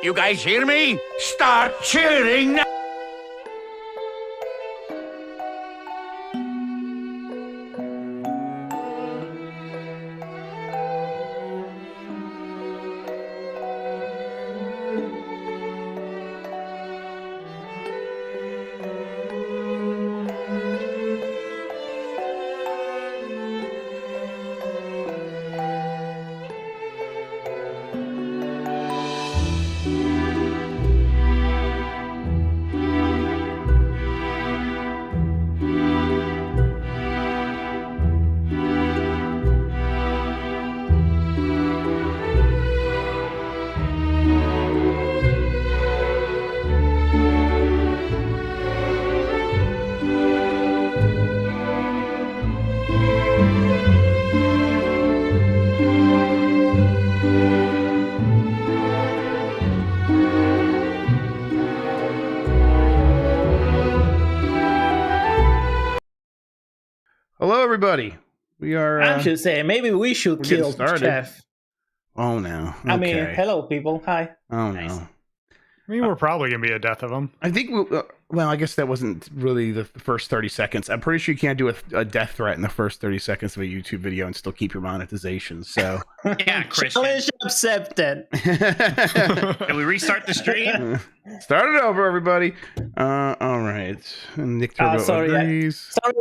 you guys hear me? Start cheering now! Hello, everybody. We are. I should say maybe we should kill Chef. Oh no! Okay. I mean, hello, people. Hi. Oh Nice. no! I mean, we're probably gonna be a death of them. I think. Well, I guess that wasn't really the first 30 seconds. I'm pretty sure you can't do a death threat in the first 30 seconds of a YouTube video and still keep your monetization. So. Yeah, Christian. Challenge accepted. Can we restart the stream? Start it over, everybody. All right. Nick Turbo agrees. Sorry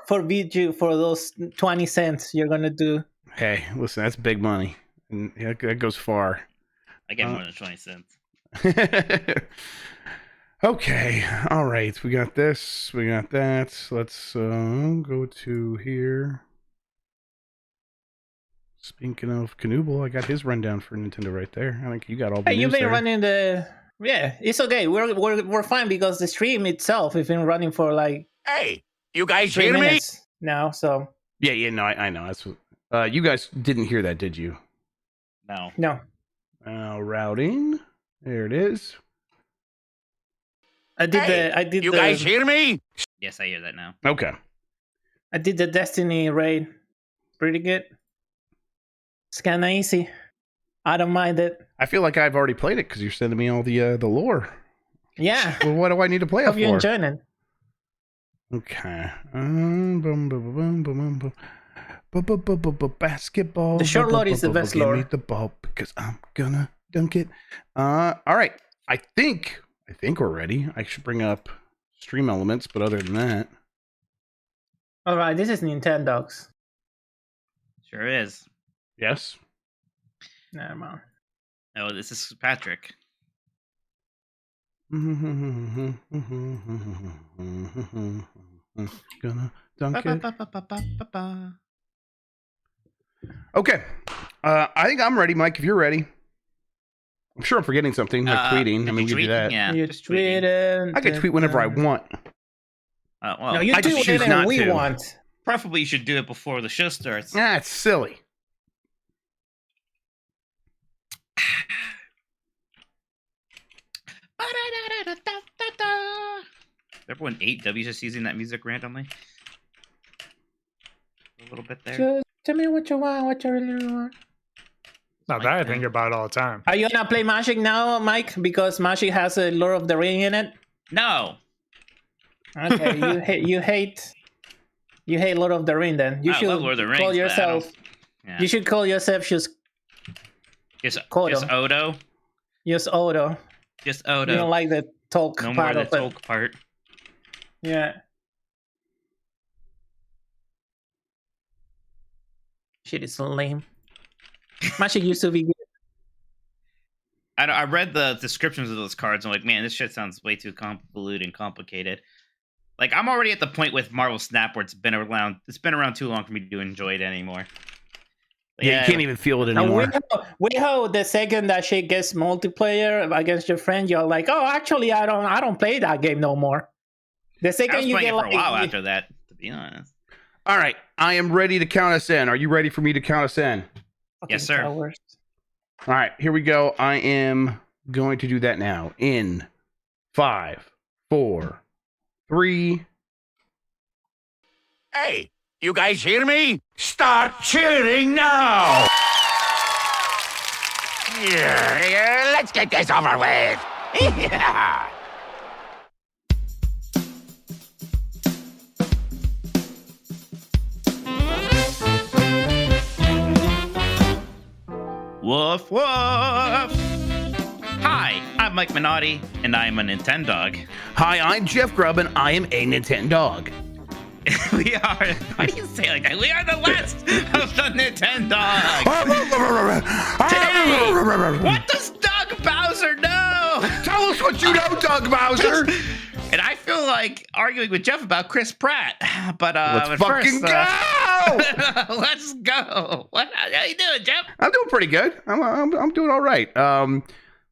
for video for those 20 cents you're gonna do. Hey, listen, that's big money, and that goes far. I get more than 20 cents. Okay, all right. We got this. We got that. Let's go to here. Speaking of Canoodle, I got his rundown for Nintendo right there. I think you got all the Hey, news you've been there. running the. Yeah, it's okay. We're fine because the stream itself has been running for like Hey, you guys 3 hear me? minutes now. So Yeah, no, I know. That's what. You guys didn't hear that, did you? No. no, Routing. There it is. I did Hey, you guys hear me? Yes, I hear that now. Okay. I did the Destiny raid. Pretty good. It's kind of easy. I don't mind it. I feel like I've already played it because you're sending me all the lore. Yeah. Well, what do I need to play it Hope for? you enjoying it. Okay. Basketball. The short load is the best Give lore. me the ball because I'm gonna dunk it. All right. I think we're ready. I should bring up stream elements, but other than that, All right, this is Nintendogs. Sure is. yes. Never mind. Oh, this is Patrick. Gonna dunk it. Okay. I think I'm ready, Mike. If you're ready. I'm sure I'm forgetting something, like tweeting. I mean, we can do that. Yeah, You just tweeting. tweeted. I can tweet whenever I want. Well, No, you I do just choose whatever not we to. want. preferably you should do it before the show starts. That's silly. Everyone 8W's just using that music randomly. A little bit there. Just tell me what you want, what you really want. Not that I think about it all the time. Are you gonna play Magic now, Mike? Because Magic has a Lord of the Ring in it. No. Okay, you hate Lord of the Ring. Then you I should love Lord of the Rings, call but I yourself. don't- Yeah. You should call yourself just Kodo. Odo. Just Odo. Just You Odo. don't like the talk No more part of the of it. talk part. Yeah. Shit is so lame. Magic used to be good. I read the descriptions of those cards. I'm like, man, this shit sounds way too convoluted and complicated. Like, I'm already at the point with Marvel Snap where it's been around too long for me to enjoy it anymore. Yeah, you can't even feel it And anymore. we hope the second that shit gets multiplayer against your friend, you're like, oh, actually, I don't play that game no more. The I second was you playing get it for like, a while after that, to be honest. All right. I am ready to count us in. Are you ready for me to count us in? Yes, sir. Towers. All right. Here we go. I am going to do that now. In 5, 4, 3. Hey, you guys hear me? Start cheering now! Let's get this over with. Yeah. Woof woof! Hi, I'm Mike Minotti, and I'm a Nintendog. Hi, I'm Jeff Grubb, and I am a Nintendog. We are. Why do you say it like that? We are the last of the Nintendogs. Today, what does Doug Bowser know? Tell us what you know, Doug Bowser. And I feel like arguing with Jeff about Chris Pratt, but Let's fucking go. Let's go. How you doing, Jeff? I'm doing pretty good. I'm doing all right. The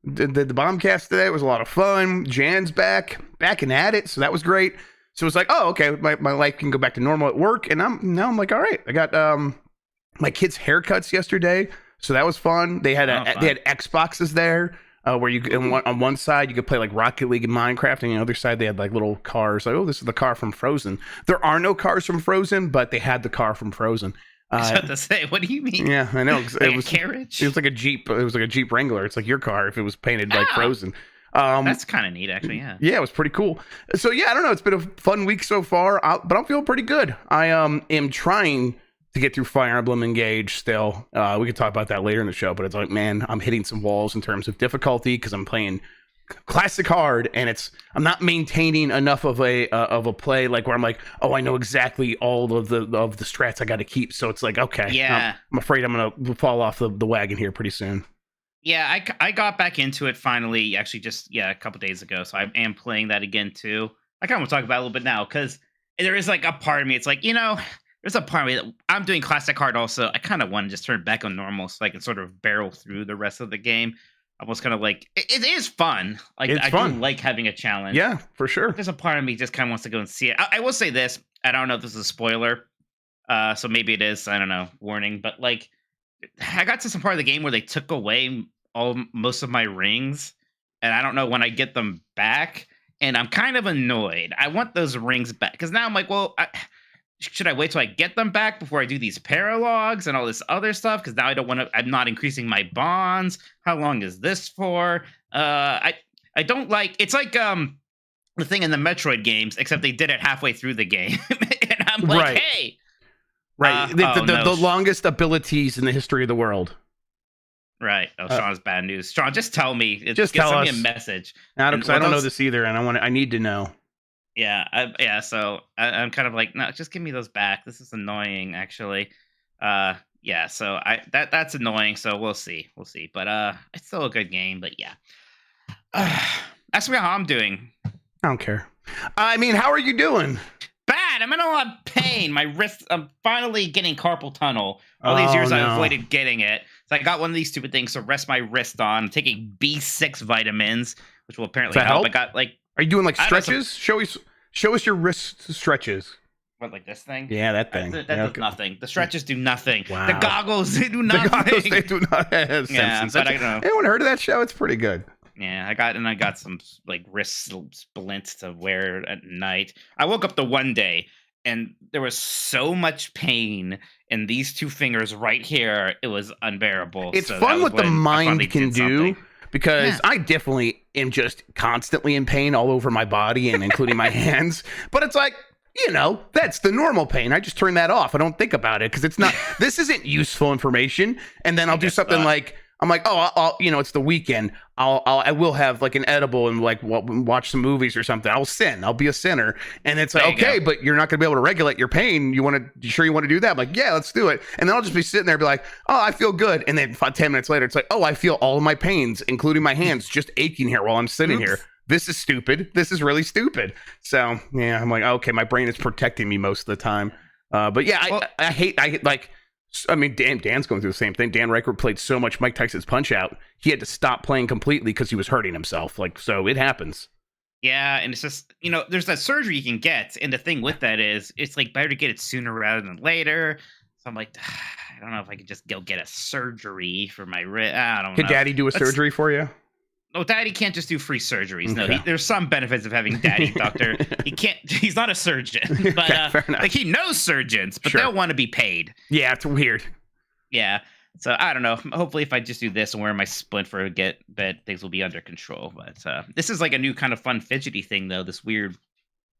Bombcast today was a lot of fun. Jan's back and at it, so that was great. So it's like, oh, okay, my life can go back to normal at work, and I'm like, all right. I got my kids' haircuts yesterday, so that was fun. They had they had Xboxes there. Where you on one side you could play like Rocket League and Minecraft, and on the other side they had like little cars. Like, oh, this is the car from Frozen. There are no cars from Frozen, but they had the car from Frozen. I was about to say, what do you mean? Yeah, I know. It was a carriage. It was like a Jeep. It was like a Jeep Wrangler. It's like your car if it was painted like Frozen. That's kind of neat, actually. Yeah. Yeah, it was pretty cool. So yeah, I don't know. It's been a fun week so far, but I'm feeling pretty good. I am trying to get through Fire Emblem Engage still. We could talk about that later in the show, but it's like, man, I'm hitting some walls in terms of difficulty because I'm playing classic hard, and I'm not maintaining enough of a play like where I'm like, oh, I know exactly all of the strats I got to keep. So it's like, okay, yeah, I'm afraid I'm gonna fall off the wagon here pretty soon. Yeah, I got back into it finally, actually just a couple days ago. So I am playing that again too. I kind of want to talk about it a little bit now because there is like a part of me. It's like, there's a part of me that I'm doing classic hard also. I kind of want to just turn back on normal so I can sort of barrel through the rest of the game. Almost kind of like, it is fun. Like, it's I fun. do like having a challenge. Yeah, for sure. There's a part of me just kind of wants to go and see it. I will say this. I don't know if this is a spoiler. So maybe it is. I don't know. Warning. But like, I got to some part of the game where they took away most of my rings. And I don't know when I get them back. And I'm kind of annoyed. I want those rings back. Because now I'm like, well, should I wait till I get them back before I do these paralogs and all this other stuff? Because now I don't want to. I'm not increasing my bonds. How long is this for? I don't like. It's like the thing in the Metroid games, except they did it halfway through the game, and I'm like, right. Hey, right, the longest abilities in the history of the world. Right. Oh, Sean's bad news. Sean, just tell me. Just tell us. Send me a message. I don't know this either, and I need to know. Yeah, so I'm kind of like, no, just give me those back. This is annoying, actually. So that's annoying. So we'll see, but it's still a good game. But yeah, ask me how I'm doing. I don't care. I mean, how are you doing? Bad. I'm in a lot of pain. My wrist. I'm finally getting carpal tunnle. All these years I avoided getting it. So I got one of these stupid things to rest my wrist on. I'm taking B6 vitamins, which will apparently help. I got like. Are you doing like stretches? Show us your wrist stretches. What, like this thing? Yeah, that thing. That does nothing. The stretches do nothing. Wow. The goggles, they do nothing. The goggles, they do not have yeah, but I don't know. Anyone heard of that show? It's pretty good. Yeah, I got some like wrist splints to wear at night. I woke up the one day and there was so much pain in these two fingers right here. It was unbearable. It's fun what the mind can do. Because I definitely am just constantly in pain all over my body and including my hands. But it's like, that's the normal pain. I just turn that off. I don't think about it because it's not, this isn't useful information. And then I'll do something like, I'm like, oh, I'll it's the weekend. I will have like an edible and like watch some movies or something. I'll sin. I'll be a sinner. And it's like, okay, but you're not going to be able to regulate your pain. You want to do that? I'm like, yeah, let's do it. And then I'll just be sitting there and be like, oh, I feel good. And then 10 minutes later, it's like, oh, I feel all of my pains, including my hands, just aching here while I'm sitting here. This is stupid. This is really stupid. So yeah, I'm like, okay, my brain is protecting me most of the time. But yeah, I mean, Dan's going through the same thing. Dan Reichert played so much Mike Tyson's Punch-Out, he had to stop playing completely because he was hurting himself. Like, so it happens. Yeah, and it's just, there's that surgery you can get, and the thing with that is, it's like better to get it sooner rather than later. So I'm like, I don't know if I could just go get a surgery for my wrist. I don't know. Could Daddy do a surgery for you? No, Daddy can't just do free surgeries. Okay. No, there's some benefits of having Daddy, Doctor. He can't. He's not a surgeon, but fair enough. like he knows surgeons, but they'll want to be paid. Yeah, it's weird. Yeah, So I don't know. Hopefully, if I just do this and wear my splint for a bed, things will be under control. But this is like a new kind of fun fidgety thing, though. This weird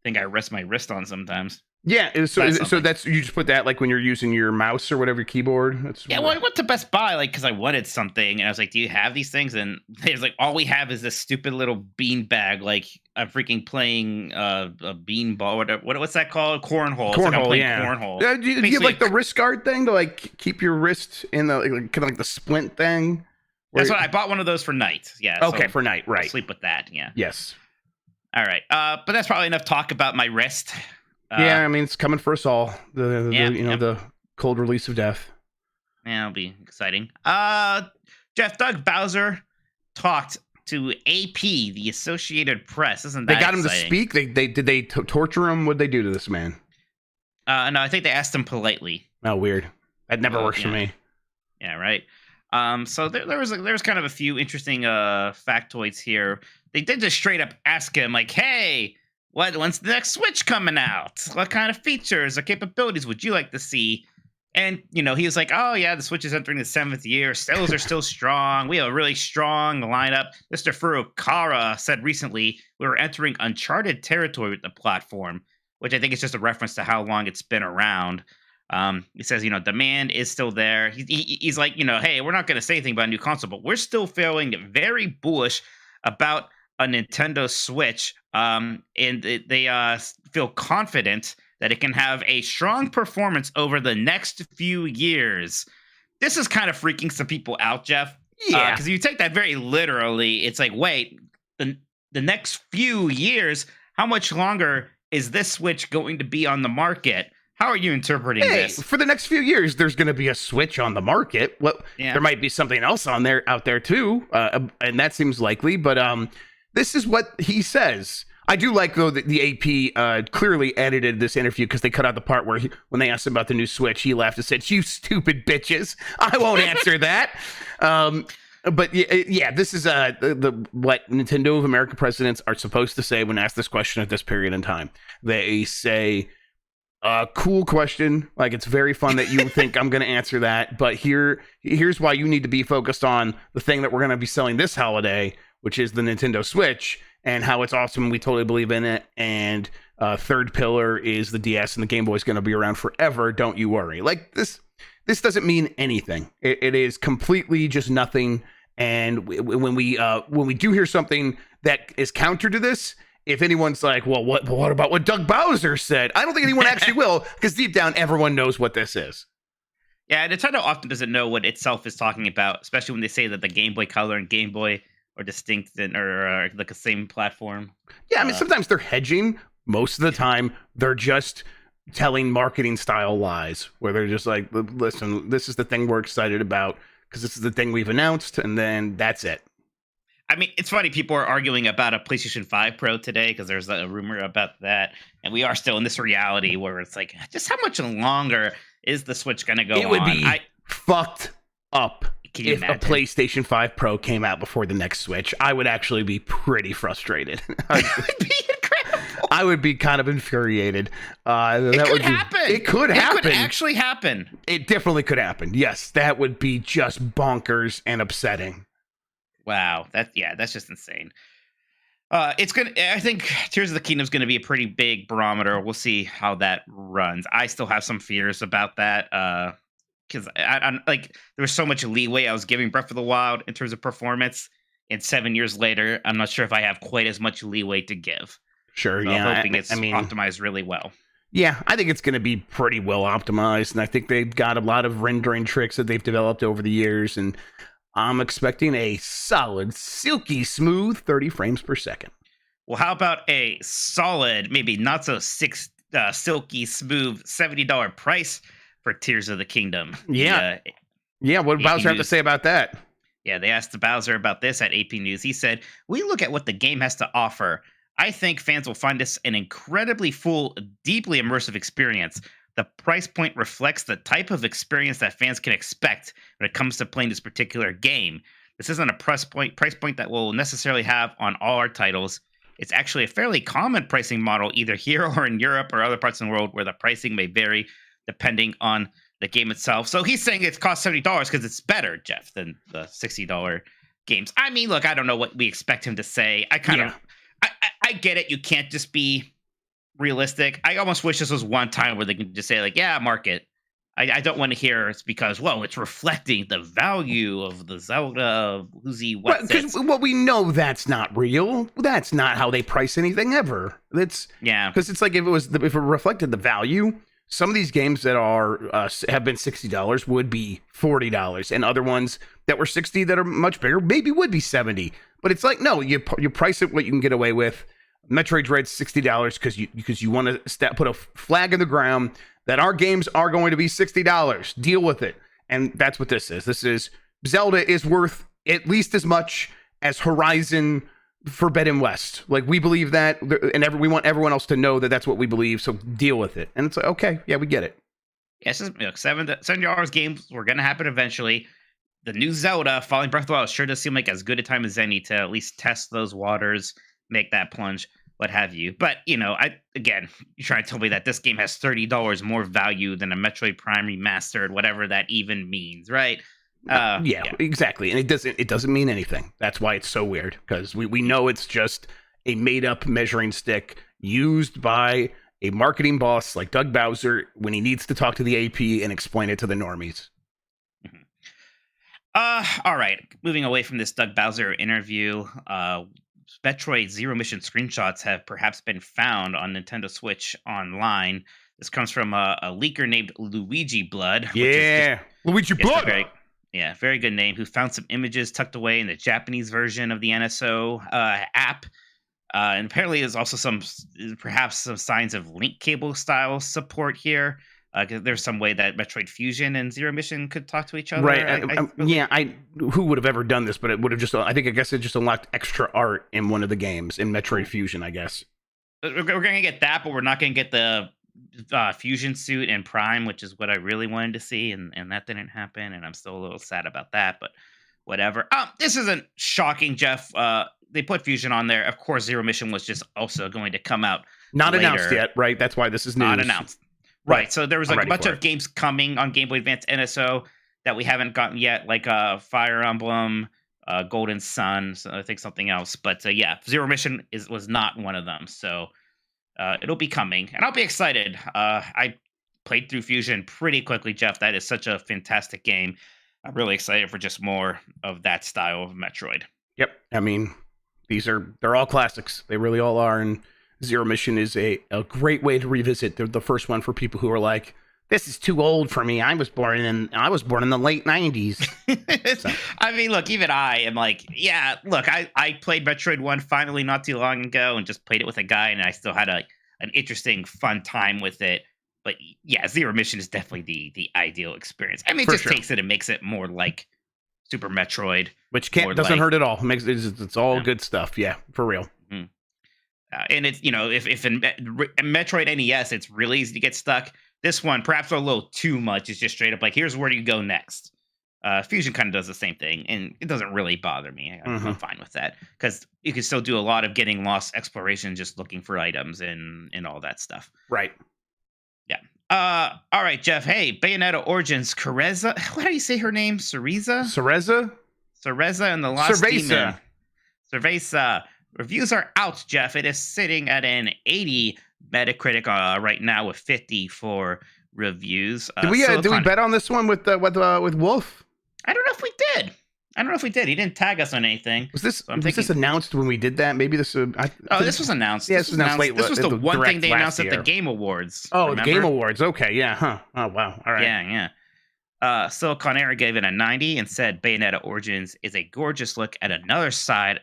thing I rest my wrist on sometimes. Yeah, so that's you just put that like when you're using your mouse or whatever keyboard. That's well, I went to Best Buy like because I wanted something, and I was like, "Do you have these things?" And there's like, "All we have is this stupid little bean bag." Like I'm freaking playing a beanball. What's that called? Cornhole. Cornhole, like yeah. Cornhole. Do you have like the wrist guard thing to like keep your wrist in the kind of like the splint thing? That's what I bought one of those for night. Yeah. Okay, for night, right? I'll sleep with that. Yeah. Yes. All right. But that's probably enough talk about my wrist. Yeah, I mean it's coming for us all. The cold release of death. Yeah, it'll be exciting. Jeff, Doug Bowser talked to AP, the Associated Press. Isn't that they got him exciting? to speak? Did they torture him? What'd they do to this man? No, I think they asked him politely. Oh, weird. That never works for me. Yeah, right. So there was kind of a few interesting factoids here. They did just straight up ask him, like, "Hey, when's the next Switch coming out? What kind of features or capabilities would you like to see?" And, he was like, "Oh, yeah, the Switch is entering the 7th year. Sales are still strong. We have a really strong lineup." Mr. Furukawa said recently, "We were entering uncharted territory with the platform," which I think is just a reference to how long it's been around. He says, demand is still there. He's like, hey, we're not going to say anything about a new console, but we're still feeling very bullish about a Nintendo Switch. And they feel confident that it can have a strong performance over the next few years. This is kind of freaking some people out, Jeff. Yeah. Because you take that very literally. It's like, wait, the next few years, how much longer is this Switch going to be on the market? How are you interpreting this? For the next few years, there's going to be a Switch on the market. There might be something else out there too, and that seems likely. But this is what he says. I do like, though, that the AP clearly edited this interview because they cut out the part where when they asked him about the new Switch, he laughed and said, "You stupid bitches. I won't answer that." But yeah, this is what Nintendo of America presidents are supposed to say when asked this question at this period in time. They say, cool question. Like, it's very fun that you think I'm going to answer that. But here's why you need to be focused on the thing that we're going to be selling this holiday, which is the Nintendo Switch, and how it's awesome. We totally believe in it. And third pillar is the DS, and the Game Boy is going to be around forever. Don't you worry. Like, this doesn't mean anything. It is completely just nothing. And when we do hear something that is counter to this, if anyone's like, well, what about what Doug Bowser said? I don't think anyone actually will, because deep down, everyone knows what this is. Yeah, Nintendo often doesn't know what itself is talking about, especially when they say that the Game Boy Color and Game Boy are distinct or like the same platform. Yeah, I mean, sometimes they're hedging. Most of the time, they're just telling marketing style lies, where they're just like, listen, this is the thing we're excited about, because this is the thing we've announced, and then that's it. I mean, it's funny. People are arguing about a PlayStation 5 Pro today because there's a rumor about that. And we are still in this reality where it's like, just how much longer is the Switch going to go on? It would be fucked up if imagine? a PlayStation 5 Pro came out before the next Switch. I would actually be pretty frustrated. It would be incredible. I would be kind of infuriated. It could happen. It could happen. It could actually happen. It definitely could happen. Yes, that would be just bonkers and upsetting. Wow, that's just insane. It's gonna. I think Tears of the Kingdom is going to be a pretty big barometer. We'll see how that runs. I still have some fears about that because I'm like there was so much leeway I was giving Breath of the Wild in terms of performance, and 7 years later, I'm not sure if I have quite as much leeway to give. Sure, so yeah. I'm hoping it's optimized really well. Yeah, I think it's going to be pretty well optimized, and I think they've got a lot of rendering tricks that they've developed over the years, and I'm expecting a solid, silky smooth 30 frames per second. Well, how about a solid, maybe not so silky smooth $70 price for Tears of the Kingdom? Yeah. What did Bowser have to say about that? Yeah, they asked Bowser about this at AP News. He said, "We look at what the game has to offer. I think fans will find this an incredibly full, deeply immersive experience. The price point reflects the type of experience that fans can expect when it comes to playing this particular game. This isn't a price point that we'll necessarily have on all our titles. It's actually a fairly common pricing model either here or in Europe or other parts of the world where the pricing may vary depending on the game itself. So he's saying it costs $70 because it's better, Jeff, than the $60 games. I mean, look, I don't know what we expect him to say. I get it. You can't just be realistic. I almost wish this was one time where they can just say, like, yeah, market. I don't want to hear it's because, well, it's reflecting the value of the Zelda Uzi. Well, we know that's not real. That's not how they price anything ever. Because it's like if it reflected the value, some of these games that have been $60 would be $40, and other ones that were $60 that are much bigger maybe would be $70. But it's like, no, you price it what you can get away with. Metroid Dread's $60 because you want to put a flag in the ground that our games are going to be $60. Deal with it. And that's what this is. This is Zelda is worth at least as much as Horizon Forbidden West. Like, we believe that, and we want everyone else to know that that's what we believe, so deal with it. And it's like, okay, yeah, we get it. Yes, $7 games were going to happen eventually. The new Zelda, Falling Breath of the Wild, sure does seem like as good a time as any to at least test those waters, make that plunge, what have you. But, you're trying to tell me that this game has $30 more value than a Metroid Prime Remastered, whatever that even means, right? Yeah, exactly. And it doesn't mean anything. That's why it's so weird, because we know it's just a made-up measuring stick used by a marketing boss like Doug Bowser when he needs to talk to the AP and explain it to the normies. All right. Moving away from this Doug Bowser interview, Metroid Zero Mission screenshots have perhaps been found on Nintendo Switch Online. This comes from a leaker named Luigi Blood. Luigi Blood. Very good name. Who found some images tucked away in the Japanese version of the NSO app. And apparently there's also perhaps some signs of link cable style support here. There's some way that Metroid Fusion and Zero Mission could talk to each other. Right. Who would have ever done this? But it would have I guess it just unlocked extra art in one of the games in Metroid Fusion, I guess. We're going to get that, but we're not going to get the Fusion suit in Prime, which is what I really wanted to see. And that didn't happen. And I'm still a little sad about that, but whatever. This isn't shocking, Jeff. They put Fusion on there. Of course, Zero Mission was just also going to come out Not later. Announced yet, right? That's why this is news. Not announced. Right, so there was a bunch of games coming on Game Boy Advance NSO that we haven't gotten yet, like Fire Emblem, Golden Sun, so I think something else. But Zero Mission was not one of them, so it'll be coming, and I'll be excited. I played through Fusion pretty quickly, Jeff. That is such a fantastic game. I'm really excited for just more of that style of Metroid. Yep, I mean, they're all classics. They really all are, and Zero Mission is a great way to revisit the first one for people who are like, this is too old for me. I was born in the late 90s. So. I mean, look, even I am like, I played Metroid 1 finally not too long ago and just played it with a guy, and I still had an interesting, fun time with it. But yeah, Zero Mission is definitely the ideal experience. I mean, it just takes it and makes it more like Super Metroid. Which doesn't hurt at all. It's all good stuff. Yeah, for real. Mm-hmm. And it's, if in Metroid NES, it's really easy to get stuck. This one, perhaps a little too much, is just straight up like, here's where you go next. Fusion kind of does the same thing, and it doesn't really bother me. I'm fine with that, because you can still do a lot of getting lost exploration, just looking for items and all that stuff. Right. Yeah. All right, Jeff. Hey, Bayonetta Origins, Cereza. How do you say her name? Cereza and the Lost Demon. Cerveza. Reviews are out, Jeff. It is sitting at an 80 Metacritic right now with 54 reviews. Did we bet on this one with Wolf? I don't know if we did. He didn't tag us on anything. Was this announced when we did that? Maybe this. This was announced. Yeah, this was announced late. This was the one thing they announced at the Game Awards. Oh, remember? the Game Awards. Okay, yeah, huh? Oh, wow. All right. Yeah. Silicon Air gave it a 90 and said Bayonetta Origins is a gorgeous look at another side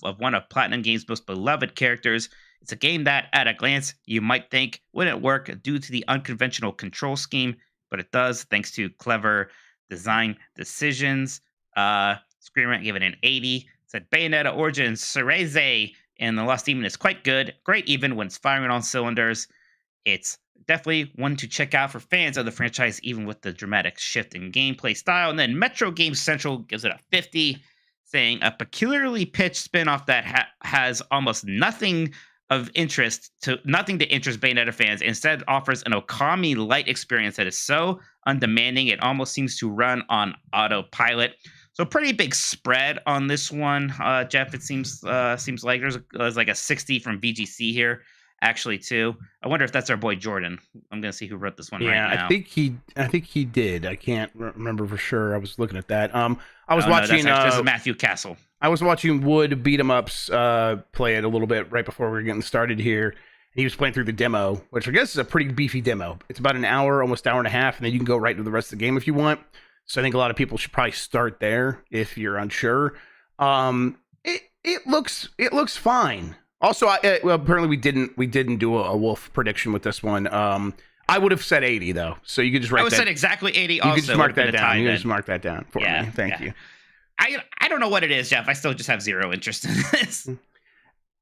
of one of Platinum Games' most beloved characters. It's a game that, at a glance, you might think wouldn't work due to the unconventional control scheme, but it does thanks to clever design decisions. Screen Rant gave it an 80. Said Bayonetta Origins, Cereze, and the Lost Demon is quite good. Great even when it's firing on cylinders. It's definitely one to check out for fans of the franchise, even with the dramatic shift in gameplay style. And then Metro Games Central gives it a 50, saying a peculiarly pitched spin-off that has almost nothing of interest to nothing to interest Bayonetta fans. Instead, offers an Okami light experience that is so undemanding it almost seems to run on autopilot. So pretty big spread on this one, Jeff. It seems like there's like a 60 from VGC here, actually too. I wonder if that's our boy Jordan. I'm gonna see who wrote this one right now. Yeah, I think he did. I can't remember for sure. I was looking at that. I was watching. watching. This is Matthew Castle. I was watching Wood beat 'em ups play it a little bit right before we were getting started here. He was playing through the demo, which I guess is a pretty beefy demo. It's about an hour, almost hour and a half, and then you can go right to the rest of the game if you want. So I think a lot of people should probably start there if you're unsure. It looks fine. Also, well, apparently we didn't do a Wolf prediction with this one. I would have said 80 though, so you could just write. I would have said exactly 80. You also, could just mark that down. You just mark that down for me. Thank you. I don't know what it is, Jeff. I still just have zero interest in this.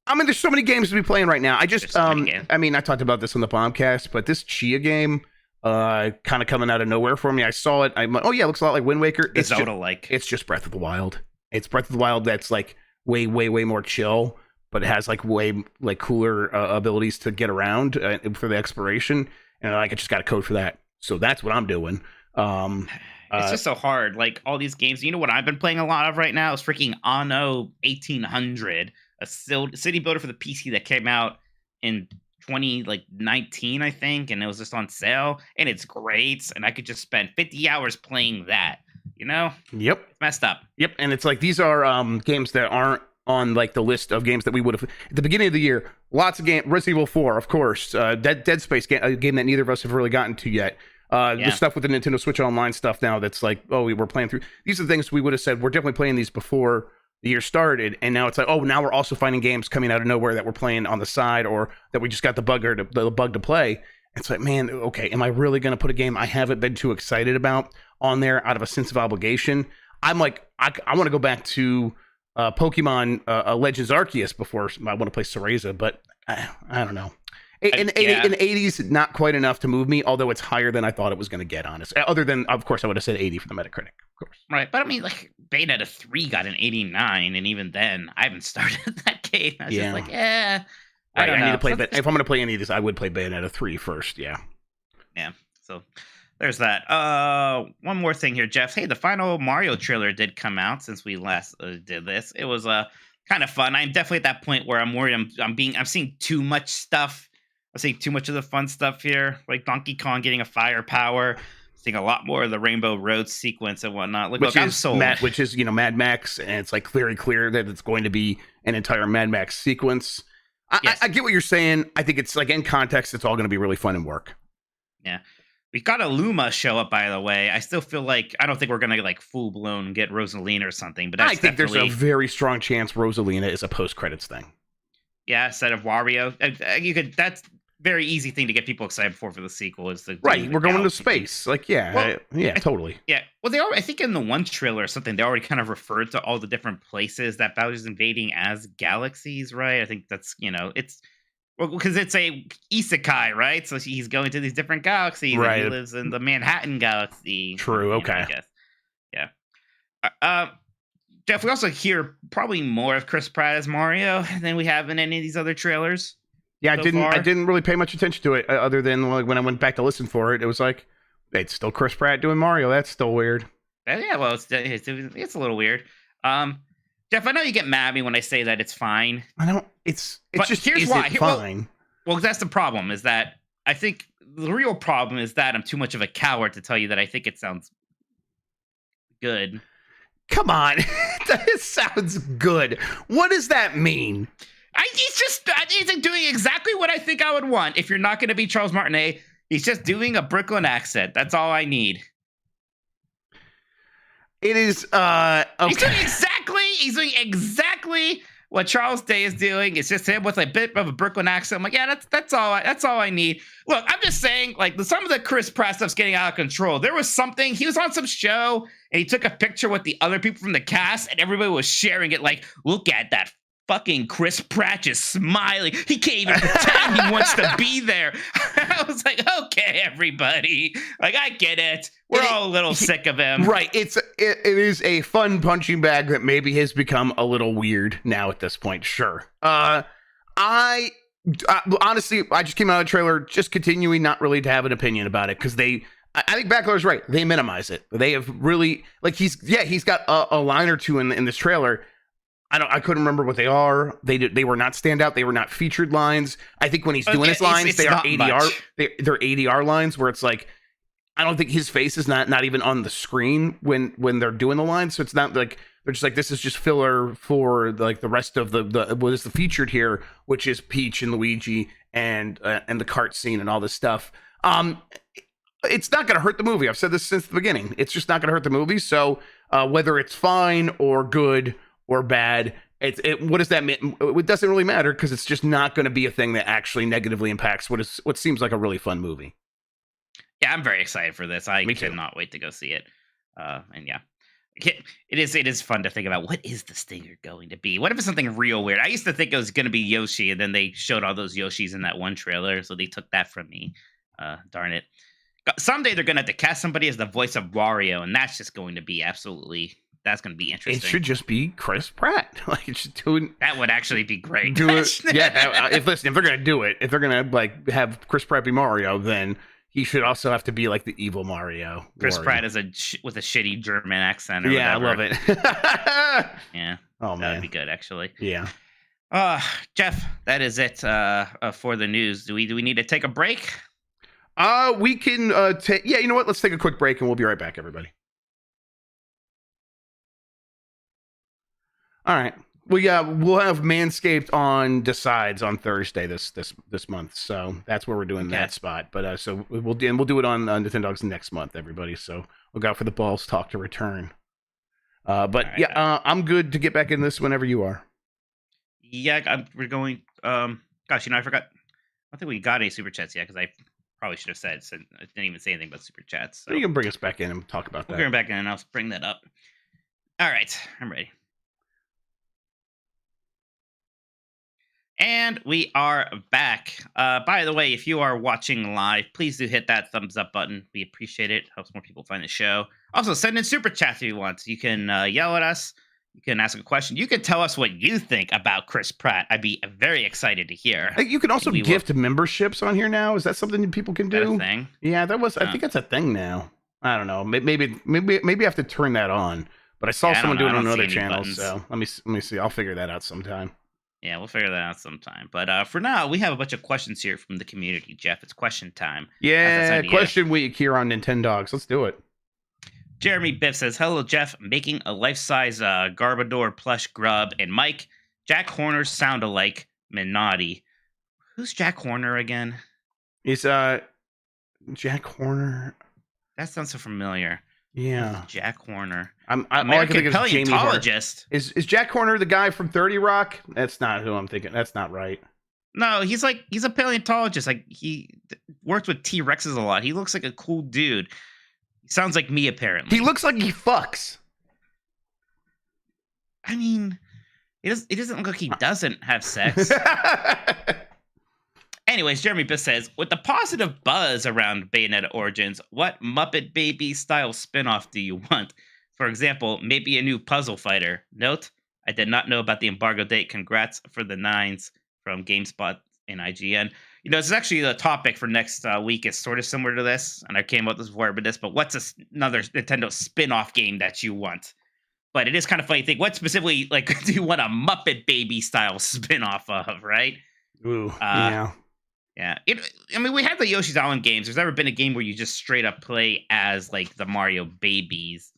I mean, there's so many games to be playing right now. I just, I mean, I talked about this on the Bombcast, but this Chia game, kind of coming out of nowhere for me. I saw it. I'm like, oh yeah, it looks a lot like Wind Waker. It's Zelda-like. It's just Breath of the Wild. It's Breath of the Wild that's like way more chill, but it has like way like cooler abilities to get around for the exploration. And like, I just got a code for that. So that's what I'm doing. It's just so hard. Like all these games, you know what I've been playing a lot of right now is freaking Anno 1800, a city builder for the PC that came out in 2019, I think, and it was just on sale, and it's great, and I could just spend 50 hours playing that. You know? Yep. It's messed up. Yep. And it's like these are games that aren't on like the list of games that we would have at the beginning of the year. Lots of games. Resident Evil 4, of course. Dead Space, a game that neither of us have really gotten to yet. The stuff with the Nintendo Switch Online stuff now that's like, oh, we were playing through. These are the things we would have said, we're definitely playing these before the year started. And now it's like, oh, now we're also finding games coming out of nowhere that we're playing on the side or that we just got the bug to play. It's like, man, okay, am I really going to put a game I haven't been too excited about on there out of a sense of obligation? I'm like, I want to go back to Pokemon Legends Arceus before I want to play Cereza, but I don't know. In 80s, not quite enough to move me, although it's higher than I thought it was going to get, honestly. Other than, of course, I would have said 80 for the Metacritic, of course. Right, but I mean, like, Bayonetta 3 got an 89, and even then, I haven't started that game. I was just like, I don't know. Need to play, if I'm going to play any of this, I would play Bayonetta 3 first, yeah. Yeah, so there's that. One more thing here, Jeff. Hey, the final Mario trailer did come out since we last did this. It was kind of fun. I'm definitely at that point where I'm worried I'm seeing too much stuff. I'm seeing too much of the fun stuff here, like Donkey Kong getting a firepower. Seeing a lot more of the Rainbow Road sequence and whatnot. Look, I'm sold. Which is, Mad Max, and it's like very clear that it's going to be an entire Mad Max sequence. I get what you're saying. I think it's like in context, it's all going to be really fun and work. Yeah. We got a Luma show up, by the way. I still feel like I don't think we're going to like full blown get Rosalina or something, but I think there's a very strong chance Rosalina is a post credits thing. Yeah, instead of Wario, that's very easy thing to get people excited for the sequel is the we're going to space. Like, totally. Yeah. Well, I think in the one trailer or something, they already kind of referred to all the different places that Bowser's invading as galaxies, right? I think that's, it's because it's a isekai, right? So he's going to these different galaxies. Right. And he lives in the Manhattan galaxy. True. Okay. I guess. Yeah. Jeff, we also hear probably more of Chris Pratt as Mario than we have in any of these other trailers. Yeah, I didn't really pay much attention to it other than when I went back to listen for it. It was like, it's still Chris Pratt doing Mario. That's still weird. Yeah, well, it's a little weird. Jeff, I know you get mad at me when I say that it's fine. I don't. It's just here's why. Fine. Well, that's the problem. Is that I think the real problem is that I'm too much of a coward to tell you that I think it sounds good. Come on, it sounds good. What does that mean? He's doing exactly what I think I would want. If you're not going to be Charles Martinet, he's just doing a Brooklyn accent. That's all I need. It is, okay. He's doing exactly what Charles Day is doing. It's just him with a bit of a Brooklyn accent. I'm like, yeah, that's all I need. Look, I'm just saying, like, some of the Chris Pratt stuff's getting out of control. There was something, he was on some show, and he took a picture with the other people from the cast, and everybody was sharing it like, look at that fucking Chris Pratt just smiling. He can't even pretend he wants to be there. I was like, okay, everybody. Like, I get it. We're all a little sick of him. Right. It is a fun punching bag that maybe has become a little weird now at this point. Sure. I Honestly, I just came out of the trailer, just continuing not really to have an opinion about it because I think Backler's right. They minimize it. They have really he's got a line or two in this trailer. I couldn't remember what they are. They were not standout. They were not featured lines. I think when he's doing his lines, they are ADR. They're ADR lines where it's like I don't think his face is not even on the screen when they're doing the lines. So it's not like they're just like this is just filler for like the rest of the what is the featured here, which is Peach and Luigi and the cart scene and all this stuff. It's not going to hurt the movie. I've said this since the beginning. It's just not going to hurt the movie. So whether it's fine or good or bad, what does that mean? It doesn't really matter because it's just not going to be a thing that actually negatively impacts what seems like a really fun movie. Yeah, I'm very excited for this. I cannot wait to go see it. And yeah, it is fun to think about what is the stinger going to be. What if it's something real weird? I used to think it was going to be Yoshi, and then they showed all those Yoshis in that one trailer, so they took that from me. Darn it. Someday they're going to have to cast somebody as the voice of Wario, and that's just going to be that's going to be interesting. It should just be Chris Pratt. Like it's just doing that would actually be great. Do it. Yeah. If they're going to do it, if they're going to like have Chris Pratt be Mario, then he should also have to be like the evil Mario. Chris Pratt is with a shitty German accent. Yeah, whatever. I love it. Yeah. Oh man, that'd be good actually. Yeah. Jeff, that is it for the news. Do we need to take a break? We can take. Yeah, you know what? Let's take a quick break and we'll be right back, everybody. All right. Well, yeah, we'll have Manscaped on Decides on Thursday this month, so that's where we're doing that spot. But so we'll do it on Nintendogs next month, everybody. So look out for the balls talk to return. But right, yeah, I'm good to get back in this whenever you are. Yeah, we're going. Gosh, I forgot. I don't think we got any super chats yet because I probably should have said. I didn't even say anything about super chats. So you can bring us back in and talk about that. We'll bring back in and I'll bring that up. All right, I'm ready. And we are back. By the way, if you are watching live, please do hit that thumbs up button. We appreciate it. Helps more people find the show. Also, send in super chats if you want. You can yell at us. You can ask a question. You can tell us what you think about Chris Pratt. I'd be very excited to hear. You can also gift memberships on here now. Is that something that people can do? Is that a thing? Yeah, that was. I think that's a thing now. I don't know. Maybe I have to turn that on. But I saw someone doing it on another channel. So let me see. I'll figure that out sometime. Yeah, we'll figure that out sometime. But for now, we have a bunch of questions here from the community, Jeff. It's question time. Yeah, question week here on Nintendogs. Let's do it. Jeremy Biff says, hello, Jeff. Making a life-size Garbodor plush Grubb and Mike. Jack Horner's sound alike. Minotti. Who's Jack Horner again? He's Jack Horner. That sounds so familiar. Yeah, Jack Horner. American paleontologist. Is Jack Horner the guy from 30 Rock? That's not who I'm thinking. That's not right. No, he's a paleontologist. Like he worked with T-Rexes a lot. He looks like a cool dude. He sounds like me, apparently. He looks like he fucks. I mean, it doesn't look like he doesn't have sex. Anyways, Jeremy Biss says, with the positive buzz around Bayonetta Origins, what Muppet Baby style spinoff do you want? For example, maybe a new puzzle fighter. Note, I did not know about the embargo date. Congrats for the 9s from GameSpot and IGN. This is actually the topic for next week. Is sort of similar to this, and I came up with this before, but what's another Nintendo spin-off game that you want? But it is kind of funny to think, what specifically, like, do you want a Muppet Baby style spin-off of, right? Ooh, yeah. Yeah, we had the Yoshis Island games. There's never been a game where you just straight up play as like the Mario babies.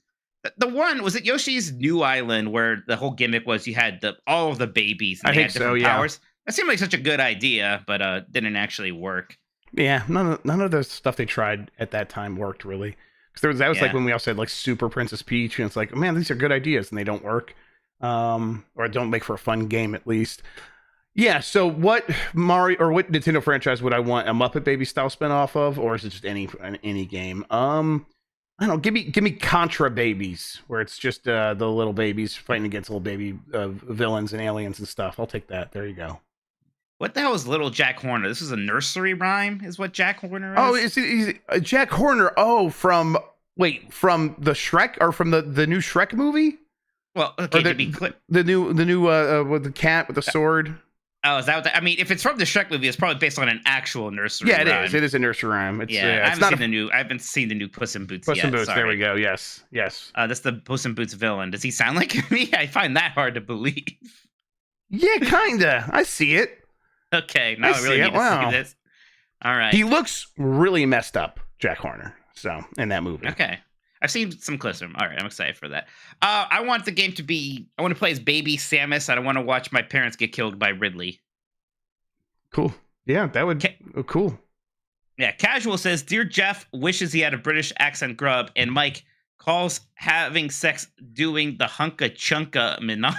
The one was it Yoshi's New Island where the whole gimmick was you had all of the babies and they had different powers. That seemed like such a good idea, but didn't actually work. Yeah, none of the stuff they tried at that time worked really. Because that was like when we also had like Super Princess Peach, and it's like, man, these are good ideas and they don't work, or don't make for a fun game at least. Yeah, so what Mario or what Nintendo franchise would I want a Muppet Baby style spinoff of, or is it just any game? I don't know. Give me Contra Babies, where it's just the little babies fighting against little baby villains and aliens and stuff. I'll take that. There you go. What the hell is Little Jack Horner? This is a nursery rhyme, is what Jack Horner is? Oh, is Jack Horner? Oh, from the Shrek or from the new Shrek movie? Well, okay, to be clear, the new with the cat with the sword. Oh, is that what I mean, if it's from the Shrek movie, it's probably based on an actual nursery Yeah, it rhyme. is. It is a nursery rhyme. It's, Yeah, it's not I haven't seen the new Puss in Boots Puss yet. in Boots. Sorry. There we go. Yes. That's the Puss in Boots villain. Does he sound like me? I find that hard to believe. Yeah, kinda. I see it. Okay, now I really see need it. to Wow. see this. All right. He looks really messed up, Jack Horner. So in that movie. Okay. I've seen some clips of him. All right, I'm excited for that. I want the game to be. I want to play as baby Samus. I don't want to watch my parents get killed by Ridley. Cool. Yeah, that would. Cool. Yeah, Casual says, Dear Jeff, wishes he had a British accent Grubb, and Mike calls having sex doing the hunka chunka menage.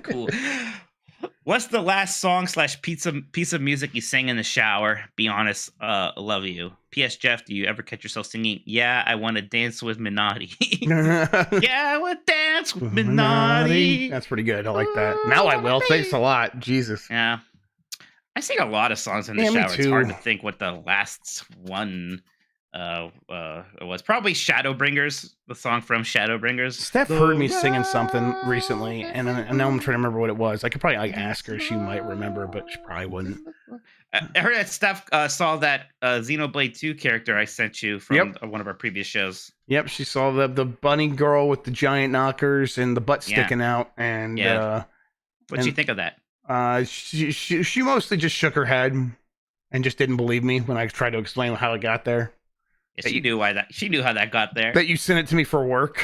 Cool. What's the last song / piece of music you sang in the shower? Be honest, love you. P.S. Jeff, do you ever catch yourself singing, Yeah, I want to dance with Minotti? Yeah, I want to dance with Minotti. That's pretty good. I like that. Now I will. Thanks a lot. Jesus. Yeah. I sing a lot of songs in the Yeah, me shower. It's too. hard to think what the last one was. Probably Shadowbringers, the song from Shadowbringers. Steph heard me singing something recently, and now I'm trying to remember what it was. I could probably ask her. She might remember, but she probably wouldn't. I heard that Steph saw that Xenoblade 2 character I sent you from one of our previous shows. Yep, she saw the bunny girl with the giant knockers and the butt sticking out. And what'd you think of that? She mostly just shook her head and just didn't believe me when I tried to explain how it got there. Yeah, she knew how that got there. That you sent it to me for work,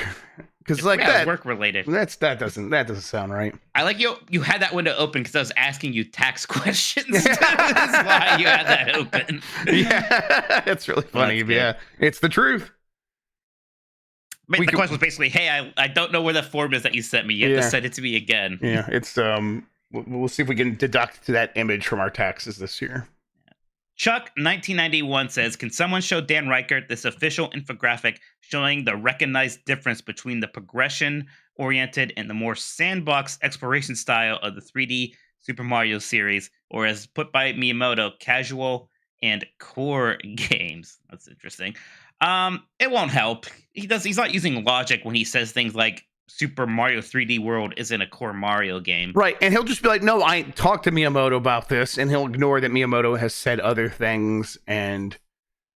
because like that work related. That doesn't sound right. I like you had that window open because I was asking you tax questions. That's why you had that open. Yeah, it's really funny. Yeah, it's the truth. The question was basically, hey, I don't know where the form is that you sent me. You have to send it to me again. Yeah, it's we'll see if we can deduct that image from our taxes this year. Chuck 1991 says, can someone show Dan Reichert this official infographic showing the recognized difference between the progression-oriented and the more sandbox exploration style of the 3D Super Mario series, or as put by Miyamoto, casual and core games? That's interesting. It won't help. He's not using logic when he says things like Super Mario 3D World isn't a core Mario game. Right, and he'll just be like, no, I talked to Miyamoto about this, and he'll ignore that Miyamoto has said other things, and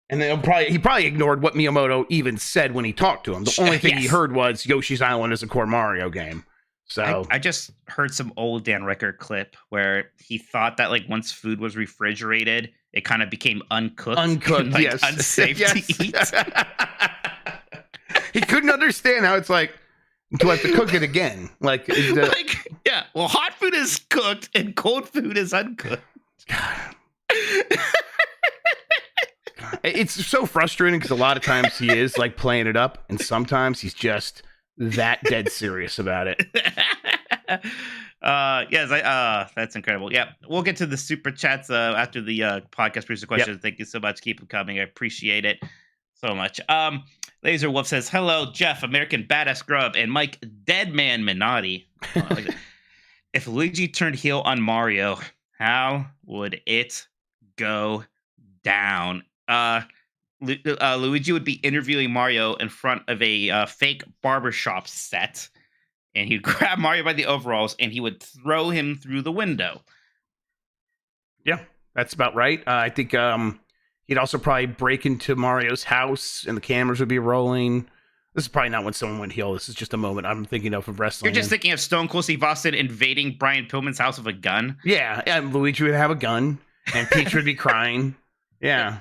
then he probably ignored what Miyamoto even said when he talked to him. The only thing he heard was Yoshi's Island is a core Mario game. So I just heard some old Dan Reichert clip where he thought that like once food was refrigerated, it kind of became uncooked, and, like, yes, unsafe to eat. He couldn't understand how it's like, do I have to cook it again? Well, hot food is cooked and cold food is uncooked. God. It's so frustrating because a lot of times he is like playing it up, and sometimes he's just that dead serious about it. That's incredible. Yeah, we'll get to the super chats after the podcast producer questions. Yep. Thank you so much. Keep them coming. I appreciate it so much. Laser Wolf says, hello, Jeff, American Badass Grubb, and Mike, Deadman Minotti. If Luigi turned heel on Mario, how would it go down? Luigi would be interviewing Mario in front of a fake barbershop set, and he'd grab Mario by the overalls, and he would throw him through the window. Yeah, that's about right. I think he'd also probably break into Mario's house, and the cameras would be rolling. This is probably not when someone went heel. This is just a moment I'm thinking of wrestling. You're just thinking of Stone Cold Steve Austin invading Brian Pillman's house with a gun? Yeah, and Luigi would have a gun, and Peach would be crying. Yeah,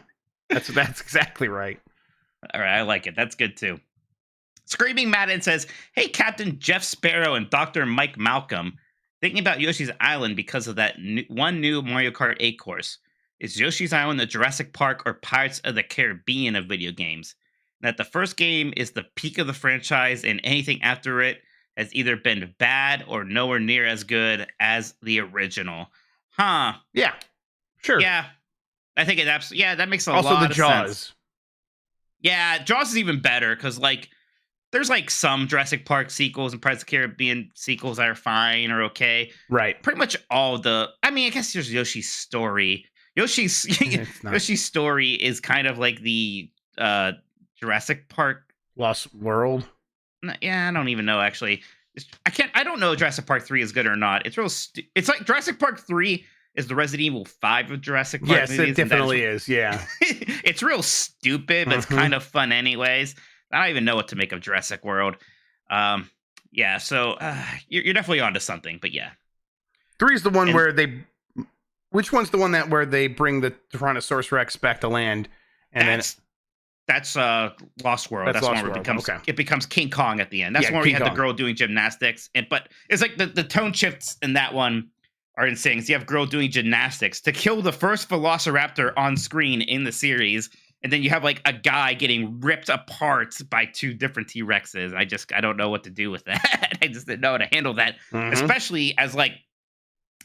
that's exactly right. All right, I like it. That's good, too. Screaming Madden says, hey, Captain Jeff Sparrow and Dr. Mike Malcolm, thinking about Yoshi's Island because of that one new Mario Kart 8 course. Is Yoshi's Island the Jurassic Park or Pirates of the Caribbean of video games? That the first game is the peak of the franchise, and anything after it has either been bad or nowhere near as good as the original. Huh. Yeah. Sure. Yeah. I think it absolutely... Yeah, that makes a also lot the of Jaws. sense. Yeah, Jaws is even better, because, like, there's, like, some Jurassic Park sequels and Pirates of the Caribbean sequels that are fine or okay. Right. Pretty much all the... I mean, I guess there's Yoshi's Story. Yoshi's Story is kind of like the Jurassic Park Lost World. Yeah, I don't even know actually. I don't know if Jurassic Park 3 is good or not. It's real. It's like Jurassic Park 3 is the Resident Evil 5 of Jurassic Park Yes, movies. it definitely is. Yeah. It's real stupid, but it's kind of fun anyways. I don't even know what to make of Jurassic World. Yeah, so you're definitely onto something, but yeah. 3 is the one where they. Which one's the one where they bring the Tyrannosaurus Rex back to land, and that's Lost World. That's Lost one where World. it becomes King Kong at the end. That's the one where you have the girl doing gymnastics, but it's like the tone shifts in that one are insane. So you have girl doing gymnastics to kill the first Velociraptor on screen in the series. And then you have like a guy getting ripped apart by 2 different T-Rexes. I don't know what to do with that. I just didn't know how to handle that, especially as like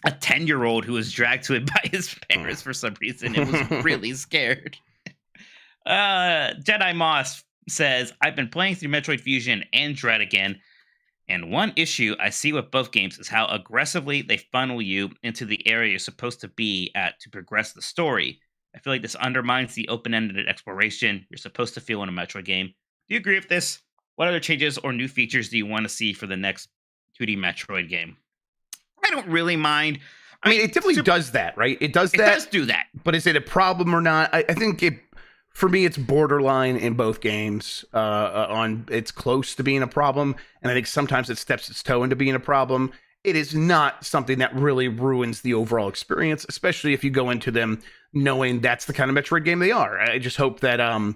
a 10-year-old who was dragged to it by his parents for some reason. It was really scared. Jedi Moss says, I've been playing through Metroid Fusion and Dread again. And one issue I see with both games is how aggressively they funnel you into the area you're supposed to be at to progress the story. I feel like this undermines the open-ended exploration you're supposed to feel in a Metroid game. Do you agree with this? What other changes or new features do you want to see for the next 2D Metroid game? I don't really mind. I mean, it definitely does that, right? It does do that. But is it a problem or not? I think for me, it's borderline in both games. It's close to being a problem, and I think sometimes it steps its toe into being a problem. It is not something that really ruins the overall experience, especially if you go into them knowing that's the kind of Metroid game they are. I just hope that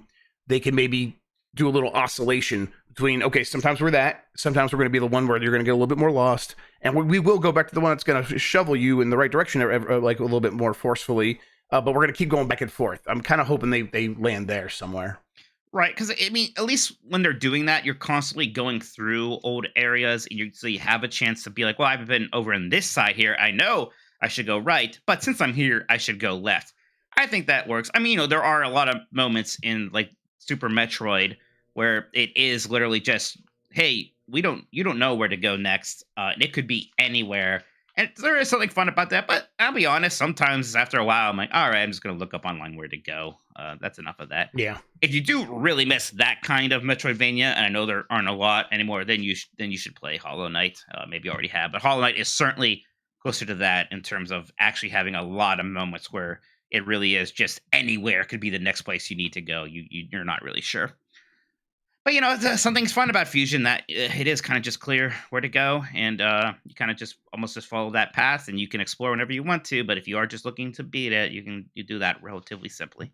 they can maybe do a little oscillation between, okay, sometimes we're that, sometimes we're going to be the one where you're going to get a little bit more lost, and we will go back to the one that's going to shovel you in the right direction, like a little bit more forcefully, but we're going to keep going back and forth. I'm kind of hoping they land there somewhere. Right, because I mean, at least when they're doing that, you're constantly going through old areas, and so you have a chance to be like, well, I've been over in this side here. I know I should go right, but since I'm here, I should go left. I think that works. I mean, there are a lot of moments in like Super Metroid where it is literally just, hey, you don't know where to go next. And it could be anywhere. And there is something fun about that, but I'll be honest, sometimes after a while, I'm like, all right, I'm just going to look up online where to go. That's enough of that. Yeah. If you do really miss that kind of Metroidvania, and I know there aren't a lot anymore, then you should play Hollow Knight. Maybe you already have, but Hollow Knight is certainly closer to that in terms of actually having a lot of moments where it really is just anywhere could be the next place you need to go. You're not really sure. But, something's fun about Fusion that it is kind of just clear where to go, and you kind of just almost just follow that path, and you can explore whenever you want to, but if you are just looking to beat it, you do that relatively simply.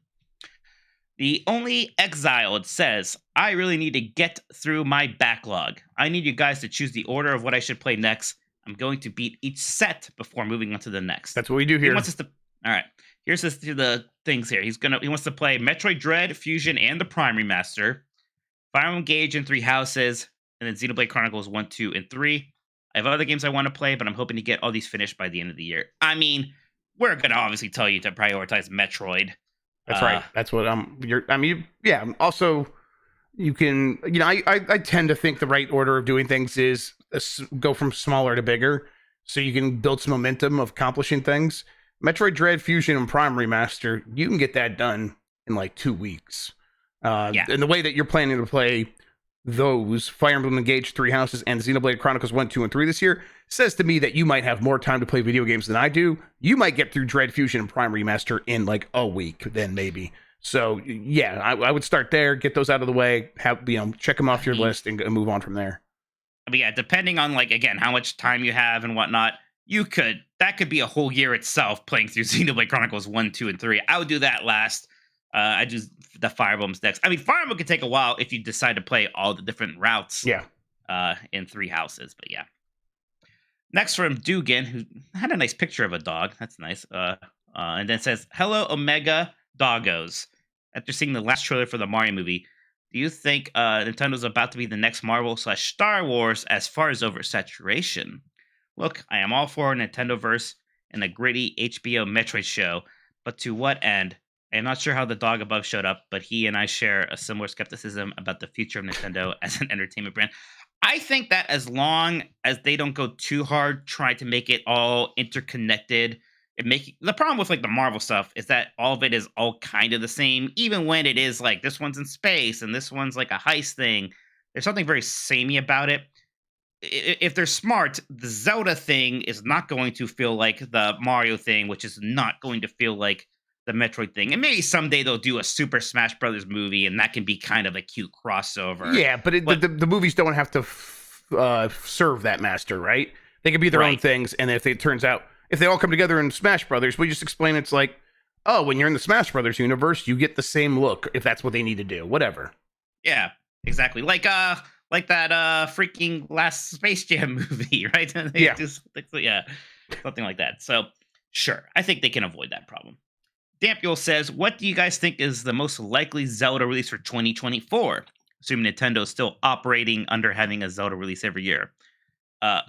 The Only Exile says, I really need to get through my backlog. I need you guys to choose the order of what I should play next. I'm going to beat each set before moving on to the next. That's what we do here. He wants us to... All right. Here's the things here. He wants to play Metroid Dread, Fusion, and the Prime Remaster. Fire Emblem Engage in 3 houses, and then Xenoblade Chronicles 1, 2, and 3. I have other games I want to play, but I'm hoping to get all these finished by the end of the year. I mean, we're going to obviously tell you to prioritize Metroid. That's right. That's what yeah. Also, you can, I tend to think the right order of doing things is go from smaller to bigger, so you can build some momentum of accomplishing things. Metroid Dread, Fusion, and Prime Remaster, you can get that done in like 2 weeks. And the way that you're planning to play those, Fire Emblem Engage 3 houses and Xenoblade Chronicles 1, 2, and 3 this year, says to me that you might have more time to play video games than I do. You might get through Dread, Fusion, and Prime Remaster in like a week, then maybe. So yeah, I would start there, get those out of the way, check them off your list, and move on from there. But yeah, depending on again how much time you have and whatnot, that could be a whole year itself playing through Xenoblade Chronicles 1, 2, and 3. I would do that last. I do the Fire Emblems next. I mean, Fire Emblem could take a while if you decide to play all the different routes. Yeah. In 3 houses, but yeah. Next from Dugan, who had a nice picture of a dog. That's nice. And then says, "Hello, Omega Doggos. After seeing the last trailer for the Mario movie, do you think Nintendo's about to be the next Marvel/Star Wars as far as oversaturation? Look, I am all for a Nintendoverse and a gritty HBO Metroid show, but to what end? I am not sure how the dog above showed up, but he and I share a similar skepticism about the future of Nintendo as an entertainment brand." I think that as long as they don't go too hard trying to make it all interconnected, the problem with the Marvel stuff is that all of it is all kind of the same, even when it is this one's in space and this one's like a heist thing. There's something very samey about it. if they're smart, the Zelda thing is not going to feel like the Mario thing, which is not going to feel like the Metroid thing. And maybe someday they'll do a Super Smash Brothers movie, and that can be kind of a cute crossover. Yeah, but the movies don't have to serve that master, right? They can be their own things, and if it turns out, if they all come together in Smash Brothers, we just explain it's like, oh, when you're in the Smash Brothers universe, you get the same look, if that's what they need to do. Whatever. Yeah, exactly. Like that freaking last Space Jam movie, right? Yeah. Yeah, something like that. So, sure, I think they can avoid that problem. Dampule says, what do you guys think is the most likely Zelda release for 2024? Assuming Nintendo is still operating under having a Zelda release every year.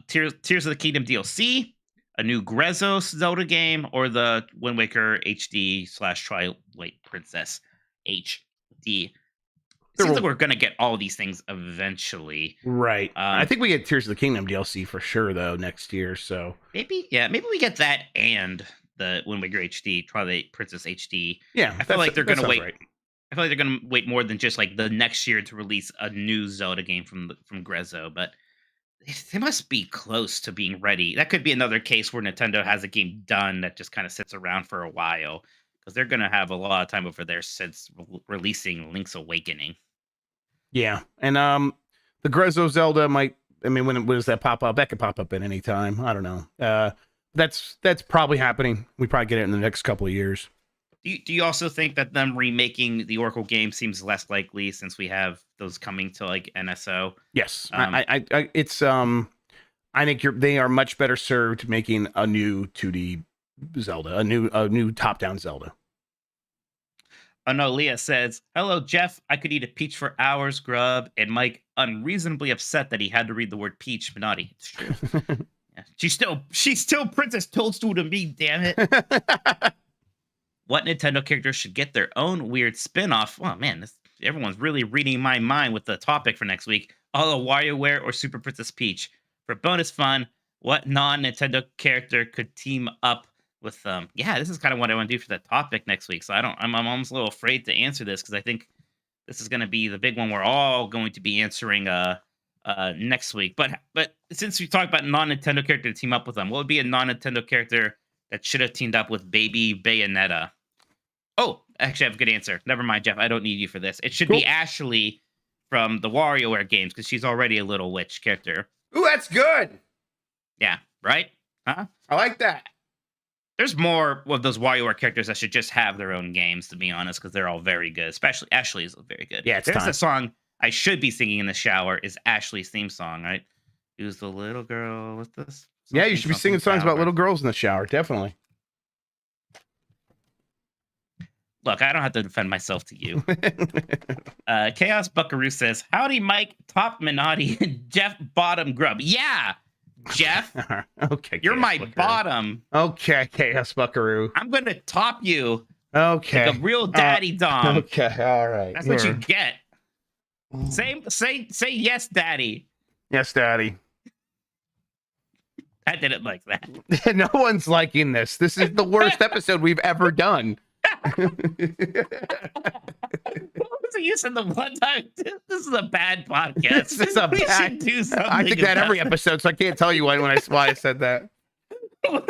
Tears of the Kingdom DLC, a new Grezzo Zelda game, or the Wind Waker HD / Twilight Princess HD. It seems like we're going to get all these things eventually. Right. I think we get Tears of the Kingdom DLC for sure, though, next year. So maybe we get that and the Wind Waker HD, Twilight Princess HD. Yeah, I feel like they're going to wait. Right. I feel like they're going to wait more than just like the next year to release a new Zelda game from Grezzo, but they must be close to being ready. That could be another case where Nintendo has a game done that just kind of sits around for a while, because they're going to have a lot of time over there since releasing Link's Awakening. Yeah, and the Grezzo Zelda might. I mean, when does that pop up? That could pop up at any time. I don't know. That's probably happening. We probably get it in the next couple of years. Do you also think that them remaking the Oracle game seems less likely since we have those coming to like NSO? Yes, I think they are much better served making a new 2D Zelda, a new top-down Zelda. Oh no, Leah says, hello, Jeff. I could eat a peach for hours, Grubb. And Mike, unreasonably upset that he had to read the word peach, Minotti. It's true. Yeah. She's still Princess Toadstool to me, damn it. What Nintendo characters should get their own weird spin-off? Oh man, everyone's really reading my mind with the topic for next week. All a WarioWare or Super Princess Peach. For bonus fun, what non-Nintendo character could team up with them? Yeah, this is kind of what I want to do for the topic next week. So I'm almost a little afraid to answer this because I think this is going to be the big one we're all going to be answering next week. But since we talked about non-Nintendo character to team up with them, what would be a non-Nintendo character that should have teamed up with baby Bayonetta? Oh, actually, I have a good answer. Never mind, Jeff. I don't need you for this. It should be Ashley from the WarioWare games because she's already a little witch character. Ooh, that's good. Yeah, right? Huh? I like that. There's more of those WarioWare characters that should just have their own games, to be honest, because they're all very good. Especially Ashley's very good. Yeah, it's There's time. a song I should be singing in the shower is Ashley's theme song, right? Who's the little girl with this? Yeah, you should be singing songs about little girls in the shower, definitely. Look, I don't have to defend myself to you. Chaos Buckaroo says, howdy, Mike, top Minotti, and Jeff bottom Grubb. Yeah, Jeff. Okay. You're Chaos my Buckaroo. bottom. Okay, Chaos Buckaroo. I'm going to top you. Okay. Like a real daddy dom. Okay, all right. That's what you get. Say yes, daddy. Yes, daddy. I didn't like that. No one's liking this. This is the worst episode we've ever done. What was the use in the one time? This is a bad podcast. This is a We bad. should do something. I think that about every episode, so I can't tell you why I said that. This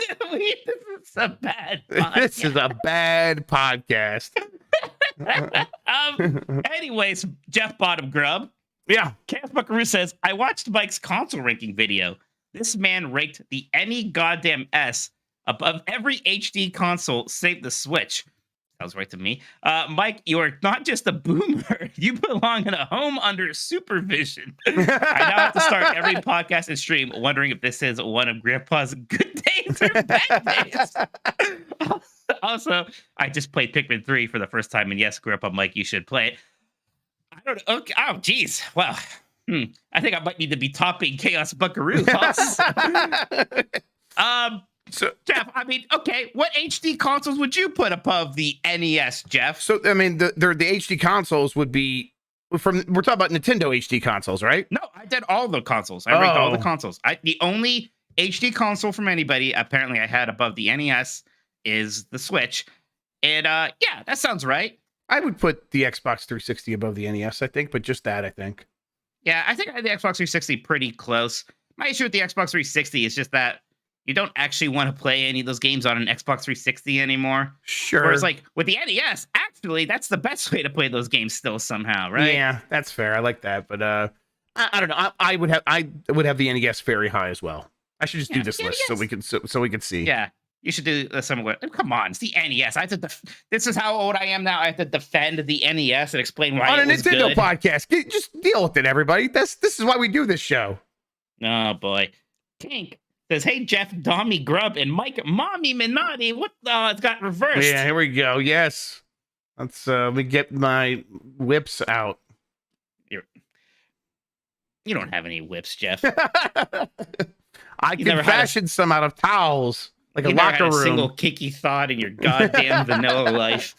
is a bad podcast. This is a bad podcast. Anyways, Jeff Bottom Grubb. Yeah. Chaos Buckaroo says, I watched Mike's console ranking video. This man ranked the any goddamn S above every HD console save the Switch. Sounds right to me. Mike, you are not just a boomer. You belong in a home under supervision. I now have to start every podcast and stream wondering if this is one of Grandpa's good days or bad days. Also, I just played Pikmin 3 for the first time, and yes, Grandpa Mike, you should play it. I don't know. Okay. Oh, geez. Well, I think I might need to be topping Chaos Buckaroo. So, Jeff, I mean, okay, what HD consoles would you put above the NES, Jeff? So, I mean, the HD consoles would be we're talking about Nintendo HD consoles, right? No, I did all the consoles. I ranked all the consoles. The only HD console from anybody, apparently I had above the NES, is the Switch. And, yeah, that sounds right. I would put the Xbox 360 above the NES, I think, but just that, I think. Yeah, I think I had the Xbox 360 pretty close. My issue with the Xbox 360 is just that you don't actually want to play any of those games on an Xbox 360 anymore. Sure. Whereas, like, with the NES, actually, that's the best way to play those games still somehow, right? Yeah, that's fair. I like that, but I don't know. I would have the NES very high as well. I should just do this list so we can see. Yeah, you should do somewhere. Come on, it's the NES. I have to. This is how old I am now. I have to defend the NES and explain why on it a was Nintendo good. podcast. Just deal with it, everybody. This is why we do this show. Oh boy, Kink says, "Hey Jeff, Dommy, Grubb, and Mike, Mommy, Minotti. What? It's got reversed." Yeah, here we go. Yes, let's let me get my whips out. You don't have any whips, Jeff. I can fashion some out of towels, like a locker room. A single kinky thought in your goddamn vanilla life.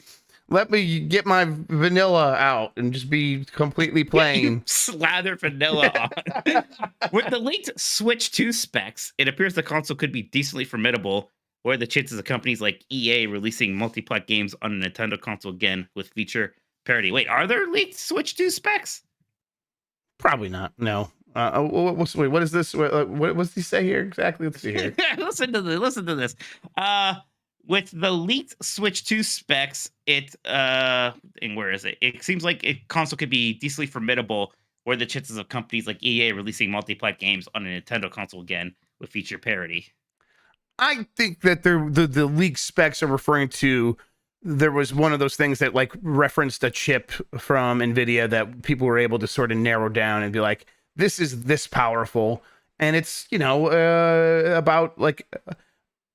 Let me get my vanilla out and just be completely plain. You slather vanilla on. With the leaked Switch 2 specs, it appears the console could be decently formidable. What are the chances of companies like EA releasing multi-plat games on a Nintendo console again with feature parity? Wait, are there leaked Switch 2 specs? Probably not. No. Wait, what is this? What does he say here exactly? Let's see here. Listen to this. With the leaked Switch 2 specs, and where is it? It seems like a console could be decently formidable. What are the chances of companies like EA releasing multi-plat games on a Nintendo console again with feature parity? I think that the leaked specs are referring to. There was one of those things that like referenced a chip from NVIDIA that people were able to sort of narrow down and be like, this is this powerful. And it's, about like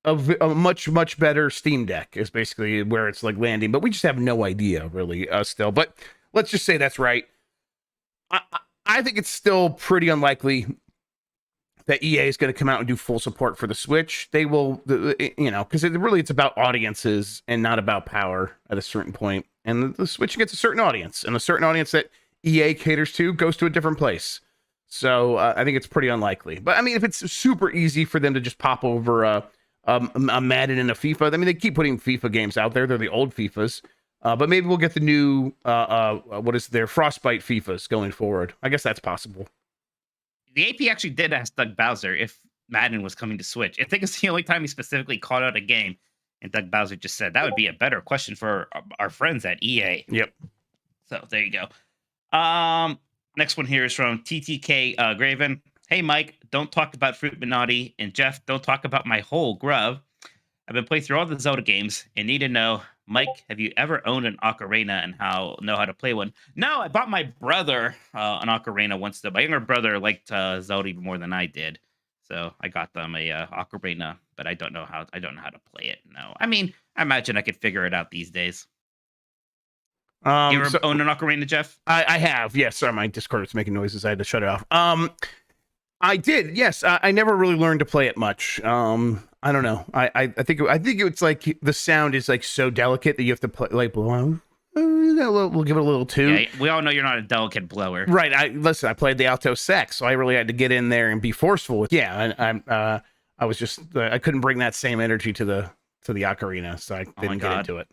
a much better Steam Deck is basically where it's like landing. But we just have no idea really still. But let's just say that's right. I think it's still pretty unlikely that EA is going to come out and do full support for the Switch. They will, because it's about audiences and not about power at a certain point. And the Switch gets a certain audience, and a certain audience that EA caters to goes to a different place. So I think it's pretty unlikely. But I mean, if it's super easy for them to just pop over a Madden and a FIFA, I mean, they keep putting FIFA games out there. They're the old FIFAs. But maybe we'll get the new, Frostbite FIFAs going forward. I guess that's possible. The AP actually did ask Doug BOWSER if Madden was coming to Switch. I think it's the only time he specifically called out a game. And Doug BOWSER just said that would be a better question for our friends at EA. Yep. So there you go. Next one here is from TTK Graven. Hey, Mike, don't talk about Fruit Minotti. And Jeff, don't talk about my whole Grubb. I've been playing through all the Zelda games and need to know, Mike, have you ever owned an ocarina and know how to play one? No, I bought my brother an ocarina once. My younger brother liked Zelda even more than I did, so I got them a ocarina. But I don't know how to play it. No, I mean, I imagine I could figure it out these days. You ever own an ocarina, Jeff? I have. Yes. Sorry, my Discord was making noises. I had to shut it off. I did. Yes. I never really learned to play it much. I don't know. I think it's like the sound is like so delicate that you have to play like blow. We'll give it a little tune. Yeah, we all know you're not a delicate blower, right? I played the alto sax, so I really had to get in there and be forceful with. Yeah, I was just I couldn't bring that same energy to the ocarina, so I didn't get into it.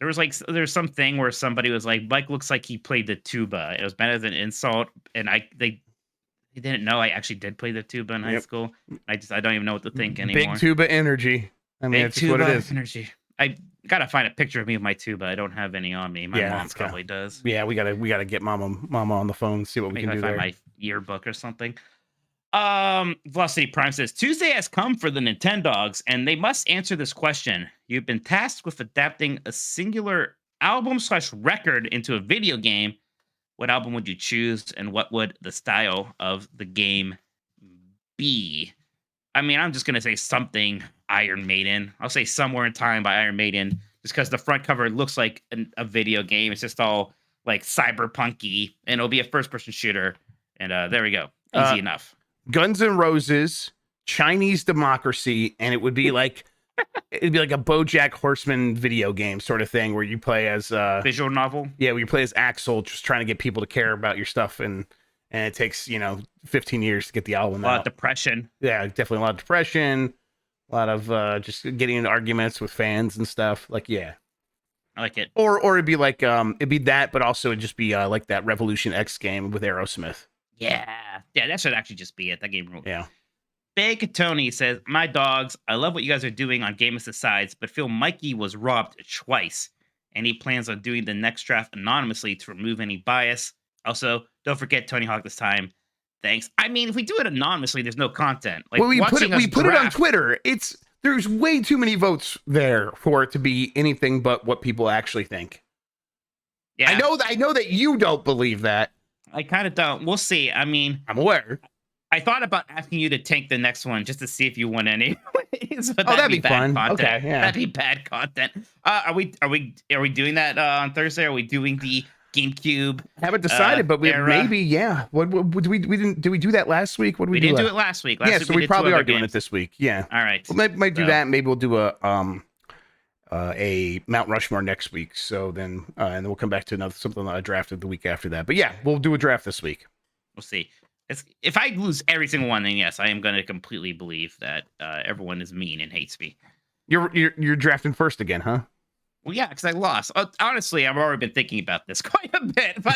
There's something where somebody was like, Mike looks like he played the tuba. It was meant as an insult, and they didn't know I actually did play the tuba in high school. I don't even know what to think anymore. Big tuba energy. I mean, that's what it is. Energy. I gotta find a picture of me with my tuba. I don't have any on me. My mom probably does. Yeah, we gotta get mama on the phone and see what we can do there. Maybe I find my yearbook or something. Velocity Prime says Tuesday has come for the Nintendogs, and they must answer this question. You've been tasked with adapting a singular album/record into a video game. What album would you choose, and what would the style of the game be? I mean, I'm just going to say something Iron Maiden. I'll say Somewhere in Time by Iron Maiden, just because the front cover looks like a video game. It's just all like cyberpunky, and it'll be a first-person shooter. And there we go. Easy enough. Guns N' Roses, Chinese Democracy, and it would be like... It'd be like a BoJack Horseman video game sort of thing where you play as visual novel. Yeah, where you play as Axel, just trying to get people to care about your stuff, and it takes 15 years to get the album out. A lot of depression. Yeah, definitely a lot of depression. A lot of just getting into arguments with fans and stuff. Like, yeah, I like it. Or it'd be like it'd be that, but also it'd just be like that Revolution X game with Aerosmith. Yeah, that should actually just be it. That game ruled. Yeah. Big Tony says, "My dogs, I love what you guys are doing on Game Asides, but feel Mikey was robbed twice. And he plans on doing the next draft anonymously to remove any bias. Also, don't forget Tony Hawk this time. Thanks." I mean, if we do it anonymously, there's no content. Like, well, we put it on draft- Twitter. There's way too many votes there for it to be anything but what people actually think. Yeah, I know that you don't believe that. I kind of don't. We'll see. I mean, I'm aware. I thought about asking you to tank the next one just to see if you won any. That'd be fun. Content. Okay, yeah. That'd be bad content. Are we doing that on Thursday? Are we doing the GameCube? Haven't decided, but era? maybe, yeah. What did we do that last week? What did We didn't do it last week. Yeah, week so we probably did 2 are other doing games. it this week. Yeah. All right. We might do that. Maybe we'll do a Mount Rushmore next week. So then, and then we'll come back to something that I drafted the week after that. But yeah, we'll do a draft this week. We'll see. If I lose every single one, then yes, I am going to completely believe that everyone is mean and hates me. You're drafting first again, huh? Well, yeah, because I lost. Honestly, I've already been thinking about this quite a bit, but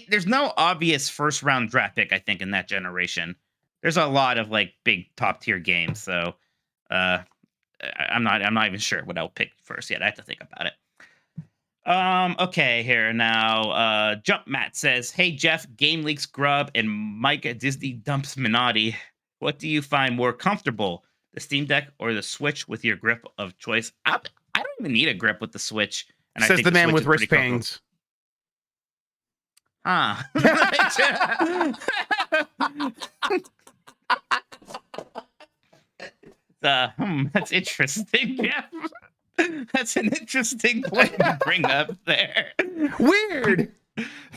there's no obvious first round draft pick. I think in that generation, there's a lot of like big top tier games. So I'm not even sure what I'll pick first yet. I have to think about it. Okay, here now. Jump Matt says, "Hey Jeff, Game Leaks Grubb and Mike at Disney dumps Minotti. What do you find more comfortable, the Steam Deck or the Switch with your grip of choice?" I don't even need a grip with the Switch. And Says I think the man Switch with is pretty wristbands. That's interesting, Jeff. That's an interesting point to bring up there. Weird.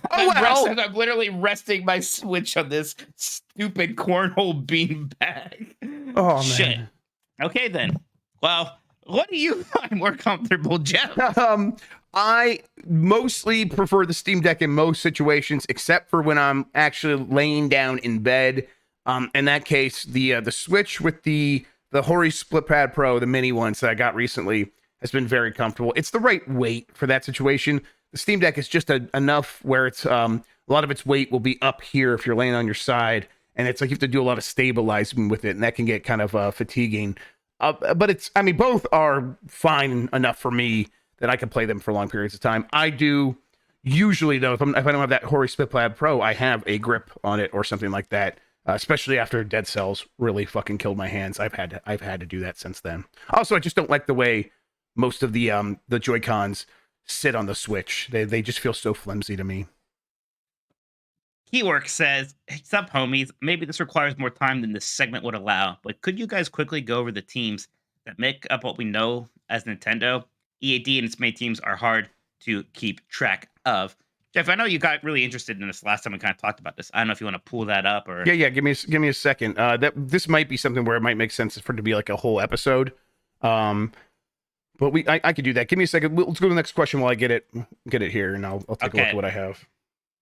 I'm literally resting my Switch on this stupid cornhole bean bag. Oh, man. Shit. Okay, then. Well, what do you find more comfortable, Jeff? I mostly prefer the Steam Deck in most situations, except for when I'm actually laying down in bed. In that case, the Switch with the Hori Split Pad Pro, the mini ones that I got recently, has been very comfortable. It's the right weight for that situation. The Steam Deck is just enough where it's a lot of its weight will be up here if you're laying on your side, and it's like you have to do a lot of stabilizing with it, and that can get kind of fatiguing. But both are fine enough for me that I can play them for long periods of time. I do usually, though, if I don't have that Hori Split Pad Pro, I have a grip on it or something like that. Especially after Dead Cells really fucking killed my hands. I've had to do that since then. Also, I just don't like the way most of the Joy-Cons sit on the Switch. They just feel so flimsy to me. Keywork says, "Hey, sup, homies. Maybe this requires more time than this segment would allow, but could you guys quickly go over the teams that make up what we know as Nintendo? EAD and its main teams are hard to keep track of." Jeff, I know you got really interested in this last time we kind of talked about this. I don't know if you want to pull that up or... Yeah. Give me a second. This might be something where it might make sense for it to be like a whole episode. But I could do that. Give me a second. Let's go to the next question while I get it here, and I'll take a look at what I have.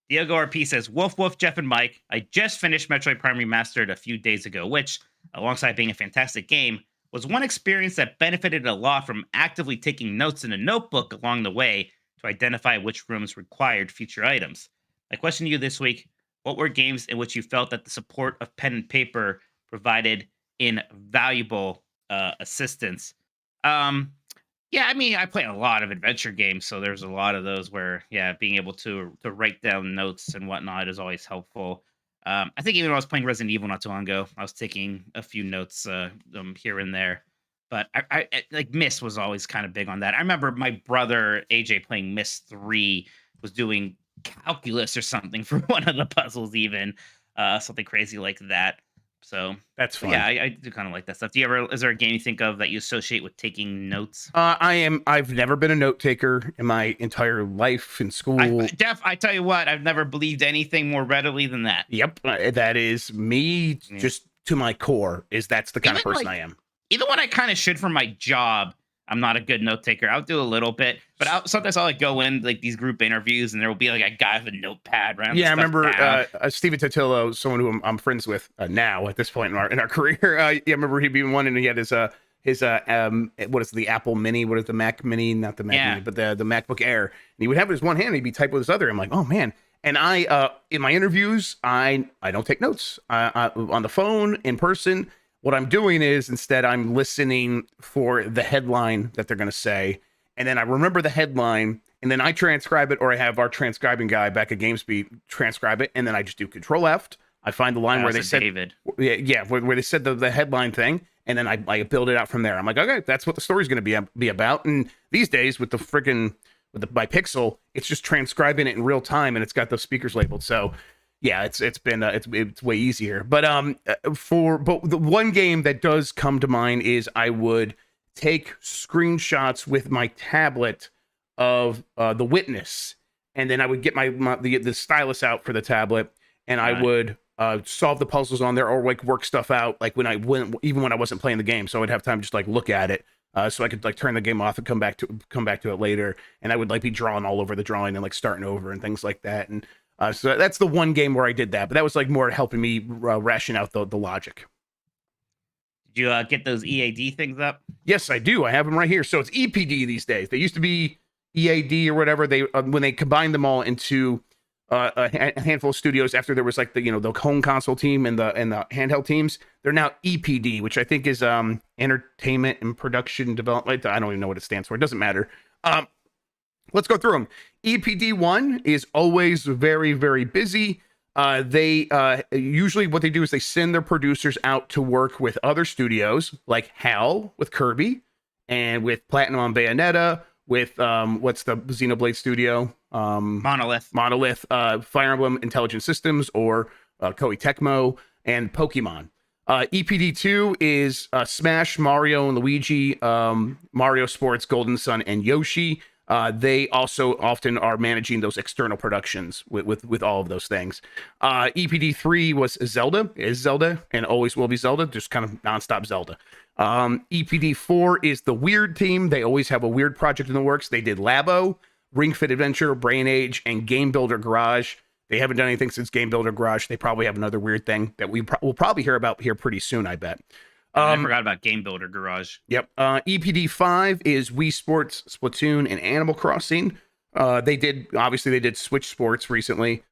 Diego RP says, Woof, Jeff, and Mike. I just finished Metroid Prime Remastered a few days ago, which, alongside being a fantastic game, was one experience that benefited a lot from actively taking notes in a notebook along the way to identify which rooms required future items. My question to you this week, what were games in which you felt that the support of pen and paper provided invaluable assistance? Yeah, I mean, I play a lot of adventure games, so there's a lot of those where, yeah, being able to write down notes and whatnot is always helpful. I think even when I was playing Resident Evil not too long ago, I was taking a few notes here and there. But I like Myst was always kind of big on that. I remember my brother AJ playing Myst 3 was doing calculus or something for one of the puzzles, even something crazy like that. So that's fun. Yeah, I do kind of like that stuff. Is there a game you think of that you associate with taking notes? I've never been a note taker in my entire life in school. Jeff, I tell you what, I've never believed anything more readily than that. Yep, that is me, just to my core. That's the kind of person I am. Even when I kind of should for my job, I'm not a good note taker. I'll do a little bit, but sometimes I'll go in like these group interviews, and there will be like a guy with a notepad. Yeah, I remember Steven Totillo, someone who I'm friends with now at this point in our career. I remember he'd be one, and he had his what is the Apple Mini? What is the Mac Mini? Not the Mac Mini, but the MacBook Air. And he would have it with his one hand, and he'd be typing with his other. I'm like, oh man. And I, in my interviews, I don't take notes on the phone, in person. What I'm doing is instead I'm listening for the headline that they're going to say. And then I remember the headline, and then I transcribe it, or I have our transcribing guy back at GameSpeed transcribe it. And then I just do Control F. I find the line where they said, David. Yeah, where they said the headline thing. And then I build it out from there. I'm like, okay, that's what the story's going to be about. And these days with the freaking by Pixel, it's just transcribing it in real time, and it's got those speakers labeled. So yeah, it's way easier. But the one game that does come to mind is I would take screenshots with my tablet of The Witness, and then I would get the stylus out for the tablet, and I would solve the puzzles on there, or like work stuff out, like even when I wasn't playing the game, so I'd have time to just like look at it, so I could like turn the game off and come back to it later, and I would like be drawing all over the drawing and like starting over and things like that. And so that's the one game where I did that, but that was like more helping me ration out the logic. Did you get those EAD things up? Yes, I do. I have them right here. So it's EPD these days. They used to be EAD or whatever. They when they combined them all into a handful of studios after there was like the home console team and the handheld teams, they're now EPD, which I think is entertainment and production development. I don't even know what it stands for. It doesn't matter. Let's go through them. EPD 1 is always very, very busy. They usually what they do is they send their producers out to work with other studios like HAL with Kirby, and with Platinum on Bayonetta, with what's the Xenoblade studio? Monolith, Fire Emblem Intelligent Systems, or Koei Tecmo, and Pokemon. EPD 2 is Smash, Mario and Luigi, Mario Sports, Golden Sun, and Yoshi. They also often are managing those external productions with all of those things. EPD 3 was Zelda, and always will be Zelda, just kind of nonstop Zelda. EPD 4 is the Weird team. They always have a weird project in the works. They did Labo, Ring Fit Adventure, Brain Age, and Game Builder Garage. They haven't done anything since Game Builder Garage. They probably have another weird thing that we'll probably hear about here pretty soon, I bet. I forgot about Game Builder Garage. Yep. EPD 5 is Wii Sports, Splatoon, and Animal Crossing. They did Switch Sports recently.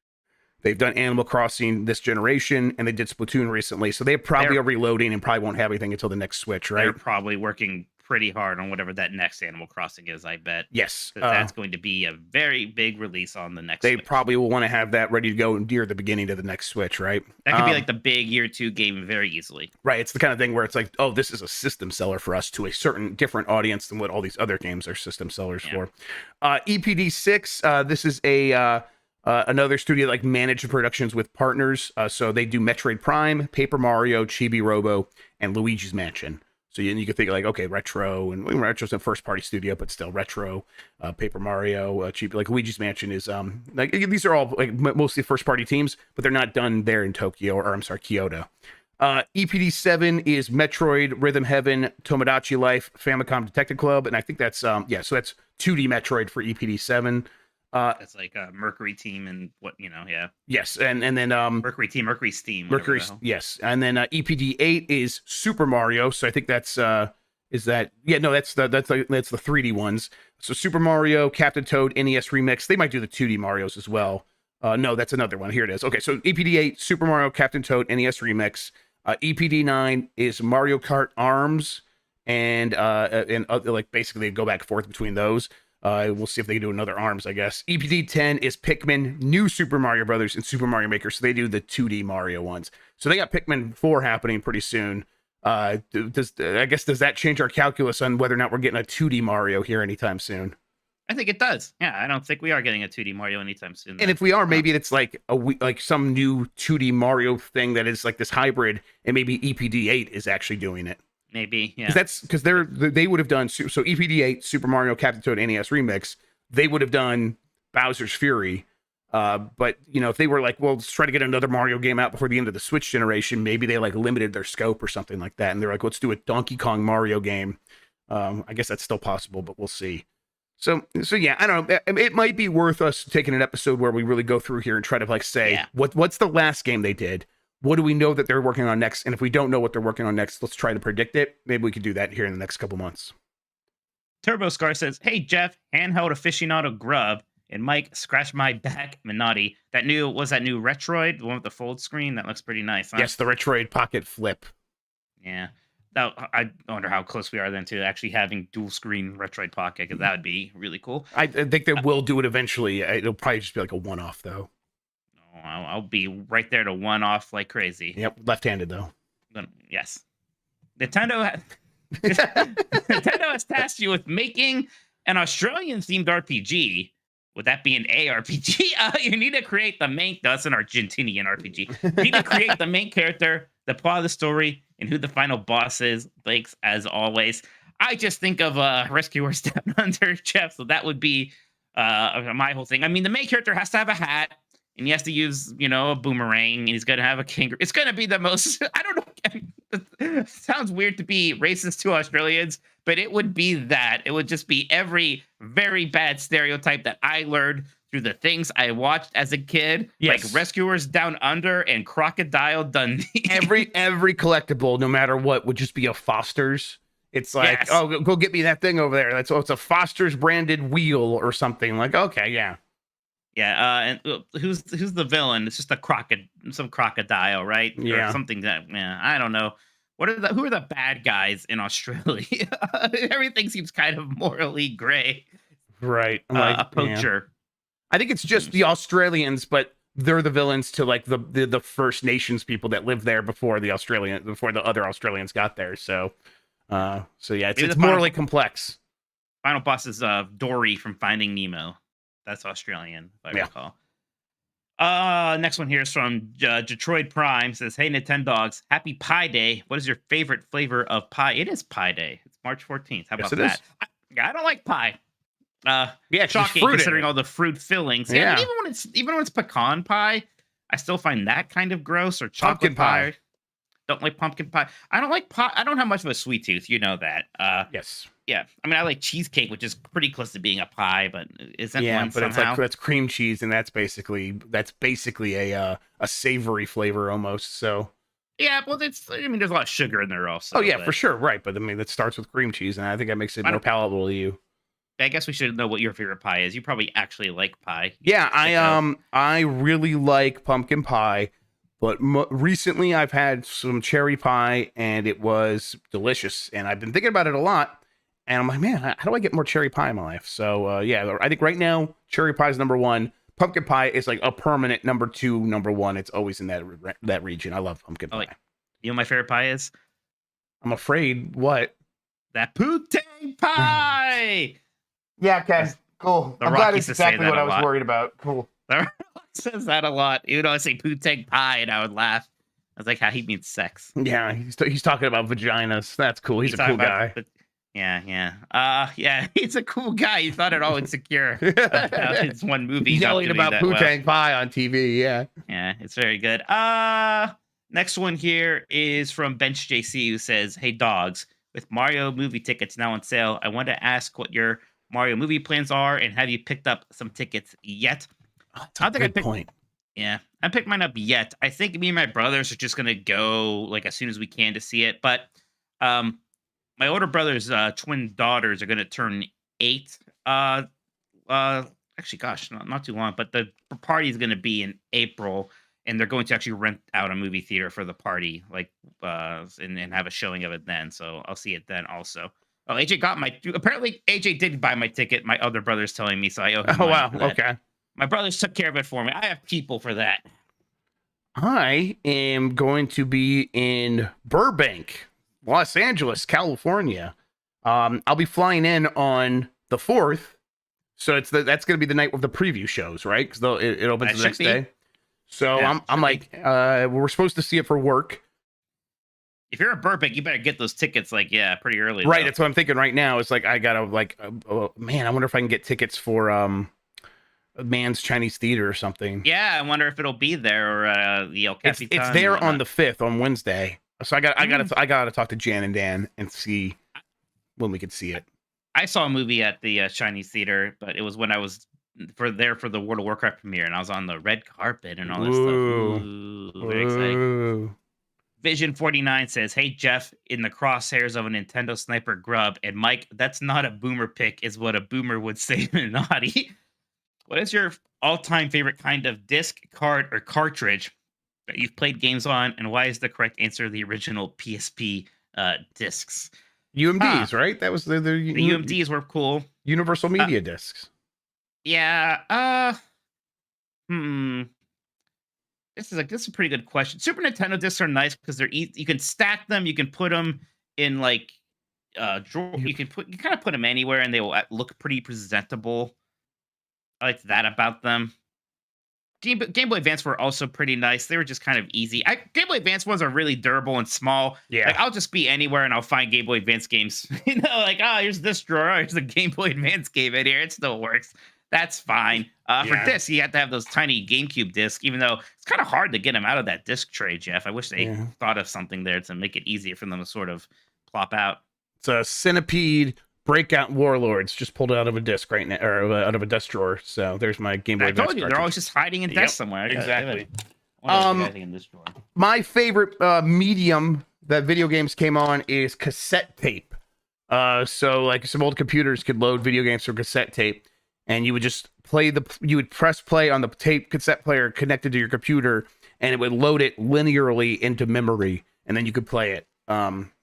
They've done Animal Crossing this generation, and they did Splatoon recently. So they probably are reloading and probably won't have anything until the next Switch, right? They're probably working pretty hard on whatever that next Animal Crossing is, I bet. Yes. That's going to be a very big release on the next They Switch. probably will want to have that ready to go near the beginning of the next Switch, right? That could be like the big year 2 game very easily. Right. It's the kind of thing where it's like, oh, this is a system seller for us to a certain different audience than what all these other games are system sellers for. EPD 6, this is another studio like managed productions with partners. So they do Metroid Prime, Paper Mario, Chibi Robo, and Luigi's Mansion. So you can think like, okay, Retro, and Retro's a first party studio, but still Retro, Paper Mario, Chibi, like Luigi's Mansion is like these are all like mostly first party teams, but they're not done there in Tokyo, or I'm sorry, Kyoto. EPD 7 is Metroid, Rhythm Heaven, Tomodachi Life, Famicom Detective Club, and I think that's so that's 2D Metroid for EPD 7. That's like a Mercury Team and Yes, and then Mercury Team, Mercury Steam. Yes, and then EPD 8 is Super Mario. So I think that's that's the 3D ones. So Super Mario, Captain Toad, NES Remix. They might do the 2D Marios as well. No, that's another one. Here it is. Okay, so EPD 8, Super Mario, Captain Toad, NES Remix. EPD 9 is Mario Kart Arms, and like basically they go back and forth between those. We'll see if they can do another ARMS, I guess. EPD 10 is Pikmin, New Super Mario Brothers, and Super Mario Maker. So they do the 2D Mario ones. So they got Pikmin 4 happening pretty soon. Does that change our calculus on whether or not we're getting a 2D Mario here anytime soon? I think it does. Yeah, I don't think we are getting a 2D Mario anytime soon. And if we are, maybe it's like some new 2D Mario thing that is like this hybrid, and maybe EPD 8 is actually doing it. Maybe, yeah. Because they would have done so EPD 8, Super Mario, Captain Toad, NES Remix. They would have done Bowser's Fury. But if they were like, well, let's try to get another Mario game out before the end of the Switch generation, maybe they like limited their scope or something like that, and they're like, let's do a Donkey Kong Mario game. I guess that's still possible, but we'll see. So yeah, I don't know. It might be worth us taking an episode where we really go through here and try to like say what's the last game they did. What do we know that they're working on next? And if we don't know what they're working on next, let's try to predict it. Maybe we could do that here in the next couple months. Turbo Scar says, "Hey Jeff, handheld aficionado Grubb And Mike, scratch my back, Minotti. That new Retroid, the one with the fold screen? That looks pretty nice, huh? Yes, the Retroid Pocket Flip. Yeah. I wonder how close we are then to actually having dual screen Retroid Pocket, because that would be really cool. I think they will do it eventually. It'll probably just be like a one-off, though. Oh, I'll be right there to one-off like crazy. Yep, left-handed, though. Yes. Nintendo has tasked you with making an Australian-themed RPG. Would that be an ARPG? You need to create the main... That's an Argentinian RPG. You need to create the main character, the plot of the story, and who the final boss is. Thanks, as always. I just think of Rescuers Down Under, Jeff, so that would be my whole thing. I mean, the main character has to have a hat, and he has to use, a boomerang, and he's going to have a kangaroo. It's going to be the most... I don't know. It sounds weird to be racist to Australians, but it would be that. It would just be every very bad stereotype that I learned through the things I watched as a kid, yes. like Rescuers Down Under and Crocodile Dundee. every collectible, no matter what, would just be a Foster's. It's like, oh, go get me that thing over there. It's a Foster's branded wheel or something. Like, okay, yeah. Yeah, and who's the villain? It's just some crocodile, right? Yeah, or something that. Yeah, I don't know. Who are the bad guys in Australia? Everything seems kind of morally gray. Right, a poacher. Yeah. I think it's just the Australians, but they're the villains to like the First Nations people that lived there before the other Australians got there. So yeah, it's morally complex. Final boss is Dory from Finding Nemo. That's Australian, if I recall. Next one here is from Detroit Prime. Says, hey, Nintendogs, happy Pie Day. What is your favorite flavor of pie? It is Pie Day. It's March 14th. How about that? I don't like pie. Shocking considering all the fruit fillings. Yeah, even when it's pecan pie, I still find that kind of gross. Or chocolate pie. Don't like pumpkin pie. I don't like pie. I don't have much of a sweet tooth. You know that. Yes. Yeah. I mean, I like cheesecake, which is pretty close to being a pie, but isn't one but somehow? that's cream cheese, and that's basically a savory flavor almost. So. Yeah, well, there's a lot of sugar in there also. Oh yeah, for sure, right? But I mean, that starts with cream cheese, and I think that makes it more palatable to you. I guess we should know what your favorite pie is. You probably actually like pie. Yeah, I really like pumpkin pie, but recently I've had some cherry pie, and it was delicious. And I've been thinking about it a lot, and I'm like, man, how do I get more cherry pie in my life? So yeah, I think right now cherry pie is number one. Pumpkin pie is like a permanent number two, number one. It's always in that region. I love pumpkin pie. You know what my favorite pie is? I'm afraid what? That poutine pie. Yeah, okay, cool. I'm glad it's exactly what I was worried about. Cool. The Rock says that a lot. Even though I say poutine pie, and I would laugh. I was like, how he means sex. Yeah, he's talking about vaginas. That's cool. He's a cool guy. Yeah. He's a cool guy. He's not at all insecure about his one movie. Yelling about poutine pie on TV. Yeah. Yeah, it's very good. Next one here is from Bench JC, who says, hey, dogs, with Mario movie tickets now on sale, I want to ask what your Mario movie plans are, and have you picked up some tickets yet? That's a good point. Yeah, I picked mine up yet. I think me and my brothers are just gonna go like as soon as we can to see it. But my older brother's twin daughters are gonna turn 8. Actually, gosh, not too long. But the party is gonna be in April, and they're going to actually rent out a movie theater for the party, and have a showing of it then. So I'll see it then also. Oh, apparently AJ did buy my ticket. My other brother's telling me, so I owe him. Oh, wow. Okay. My brothers took care of it for me. I have people for that. I am going to be in Burbank, Los Angeles, California. I'll be flying in on the 4th. So that's going to be the night of the preview shows, right? Because it opens the next day. So yeah, I'm like, we're supposed to see it for work. If you're a Burbank, you better get those tickets pretty early. Right, though. that's what I'm thinking right now. It's like I gotta man, I wonder if I can get tickets for Man's Chinese Theater or something. Yeah, I wonder if it'll be there or the El Capitan. It's there on the 5th on Wednesday. So I gotta talk to Jan and Dan and see when we could see it. I saw a movie at the Chinese Theater, but it was when I was for the World of Warcraft premiere, and I was on the red carpet and all this stuff. Ooh, very exciting. Vision 49 says, hey, Jeff, in the crosshairs of a Nintendo sniper Grubb, and Mike, that's not a boomer pick, is what a boomer would say, Minotti. What is your all-time favorite kind of disc, card, or cartridge that you've played games on, and why is the correct answer the original PSP discs? UMDs, right? That was the The UMDs were cool. Universal Media Discs. Yeah. This is a pretty good question. Super Nintendo discs are nice because they're easy. You can stack them. You can put them in like drawer. You kind of put them anywhere, and they will look pretty presentable. I like that about them. Game Boy Advance were also pretty nice. They were just kind of easy. Game Boy Advance ones are really durable and small. Yeah. Like I'll just be anywhere and I'll find Game Boy Advance games. Here's this drawer. Here's the Game Boy Advance game in here. It still works. That's fine. For discs, you have to have those tiny GameCube discs, even though it's kind of hard to get them out of that disc tray, Jeff. I wish they thought of something there to make it easier for them to sort of plop out. It's a Centipede Breakout Warlords just pulled out of a disc right now, or out of a desk drawer. So there's my Game Boy Advance. I told you, they're always just hiding in desks somewhere. Exactly. In this drawer. My favorite medium that video games came on is cassette tape. So like some old computers could load video games from cassette tape, and you would just you would press play on the tape cassette player connected to your computer, and it would load it linearly into memory, and then you could play it.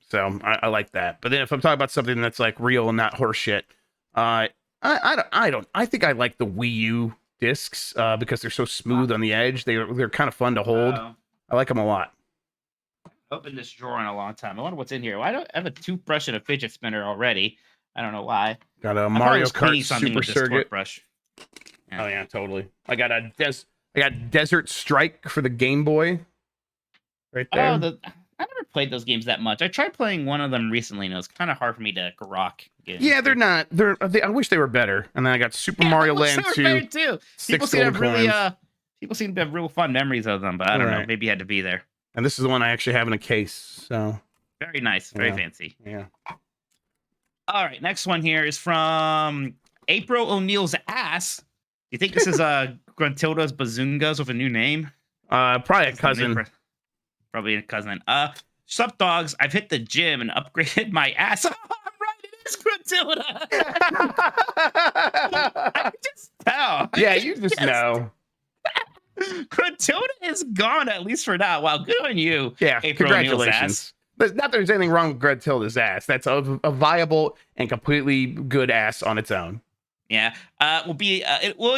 So I like that. But then if I'm talking about something that's like real and not horseshit, I think I like the Wii U discs because they're so smooth on the edge. They're kind of fun to hold. I like them a lot. Opened this drawer in a long time. I wonder what's in here. I have a toothbrush and a fidget spinner already. I don't know why. Got a Mario Kart Super Circuit brush. Yeah. Oh yeah, totally. I got Desert Strike for the Game Boy. Right there. I never played those games that much. I tried playing one of them recently, and it was kind of hard for me to grok. Yeah, they're not. I wish they were better. And then I got Super Mario Land 2. Too. People seem to have real fun memories of them, but I don't know. Maybe you had to be there. And this is the one I actually have in a case. So very nice, very fancy. Yeah. All right, next one here is from April O'Neil's ass. You think this is Gruntilda's Bazoongas with a new name? Probably a cousin. Probably a cousin. Sup dogs, I've hit the gym and upgraded my ass. Oh, I'm right, it is Gruntilda. I can just tell. Yeah, you just know. Gruntilda is gone, at least for now. Wow, good on you. Yeah, April congratulations. But not that there's anything wrong with Gruntilda's ass. That's a viable and completely good ass on its own. Yeah. It would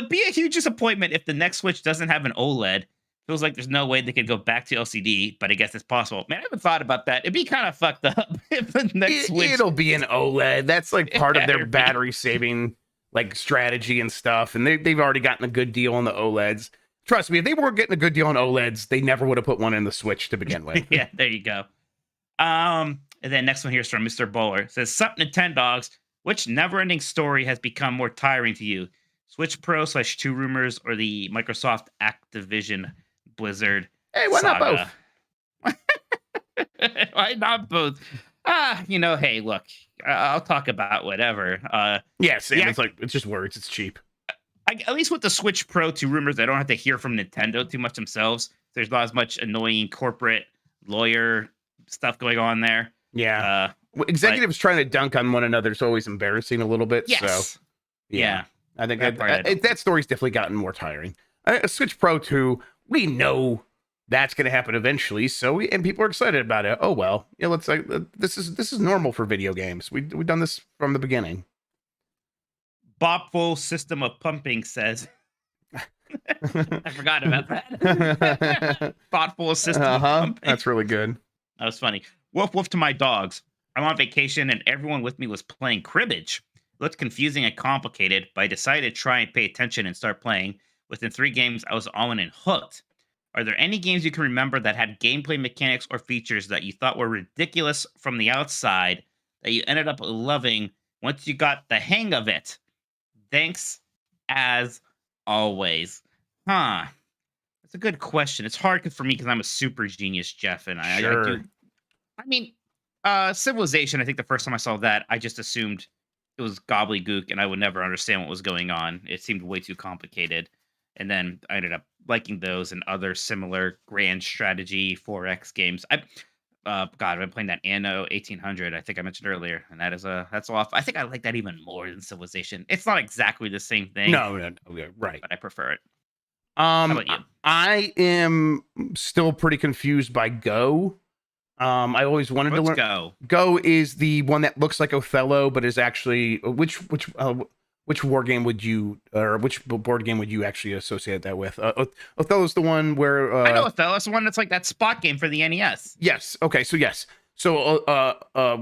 be a huge disappointment if the next Switch doesn't have an OLED. Feels like there's no way they could go back to LCD, but I guess it's possible. Man, I haven't thought about that. It'd be kind of fucked up if the next Switch... It'll be an OLED. That's like part of their battery saving like strategy and stuff. And they've already gotten a good deal on the OLEDs. Trust me, if they weren't getting a good deal on OLEDs, they never would have put one in the Switch to begin with. Yeah, there you go. And then next one here is from Mr. Bowler. It says, Sup Nintendogs, which never-ending story has become more tiring to you? Switch Pro / Two Rumors or the Microsoft Activision Blizzard Hey, why saga? not both? Why not both? Hey, look, I'll talk about whatever. Yes, it's just words. It's cheap. At least with the Switch Pro 2 Rumors, they don't have to hear from Nintendo too much themselves. There's not as much annoying corporate lawyer stuff going on there. Yeah. Executives trying to dunk on one another is always embarrassing a little bit. Yes. So, yeah. I think that that story's definitely gotten more tiring. Switch Pro 2, we know that's going to happen eventually. And people are excited about it. Oh, well, let's this is normal for video games. We've done this from the beginning. Bopful System of Pumping says, I forgot about that. Thoughtful System of Pumping. That's really good. That was funny. Woof woof to my dogs. I'm on vacation and everyone with me was playing cribbage. It looked confusing and complicated, but I decided to try and pay attention and start playing. Within 3 games, I was all in and hooked. Are there any games you can remember that had gameplay mechanics or features that you thought were ridiculous from the outside that you ended up loving once you got the hang of it? Thanks, as always. That's a good question. It's hard for me because I'm a super genius, Jeff, and I do. I mean, Civilization, I think the first time I saw that, I just assumed it was gobbledygook and I would never understand what was going on. It seemed way too complicated. And then I ended up liking those and other similar grand strategy 4X games. God, I've been playing that Anno 1800. I think I mentioned earlier, and that's off. I think I like that even more than Civilization. It's not exactly the same thing. No, right. But I prefer it. How about you? I am still pretty confused by Go. I always wanted to learn. Go. Go is the one that looks like Othello, but is actually which war game would you, or which board game would you actually associate that with? Othello's the one where I know Othello's the one that's like that spot game for the NES. Yes. Okay. So yes. So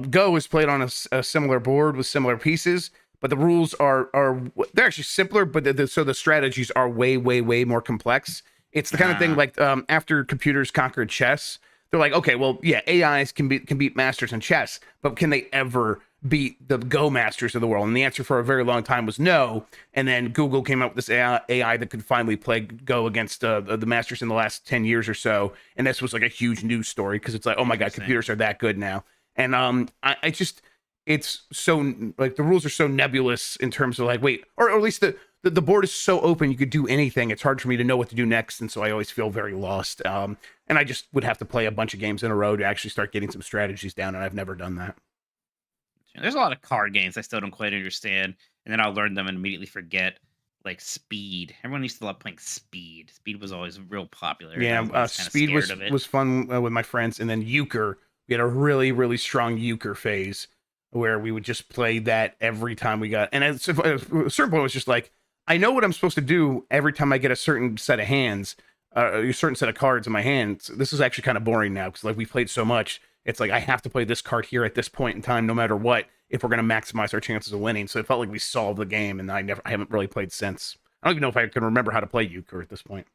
Go is played on a similar board with similar pieces, but the rules are they're actually simpler, but so the strategies are way more complex. It's the kind of thing like after computers conquered chess, they're like, okay, well, yeah, AIs can beat masters in chess, but can they ever beat the Go masters of the world? And the answer for a very long time was no. And then Google came up with this AI that could finally play Go against the masters in the last 10 years or so. And this was like a huge news story because it's like, oh my God, computers are that good now. And I just, it's so like the rules are so nebulous in terms of like, wait, or at least the board is so open, you could do anything. It's hard for me to know what to do next. And so I always feel very lost. And I just would have to play a bunch of games in a row to actually start getting some strategies down. And I've never done that. There's a lot of card games I still don't quite understand. And then I'll learn them and immediately forget. Like Speed. Everyone used to love playing Speed. Speed was always real popular. Yeah, Speed was fun with my friends. And then Euchre. We had a really strong Euchre phase where we would just play that every time we got. And at a certain point, it was just like, I know what I'm supposed to do every time I get a certain set of hands, a certain set of cards in my hands. This is actually kind of boring now because like we played so much. It's like I have to play this card here at this point in time, no matter what, if we're going to maximize our chances of winning. So it felt like we solved the game, and I haven't really played since. I don't even know if I can remember how to play Euchre at this point.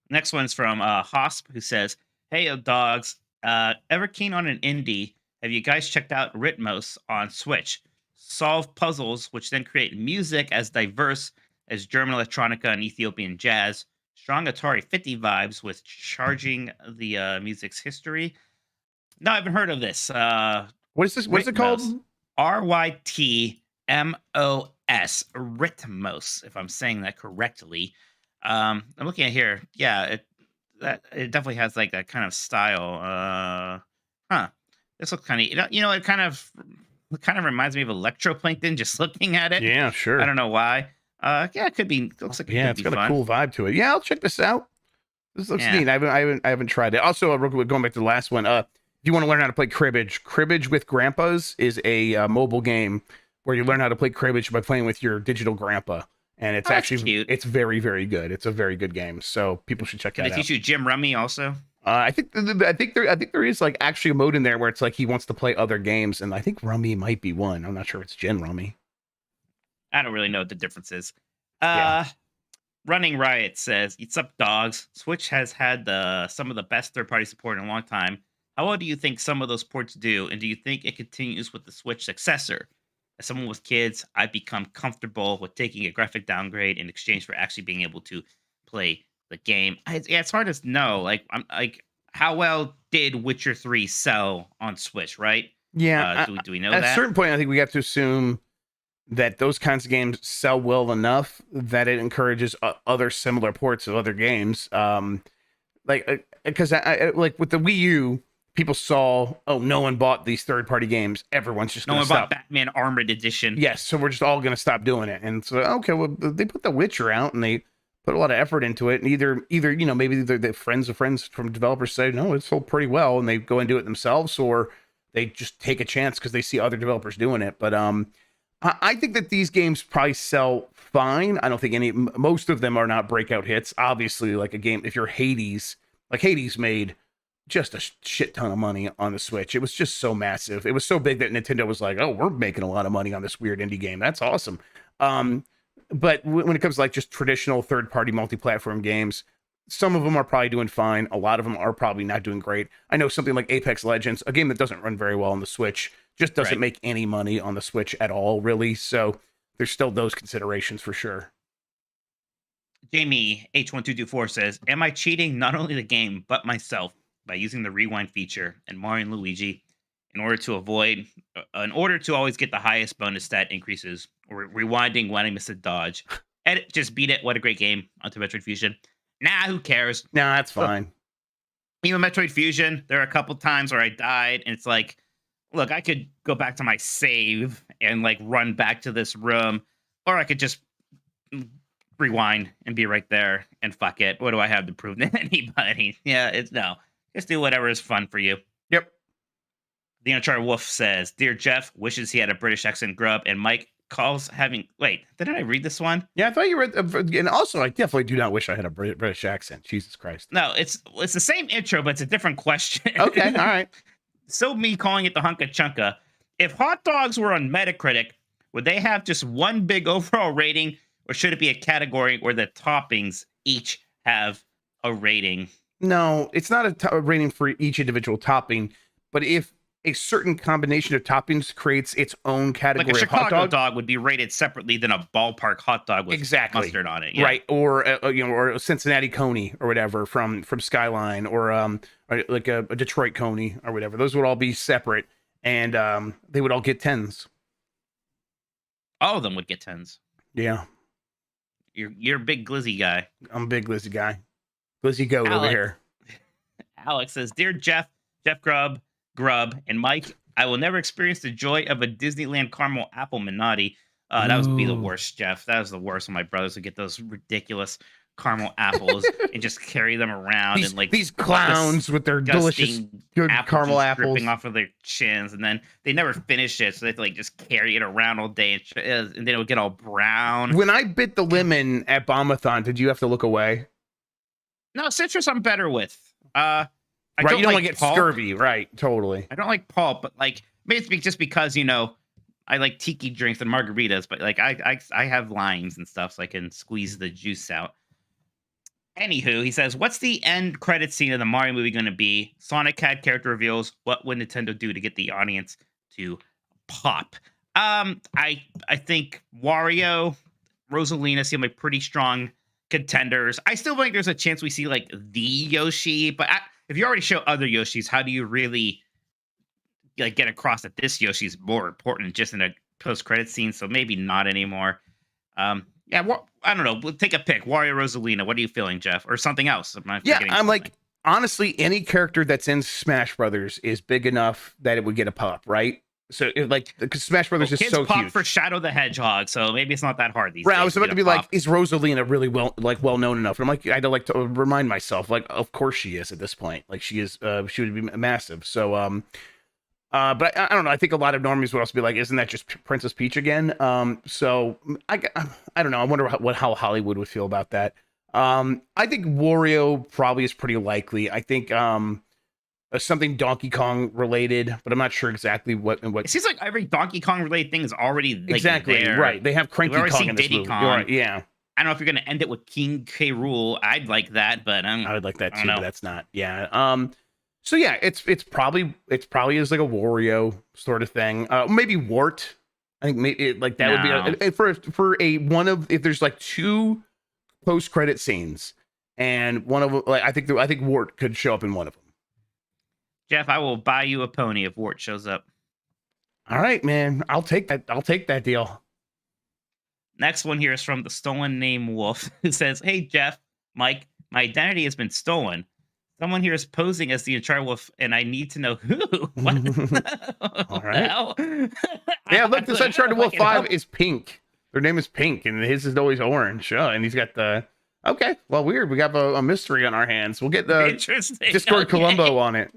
Next one's from Hosp, who says, "Hey, dogs, ever keen on an indie? Have you guys checked out Rhythmos on Switch? Solve puzzles, which then create music as diverse as German electronica and Ethiopian jazz. Strong Atari 50 vibes with charging the music's history." No, I haven't heard of this. What is this? What is it called? Rytmos. Rhythmos, if I'm saying that correctly. I'm looking at here. Yeah, it definitely has like that kind of style. This looks kind of, it kind of reminds me of Electroplankton just looking at it. Yeah, sure. I don't know why. Yeah, it could be. Looks like it's got a cool vibe to it. Yeah, I'll check this out. This looks neat. I haven't tried it. Also, real quick, going back to the last one. If you want to learn how to play cribbage, Cribbage with Grandpas is a mobile game where you learn how to play cribbage by playing with your digital grandpa, and it's actually cute. It's very good. It's a very good game, so people should check that out. Can they teach you Jim Rummy also? I think there is like actually a mode in there where it's like he wants to play other games, and I think Rummy might be one. I'm not sure if it's Gin Rummy. I don't really know what the difference is. Yeah. Running Riot says, "It's up, dogs. Switch has had some of the best third-party support in a long time. How well do you think some of those ports do, and do you think it continues with the Switch successor? As someone with kids, I've become comfortable with taking a graphic downgrade in exchange for actually being able to play the game." It's hard to know. Like, how well did Witcher 3 sell on Switch, right? Yeah. Do we know that? At a certain point, I think we have to assume that those kinds of games sell well enough that it encourages other similar ports of other games. Because like with the Wii U, people saw, oh, no one bought these third-party games. Everyone's just going to stop. No one bought Batman Armored Edition. Yes, so we're just all going to stop doing it. And so, okay, well, they put The Witcher out, and they put a lot of effort into it. And either maybe the friends of friends from developers say, no, it sold pretty well, and they go and do it themselves, or they just take a chance because they see other developers doing it. But I think that these games probably sell fine. I don't think most of them are not breakout hits. Obviously, like a game, if you're Hades, like Hades made just a shit ton of money on the Switch. It was just so massive. It was so big that Nintendo was like, oh, we're making a lot of money on this weird indie game. That's awesome. But when it comes to like just traditional third-party multi-platform games, some of them are probably doing fine. A lot of them are probably not doing great. I know something like Apex Legends, a game that doesn't run very well on the Switch, just doesn't make any money on the Switch at all, really. So there's still those considerations for sure. Jamie H1224 says, "Am I cheating not only the game, but myself by using the rewind feature in Mario and Luigi in order to always get the highest bonus stat increases, or rewinding when I miss a dodge? Edit, just beat it. What a great game onto Metroid Fusion. Nah, who cares? Nah, that's fine. even Metroid Fusion, there are a couple times where I died, and it's like, look, I could go back to my save and like run back to this room, or I could just rewind and be right there and fuck it. What do I have to prove to anybody? Yeah, it's no. Just do whatever is fun for you. Yep. The Uncharted Wolf says, Dear Jeff, wishes he had a British accent Grubb, and Mike calls having... Wait, didn't I read this one? Yeah, I thought you read... and also, I definitely do not wish I had a British accent. Jesus Christ. No, it's the same intro, but it's a different question. Okay, all right. So me calling it the Hunka Chunka. If hot dogs were on Metacritic, would they have just one big overall rating, or should it be a category where the toppings each have a rating? No, it's not a rating for each individual topping, but if a certain combination of toppings creates its own category like a of hot Chicago dog, dog would be rated separately than a ballpark hot dog with mustard on it, yeah. Right? Or or a Cincinnati Coney or whatever from Skyline, or like a Detroit Coney or whatever. Those would all be separate, and they would all get 10s. All of them would get 10s. Yeah, you're a big glizzy guy. I'm a big glizzy guy. Glizzy goat over here. Alex says, Dear Jeff, Grubb, and Mike, I will never experience the joy of a Disneyland caramel apple Minotti. That would be the worst, Jeff. That was the worst when my brothers would get those ridiculous caramel apples and just carry them around, and like these clowns with their delicious good caramel apples dripping off of their chins, and then they never finish it, so they have to like just carry it around all day, and then it would get all brown. When I bit the lemon at Bombathon, did you have to look away? No, citrus I'm better with. Right, you don't want to get scurvy, right? Totally. I don't like pulp, but like maybe it's just because I like tiki drinks and margaritas, but like I have limes and stuff, so I can squeeze the juice out. Anywho, he says, "What's the end credit scene of the Mario movie going to be? Sonic had character reveals. What would Nintendo do to get the audience to pop?" I think Wario, Rosalina seem like pretty strong contenders. I still think there's a chance we see like the Yoshi, but if you already show other Yoshis, how do you really like get across that this Yoshi's more important just in a post-credit scene? So maybe not anymore. Yeah, I don't know. We'll take a pick. Wario, Rosalina. What are you feeling, Jeff? Or something else? I'm like, honestly, any character that's in Smash Brothers is big enough that it would get a pop, right? So, because Smash Brothers is so huge. Kids pop for Shadow the Hedgehog, so maybe it's not that hard these days. I was about to be like, is Rosalina really well known enough? And I'm like, I'd like to remind myself, like, of course she is at this point. Like, she is, she would be massive. So, but I don't know. I think a lot of normies would also be like, isn't that just Princess Peach again? So I don't know. I wonder how Hollywood would feel about that. I think Wario probably is pretty likely. I think something Donkey Kong related, but I'm not sure exactly what. It seems like every Donkey Kong related thing is already like, exactly there. Right. They have Cranky Kong in this movie. Right, yeah. I don't know if you're going to end it with King K. Rool. I'd like that, but I would like that too. But that's not. Yeah. So yeah, it's probably is like a Wario sort of thing. Maybe Wart. I think maybe like that would be for a one of, if there's like two post credit scenes, and one of them, like I think Wart could show up in one of them. Jeff, I will buy you a pony if Wart shows up. All right, man. I'll take that. I'll take that deal. Next one here is from the Stolen Name Wolf, who says, "Hey Jeff, Mike, my identity has been stolen. Someone here is posing as the Uncharted Wolf, and I need to know who." What? All right. Yeah, look, this Uncharted Wolf 5 is pink. Their name is Pink, and his is always orange. And he's got the... Okay, well, weird. We got a mystery on our hands. We'll get the Discord Columbo on it.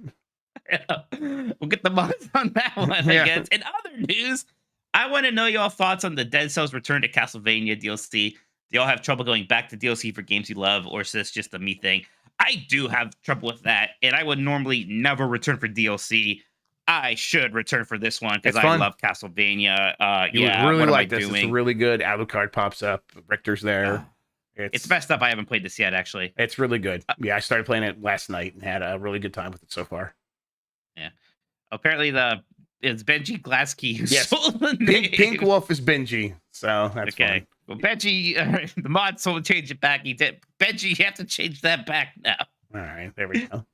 We'll get the mods on that one, I guess. In other news, I want to know y'all thoughts on the Dead Cells return to Castlevania DLC. Do y'all have trouble going back to DLC for games you love, or is this just a me thing? I do have trouble with that, and I would normally never return for DLC. I should return for this one because I love Castlevania. You would really like this. It's really good. Alucard pops up. Richter's there. It's messed up. I haven't played this yet, actually. It's really good. Yeah, I started playing it last night and had a really good time with it so far. Yeah. Apparently, it's Benji Glaskey who sold the name. Pink Wolf is Benji, so that's okay. Fun. Well, Benji, the mod someone changed it back. He did. Benji, you have to change that back now. All right, there we go.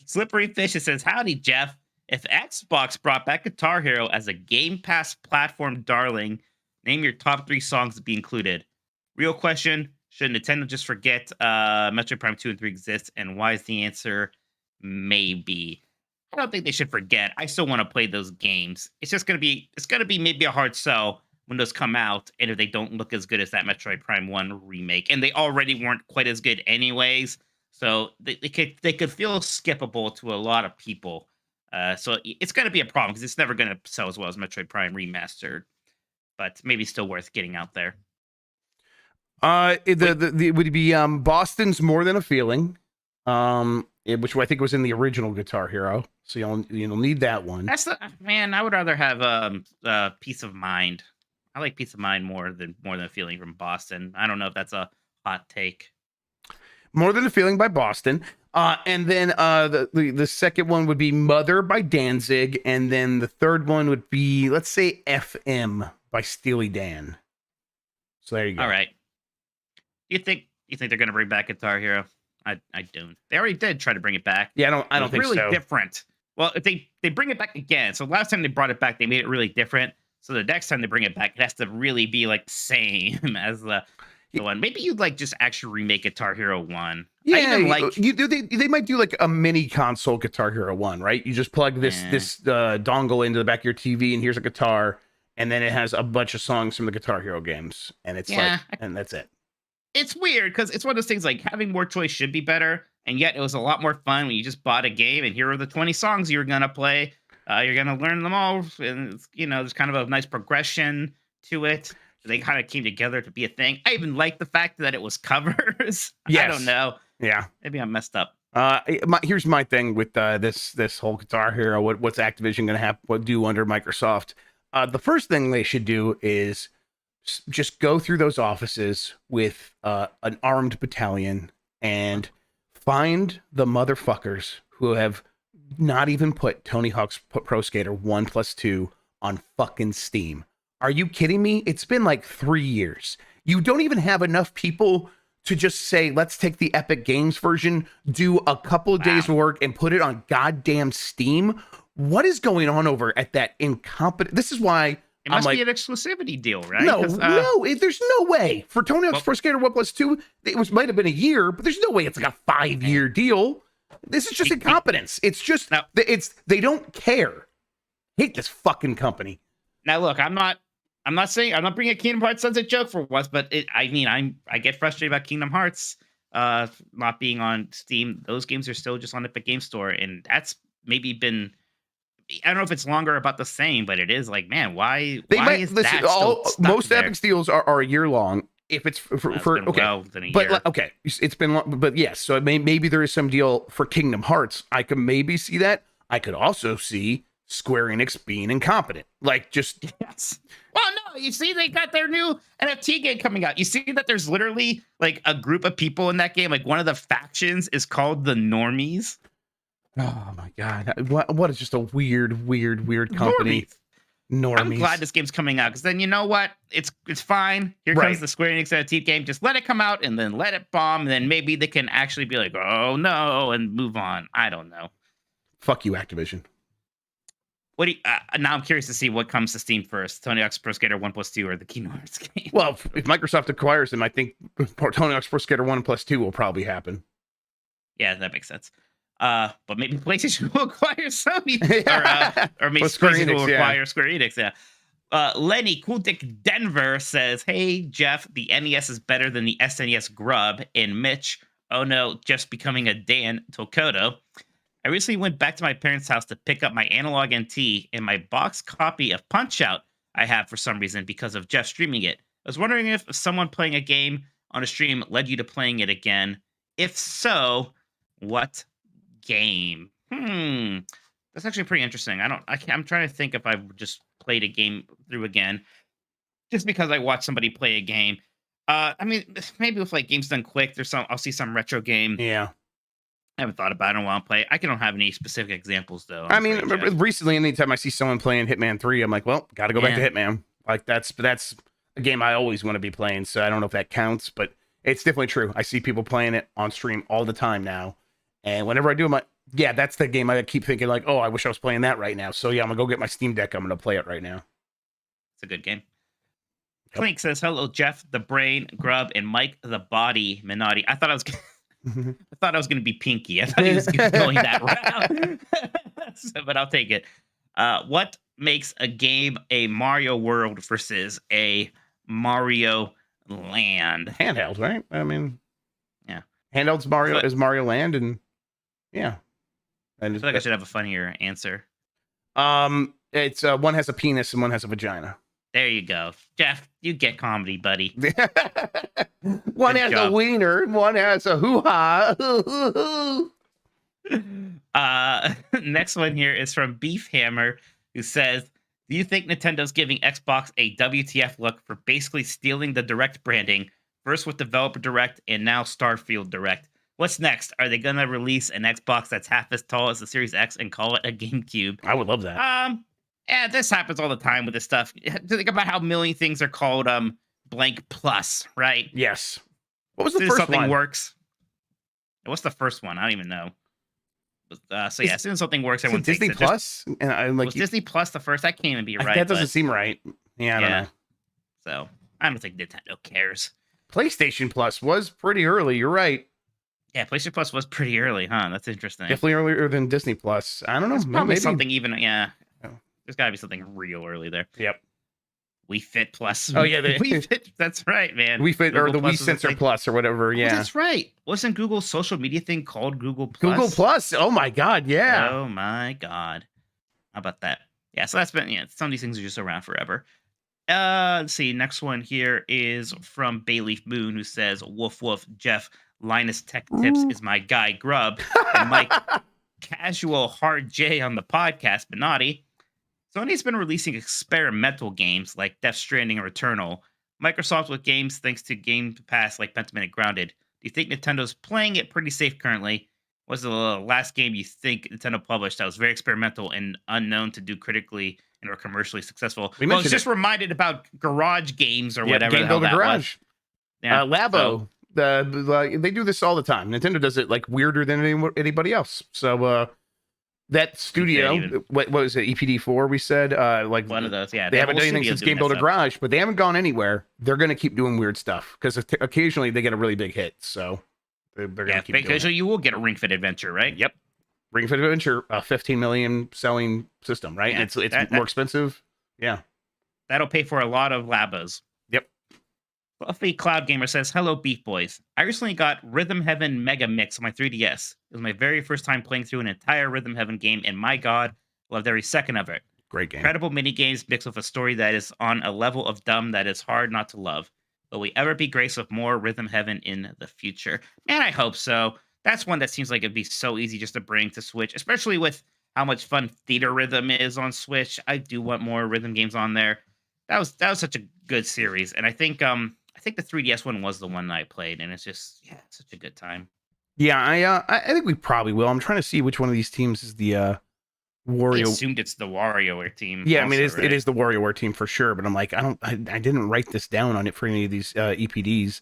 Slippery Fish says, "Howdy, Jeff. If Xbox brought back Guitar Hero as a Game Pass platform darling, name your top 3 songs to be included. Real question: should Nintendo just forget Metroid Prime 2 and 3 exist? And why is the answer maybe. I don't think they should forget. I still want to play those games. It's just gonna be maybe a hard sell when those come out, and if they don't look as good as that Metroid Prime 1 remake, and they already weren't quite as good anyways, so they could feel skippable to a lot of people. So it's gonna be a problem because it's never gonna sell as well as Metroid Prime Remastered, but maybe still worth getting out there. It would be Boston's More Than a Feeling, which I think was in the original Guitar Hero. So you'll need that one. That's the man. I would rather have Peace of Mind. I like Peace of Mind more than a Feeling from Boston. I don't know if that's a hot take. More Than a Feeling by Boston. And then the second one would be Mother by Danzig, and then the third one would be, let's say, FM by Steely Dan. So there you go. All right. You think they're gonna bring back Guitar Hero? I don't. They already did try to bring it back. Yeah, I don't think really so. Different. Well, if they bring it back again, so last time they brought it back, they made it really different. So the next time they bring it back, it has to really be like same as the one. Maybe you'd like just actually remake Guitar Hero 1. Yeah, they might do like a mini console Guitar Hero 1, right? You just plug this dongle into the back of your TV, and here's a guitar, and then it has a bunch of songs from the Guitar Hero games, and it's and that's it. It's weird because it's one of those things like having more choice should be better, and yet it was a lot more fun when you just bought a game and here are the 20 songs you're gonna play. You're gonna learn them all, and there's kind of a nice progression to it. They kind of came together to be a thing. I even like the fact that it was covers. Yes. I don't know. Yeah, maybe I'm messed up. Here's my thing with this whole Guitar Hero. What's Activision gonna do under Microsoft? The first thing they should do is just go through those offices with an armed battalion and find the motherfuckers who have not even put Tony Hawk's Pro Skater 1+2 on fucking Steam. Are you kidding me? It's been like 3 years. You don't even have enough people to just say, let's take the Epic Games version, do a couple of days work, and put it on goddamn Steam. What is going on over at that incompetent? This is why it must be an exclusivity deal, right? No, there's no way. For Tony Hawk's Pro Skater 1+2, it might have been a year, but there's no way it's like a 5-year deal. This is just incompetence. It's just they don't care. Hate this fucking company. Now look, I'm not bringing a Kingdom Hearts Sunset joke for once, but I get frustrated about Kingdom Hearts not being on Steam. Those games are still just on Epic Game Store, and that's maybe been, I don't know if it's longer or about the same, but it is like, man, why is that still stuck most there? Epic deals are a year long. If it's for okay, well than a but year. Okay, it's been long, but yes, so maybe there is some deal for Kingdom Hearts. I could maybe see that. I could also see Square Enix being incompetent, like just yes. Well, no, you see, they got their new NFT game coming out. You see that there's literally like a group of people in that game. Like one of the factions is called the Normies. Oh my god, what is just a weird company. Normies. I'm glad this game's coming out because then you know what? It's fine. Here comes the Square Enix NFT game. Just let it come out and then let it bomb. And then maybe they can actually be like, oh no, and move on. I don't know. Fuck you, Activision. What do you, now I'm curious to see what comes to Steam first: Tony Hawk's Pro Skater 1+2 or the Kingdom Hearts game. Well, if Microsoft acquires them, I think Tony Hawk's Pro Skater 1+2 will probably happen. Yeah, that makes sense. But maybe PlayStation will acquire Sony, or maybe PlayStation will acquire Square Enix. Yeah. Lenny Cool Dick Denver says, "Hey Jeff, the NES is better than the SNES Grubb." And Mitch, oh no, Jeff's becoming a Dan Tokoto. I recently went back to my parents' house to pick up my analog NT and my box copy of Punch-Out I have for some reason because of Jeff streaming it. I was wondering if someone playing a game on a stream led you to playing it again. If so, what game? That's actually pretty interesting. I'm trying to think if I've just played a game through again, just because I watched somebody play a game. I mean, maybe with like games done quick, I'll see some retro game. Yeah. I haven't thought about it in a while. I don't have any specific examples though. I mean, recently, anytime I see someone playing Hitman 3, I'm like, well, got to go back to Hitman. Like that's a game I always want to be playing. So I don't know if that counts, but it's definitely true. I see people playing it on stream all the time now. And whenever I do, I'm like, yeah, that's the game I keep thinking like, oh, I wish I was playing that right now. So yeah, I'm gonna go get my Steam Deck. I'm gonna play it right now. It's a good game. Clink says, hello, Jeff, the Brain, Grubb, and Mike, the Body, Minotti. I thought I was I thought I was going to be Pinky. I thought he was going that route. But I'll take it. What makes a game a Mario World versus a Mario Land? Handheld, right? I mean, yeah. Handheld's Mario is Mario Land, and yeah. And I feel like I should have a funnier answer. It's one has a penis and one has a vagina. There you go. Jeff, you get comedy, buddy. One has a wiener, one has a hoo-ha. Next one here is from Beef Hammer, who says, do you think Nintendo's giving Xbox a WTF look for basically stealing the Direct branding, first with Developer Direct and now Starfield Direct? What's next? Are they going to release an Xbox that's half as tall as the Series X and call it a GameCube? I would love that. Yeah, this happens all the time with this stuff. Think about how million things are called blank plus, right? Yes. What was the first something one? Works. What's the first one? I don't even know. So yeah, as soon as something works, everyone Disney takes Plus. And I like was Disney Plus the first. That can't even be right. That doesn't seem right. Yeah, I don't know. So I don't think Nintendo cares. PlayStation Plus was pretty early. You're right. Yeah, PlayStation Plus was pretty early, huh? That's interesting. Definitely earlier than Disney Plus. I don't know. There's probably maybe something even. Yeah. Oh. There's got to be something real early there. Yep. Wii Fit Plus. Oh yeah, Wii Fit. That's right, man. Wii Fit Google or the Plus Wii Sensor Plus or whatever. Yeah, that's right. Wasn't Google's social media thing called Google Plus? Google Plus. Oh my God, yeah. Oh my God. How about that? Yeah. So that's been some of these things are just around forever. Let's see. Next one here is from Bayleaf Moon, who says, "Woof woof, Jeff. Linus Tech Tips is my guy Grubb, and Mike Casual Hard J on the podcast, but naughty. Sony's been releasing experimental games like Death Stranding or Returnal. Microsoft with games thanks to Game Pass like Pentiment and Grounded. Do you think Nintendo's playing it pretty safe currently? What's the last game you think Nintendo published that was very experimental and unknown to do critically and or commercially successful? I was just reminded about Garage Games or whatever. Game Builder Garage. Yeah, Labo. They do this all the time. Nintendo does it like weirder than anybody else. So that studio, what was it? EPD4, we said. Like one of those, yeah. They haven't done anything since Game Builder Garage, but they haven't gone anywhere. They're going to keep doing weird stuff because occasionally they get a really big hit. So they're going to keep. Occasionally you will get a Ring Fit Adventure, right? Yep. Ring Fit Adventure, 15 million selling system, right? Yeah, it's more expensive. Yeah. That'll pay for a lot of Labos. Yep. Fluffy Cloud Gamer says, "Hello, Beef Boys. I recently got Rhythm Heaven Mega Mix on my 3DS. It was my very first time playing through an entire Rhythm Heaven game, and my God, loved every second of it. Great game. Incredible mini games mixed with a story that is on a level of dumb that is hard not to love. Will we ever be graced with more Rhythm Heaven in the future?" Man, I hope so. That's one that seems like it'd be so easy just to bring to Switch, especially with how much fun Theater Rhythm is on Switch. I do want more rhythm games on there. That was such a good series, and I think the 3DS one was the one I played, and it's just such a good time. Yeah, I think we probably will. I'm trying to see which one of these teams is the Wario. I assumed it's the WarioWare team. Yeah, also, I mean right? it is the WarioWare team for sure. But I'm like, I didn't write this down on it for any of these EPDs.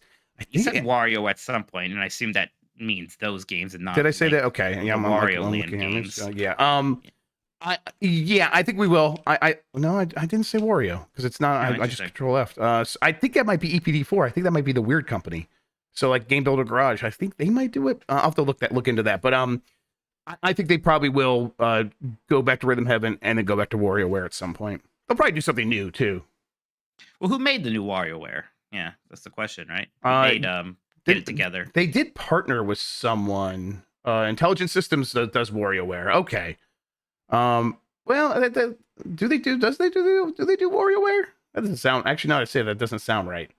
You said Wario at some point, and I assume that means those games and not. Did I say that? Okay, yeah, I'm Wario Land looking games. I think we will. I didn't say Wario because it's not. I just Control F. So I think that might be EPD4. I think that might be the weird company. So like Game Builder Garage, I think they might do it. I'll have to look into that. But I think they probably will go back to Rhythm Heaven and then go back to WarioWare at some point. They'll probably do something new too. Well, who made the new WarioWare? Yeah, that's the question, right? Who made Get It Together? They did partner with someone. Intelligent Systems does WarioWare. Okay. Well, do they do WarioWare? That doesn't sound. Actually, now that I say that doesn't sound right.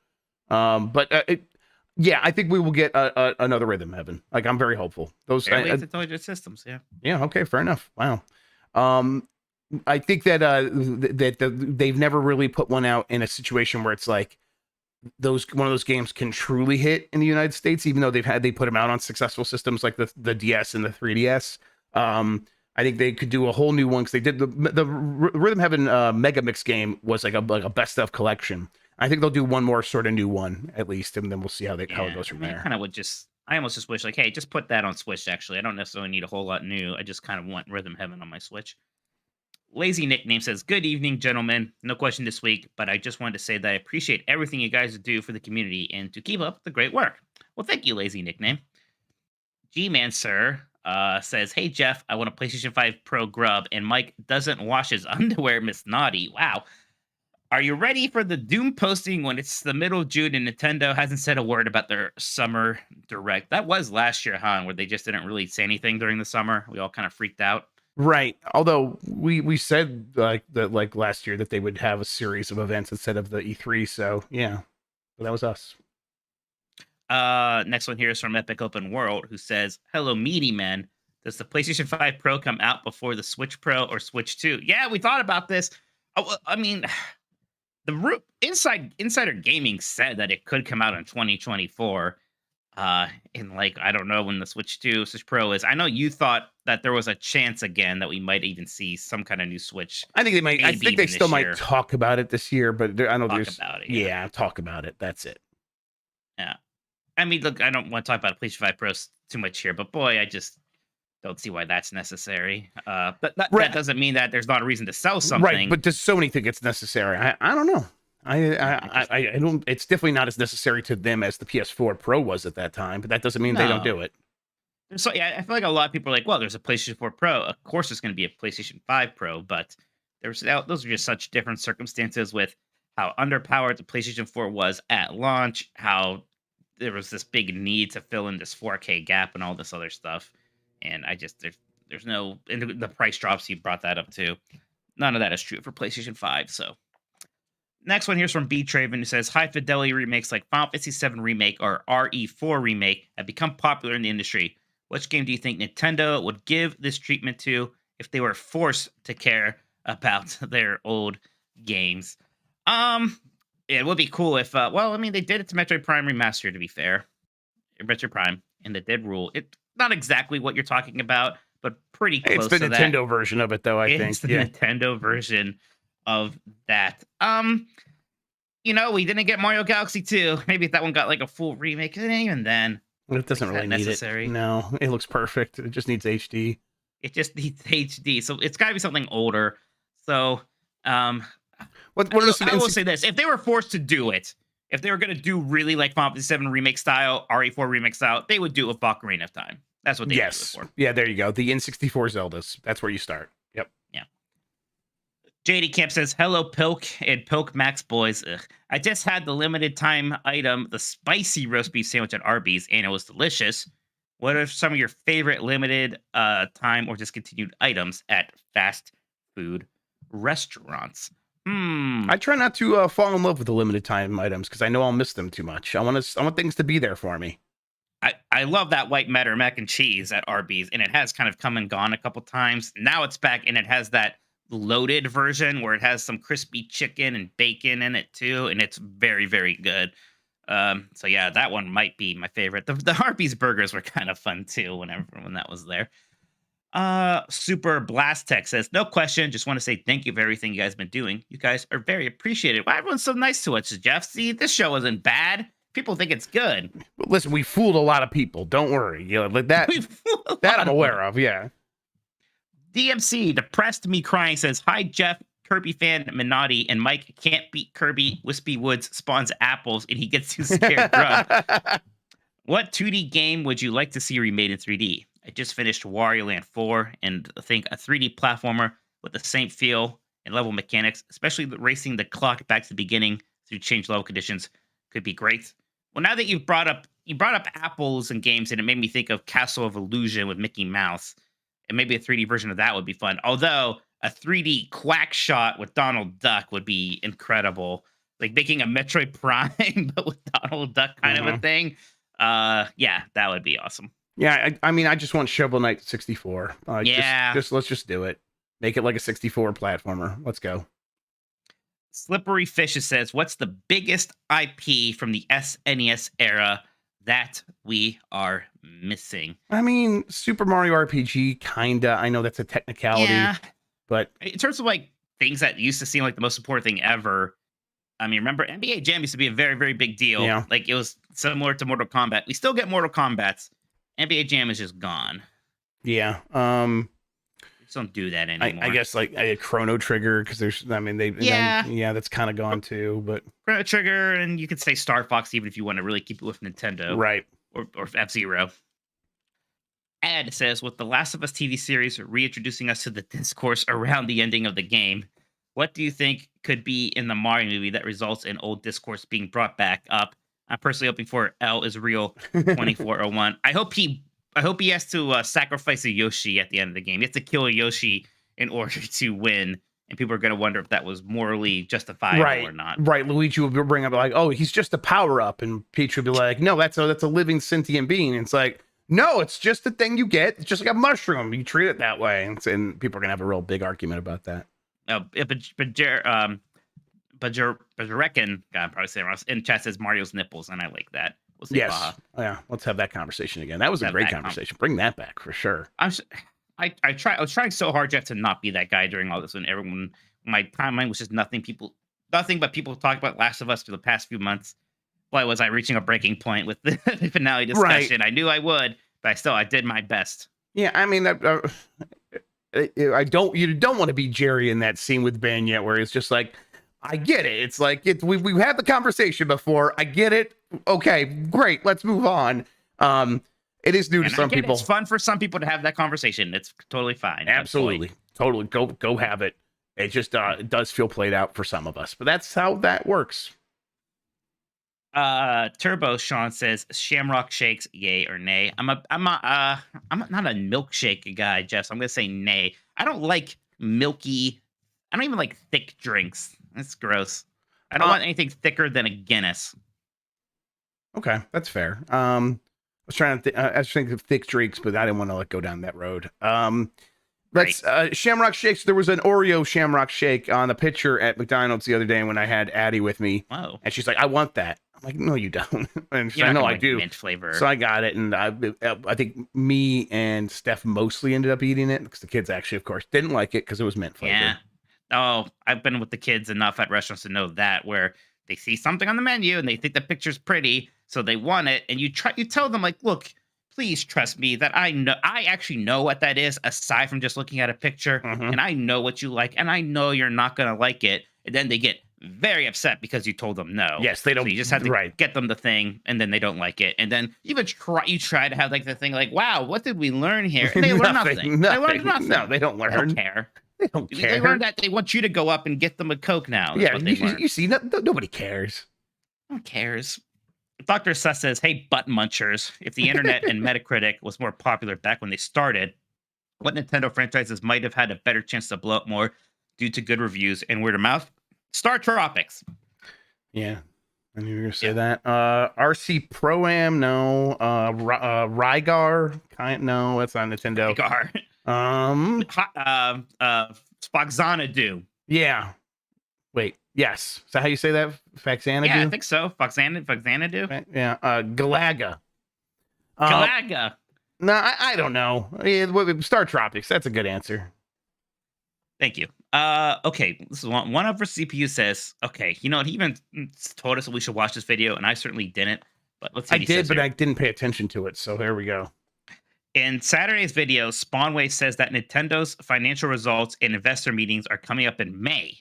Yeah, I think we will get another Rhythm Heaven. Like, I'm very hopeful. Those Intelligent Systems, yeah. Yeah. Okay. Fair enough. Wow. I think that they've never really put one out in a situation where it's like one of those games can truly hit in the United States, even though they put them out on successful systems like the DS and the 3DS. I think they could do a whole new one because they did the Rhythm Heaven Mega Mix game was like a best of collection. I think they'll do one more sort of new one at least, and then we'll see how it goes from there. I almost just wish, like, hey, just put that on Switch. Actually, I don't necessarily need a whole lot new. I just kind of want Rhythm Heaven on my Switch. Lazy Nickname says, "Good evening, gentlemen. No question this week, but I just wanted to say that I appreciate everything you guys do for the community and to keep up the great work." Well, thank you, Lazy Nickname. G-Man Sir says, "Hey Jeff, I want a PlayStation 5 Pro Grubb, and Mike doesn't wash his underwear, Miss Naughty. Wow. Are you ready for the Doom posting when it's the middle of June and Nintendo hasn't said a word about their summer direct? That was last year, huh? Where they just didn't really say anything during the summer. We all kind of freaked out. Right. Although we said like last year that they would have a series of events instead of the E3. So yeah, that was us. Next one here is from Epic Open World, who says, "Hello, meaty men. Does the PlayStation 5 Pro come out before the Switch Pro or Switch 2? Yeah, we thought about this. I mean, the Insider Gaming said that it could come out in 2024. In like, I don't know when the Switch Pro is. I know you thought that there was a chance again that we might even see some kind of new Switch. I think they might. I think they still might talk about it this year, but I don't know. Yeah, talk about it. That's it. Yeah. I mean, look, I don't want to talk about PlayStation 5 Pro too much here, but boy, I just don't see why that's necessary. But that doesn't mean that there's not a reason to sell something. Right, but does Sony think it's necessary? I don't know. I don't. It's definitely not as necessary to them as the PS4 Pro was at that time, but that doesn't mean they don't do it. So yeah, I feel like a lot of people are like, well, there's a PlayStation 4 Pro. Of course, there's going to be a PlayStation 5 Pro, but those are just such different circumstances with how underpowered the PlayStation 4 was at launch, how there was this big need to fill in this 4K gap and all this other stuff. And I just, there's no, and the price drops, you brought that up too. None of that is true for PlayStation 5. So next one here's from B Traven, who says, high fidelity remakes like Final Fantasy VII Remake or RE4 Remake have become popular in the industry. Which game do you think Nintendo would give this treatment to if they were forced to care about their old games? It would be cool if, well, I mean, they did it to Metroid Prime Remastered, to be fair. Metroid Prime, and it did rule. It's not exactly what you're talking about, but pretty close to that. It's the Nintendo version of it, though, I think. It's the Nintendo version of that. You know, we didn't get Mario Galaxy 2. Maybe if that one got like a full remake, and even then. It doesn't really need it. No, it looks perfect. It just needs HD. It just needs HD. So it's got to be something older. So, I will say this. If they were forced to do it, if they were going to do really like Final Fantasy VII Remake style, RE4 Remake style, they would do it with Ocarina of Time. That's what they would do it for. Yeah, there you go. The N64 Zeldas. That's where you start. Yep. Yeah. JD Camp says, hello, Pilk and Pilk Max boys. Ugh. I just had the limited time item, the spicy roast beef sandwich at Arby's, and it was delicious. What are some of your favorite limited time or discontinued items at fast food restaurants? I try not to fall in love with the limited time items because I know I'll miss them too much. I want things to be there for me. I love that white matter mac and cheese at Arby's, and it has kind of come and gone a couple times. Now it's back, and it has that loaded version where it has some crispy chicken and bacon in it too, and it's very, very good. So yeah, that one might be my favorite. The Arby's burgers were kind of fun too when that was there. Super Blast Tech says, no question, just want to say thank you for everything you guys have been doing. You guys are very appreciated. Why everyone's so nice to us, Jeff? See, this show isn't bad. People think it's good. Well, listen, we fooled a lot of people. Don't worry. You know, like that I'm aware of, yeah. DMC, Depressed Me Crying, says, hi, Jeff, Kirby fan Minotti, and Mike can't beat Kirby. Wispy Woods spawns apples, and he gets too scared. What 2D game would you like to see remade in 3D? I just finished Wario Land 4, and I think a 3D platformer with the same feel and level mechanics, especially racing the clock back to the beginning through changed level conditions, could be great. Well, now that you brought up apples and games, and it made me think of Castle of Illusion with Mickey Mouse, and maybe a 3D version of that would be fun. Although a 3D Quack Shot with Donald Duck would be incredible, like making a Metroid Prime but with Donald Duck kind of a thing. Yeah, that would be awesome. Yeah, I mean, I just want Shovel Knight 64. Let's just do it. Make it like a 64 platformer. Let's go. Slippery Fishes says, what's the biggest IP from the SNES era that we are missing? I mean, Super Mario RPG, kinda. I know that's a technicality, but in terms of like things that used to seem like the most important thing ever, I mean, remember NBA Jam used to be a very, very big deal. Yeah. Like it was similar to Mortal Kombat. We still get Mortal Kombats. NBA Jam is just gone. Yeah. Just don't do that anymore. I guess like a Chrono Trigger, because that's kind of gone too. But Chrono Trigger, and you could say Star Fox even if you want to really keep it with Nintendo, right? Or F-Zero. Ed says, with the Last of Us TV series reintroducing us to the discourse around the ending of the game, what do you think could be in the Mario movie that results in old discourse being brought back up? I'm personally hoping for L is real 2401. I hope he has to sacrifice a Yoshi at the end of the game. He has to kill a Yoshi in order to win, and people are going to wonder if that was morally justifiable or not. Right. Luigi will bring up like, oh, he's just a power up, and Peach will be like, no, that's a living sentient being. And it's like, no, it's just a thing you get. It's just like a mushroom. You treat it that way, and people are going to have a real big argument about that. Reckon, God, I'm probably saying wrong. In chat says Mario's nipples, and I like that. We'll see. Yes. Yeah. Let's have that conversation again. That was a great conversation. Bring that back for sure. I was trying so hard, Jeff, to not be that guy during all this, when my timeline was just nothing but people talk about Last of Us for the past few months. Boy, was I reaching a breaking point with the finale discussion. Right. I knew I would, but I did my best. Yeah, I mean, you don't want to be Jerry in that scene with Bayonetta where it's just like, I get it. It's like we've had the conversation before. I get it. Okay, great. Let's move on. It is new to some people. It's fun for some people to have that conversation. It's totally fine. Absolutely, totally. Go have it. It just it does feel played out for some of us, but that's how that works. Turbo Sean says Shamrock Shakes, yay or nay. I'm not a milkshake guy, Jeff. So I'm gonna say nay. I don't like milky. I don't even like thick drinks. That's gross. I don't want anything thicker than a Guinness. Okay, that's fair. I was trying to I was thinking of thick drinks, but I didn't want to go down that road. Let's Shamrock Shakes. There was an Oreo Shamrock Shake on the picture at McDonald's the other day when I had Addie with me. Wow. And she's like, I want that. I'm like, no, you don't. And she's like, no, I do. Mint flavor. So I got it, and I think me and Steph mostly ended up eating it because the kids actually, of course, didn't like it because it was mint flavor. Yeah. Oh, I've been with the kids enough at restaurants to know that, where they see something on the menu and they think the picture's pretty, so they want it, and you tell them like, look, please trust me that I actually know what that is aside from just looking at a picture, and I know what you like, and I know you're not gonna like it, and then they get very upset because you told them no. Yes, they don't. So you just have to get them the thing, and then they don't like it, and then you try to have like the thing like, wow, what did we learn here? And they learn nothing. They learn nothing. No, they don't learn. They don't care. They don't care. They learned that they want you to go up and get them a Coke now. Yeah, you see, nobody cares. Who cares? Dr. Suss says, hey, butt munchers, if the internet and Metacritic was more popular back when they started, what Nintendo franchises might have had a better chance to blow up more due to good reviews and word of mouth? Star Tropics. Yeah, I knew you were going to say that. RC Pro-Am, no. Rygar, no, that's not Nintendo. Rygar. Spoxanadu. Yeah. Wait, yes. Is that how you say that? Faxanadu? Yeah, I think so. Foxanadu? Yeah. Galaga. Galaga. No, I don't know. Star Tropics. That's a good answer. Thank you. Okay, this is one of our CPU says, okay, you know what? He even told us that we should watch this video, and I certainly didn't. But let's see. I did, but I didn't pay attention to it. So there we go. In Saturday's video, Spawnway says that Nintendo's financial results and investor meetings are coming up in May,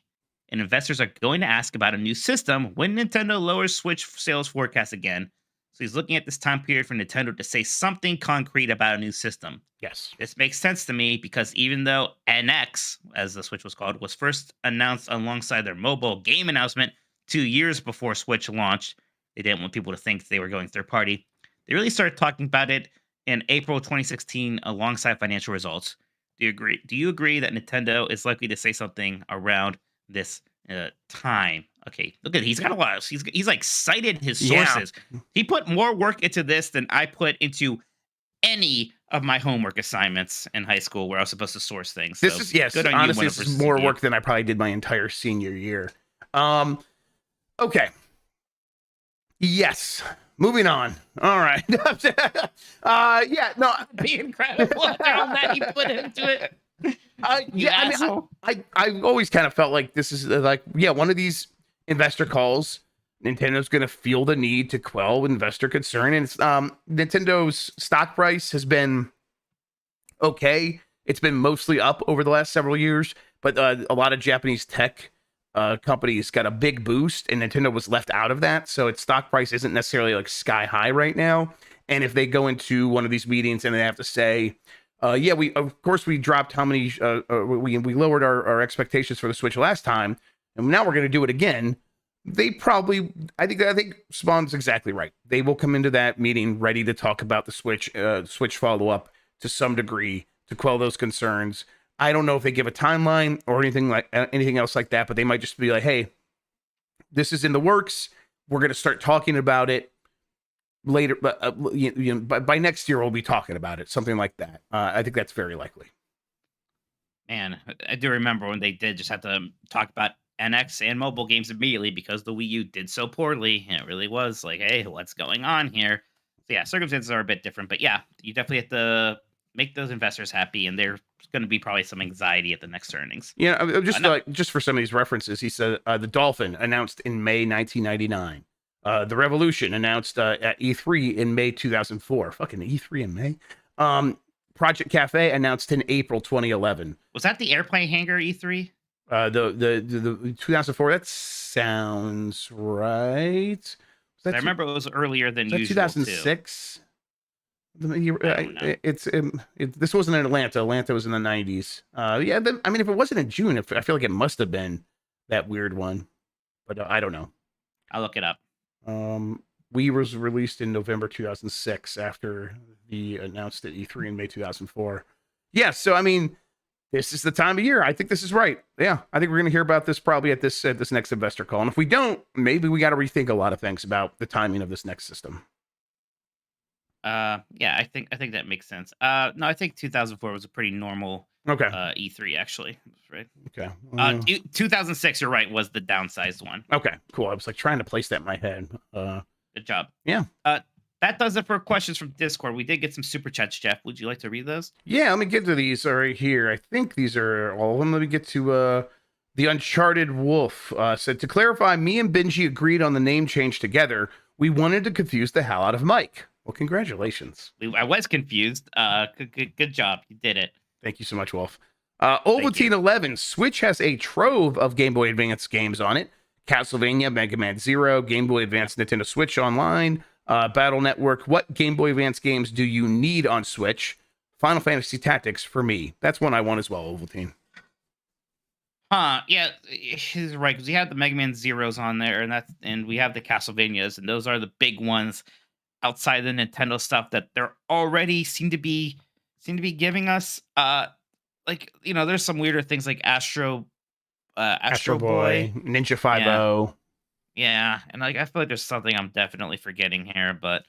and investors are going to ask about a new system when Nintendo lowers Switch sales forecast again. So he's looking at this time period for Nintendo to say something concrete about a new system. Yes. This makes sense to me because even though NX, as the Switch was called, was first announced alongside their mobile game announcement 2 years before Switch launched, they didn't want people to think they were going third party. They really started talking about it in April 2016 alongside financial results. Do you agree that Nintendo is likely to say something around this time? Okay, look at it. He's got a lot of, he's like cited his sources. Yeah. He put more work into this than I put into any of my homework assignments in high school where I was supposed to source things. This is, yes, honestly, this is more work than I probably did my entire senior year. Okay. Yes. Moving on. All right. Yeah, no. Be incredible that he put into it. Yeah, I mean, I always kind of felt like this is like, yeah, one of these investor calls, Nintendo's going to feel the need to quell investor concern. And it's, Nintendo's stock price has been okay. It's been mostly up over the last several years, but a lot of Japanese tech companies got a big boost, and Nintendo was left out of that. So its stock price isn't necessarily like sky high right now. And if they go into one of these meetings and they have to say, yeah, we dropped how many, we lowered our expectations for the Switch last time, and now we're going to do it again. They probably, I think Spawn's exactly right. They will come into that meeting ready to talk about the Switch follow-up to some degree to quell those concerns. I don't know if they give a timeline or anything else like that, but they might just be like, hey, this is in the works. We're going to start talking about it later, but by next year we'll be talking about it, something like that. I think that's very likely. Man, I do remember when they did just have to talk about NX and mobile games immediately because the Wii U did so poorly. And it really was like, hey, what's going on here? So yeah, circumstances are a bit different, but yeah, you definitely have to make those investors happy, and there's going to be probably some anxiety at the next earnings. Yeah, just for some of these references, he said the Dolphin announced in May 1999. The Revolution announced at E3 in May 2004. Fucking E3 in May. Project Cafe announced in April 2011. Was that the airplane hangar E3? The 2004. That sounds right. I remember it was earlier than usual. 2006. This wasn't in Atlanta. Atlanta was in the 90s. Yeah, I mean, if it wasn't in June, I feel like it must have been that weird one, but I don't know. I'll look it up. Wii was released in November 2006 after the announced at E3 in May 2004. Yeah, so I mean, this is the time of year. I think this is right. Yeah, I think we're going to hear about this probably at this next investor call. And if we don't, maybe we got to rethink a lot of things about the timing of this next system. Yeah, I think that makes sense. No, I think 2004 was a pretty normal E3 actually. Right. Okay. 2006, you're right, was the downsized one. Okay, cool. I was like trying to place that in my head. Good job. Yeah. That does it for questions from Discord. We did get some super chats, Jeff. Would you like to read those? Yeah, let me get to these right here. I think these are all of them. Let me get to the Uncharted Wolf. Said, to clarify, me and Benji agreed on the name change together. We wanted to confuse the hell out of Mike. Well, congratulations. I was confused. Good job. You did it. Thank you so much, Wolf. Ovaltine 11. Switch has a trove of Game Boy Advance games on it. Castlevania, Mega Man Zero, Game Boy Advance, Nintendo Switch Online, Battle Network. What Game Boy Advance games do you need on Switch? Final Fantasy Tactics for me. That's one I want as well, Ovaltine. Yeah, he's right, because we have the Mega Man Zeros on there, and we have the Castlevanias, and those are the big ones outside the Nintendo stuff that they're already seem to be giving us. Like, you know, there's some weirder things like Astro Boy, Ninja 5-0. Yeah, and like I feel like there's something I'm definitely forgetting here, but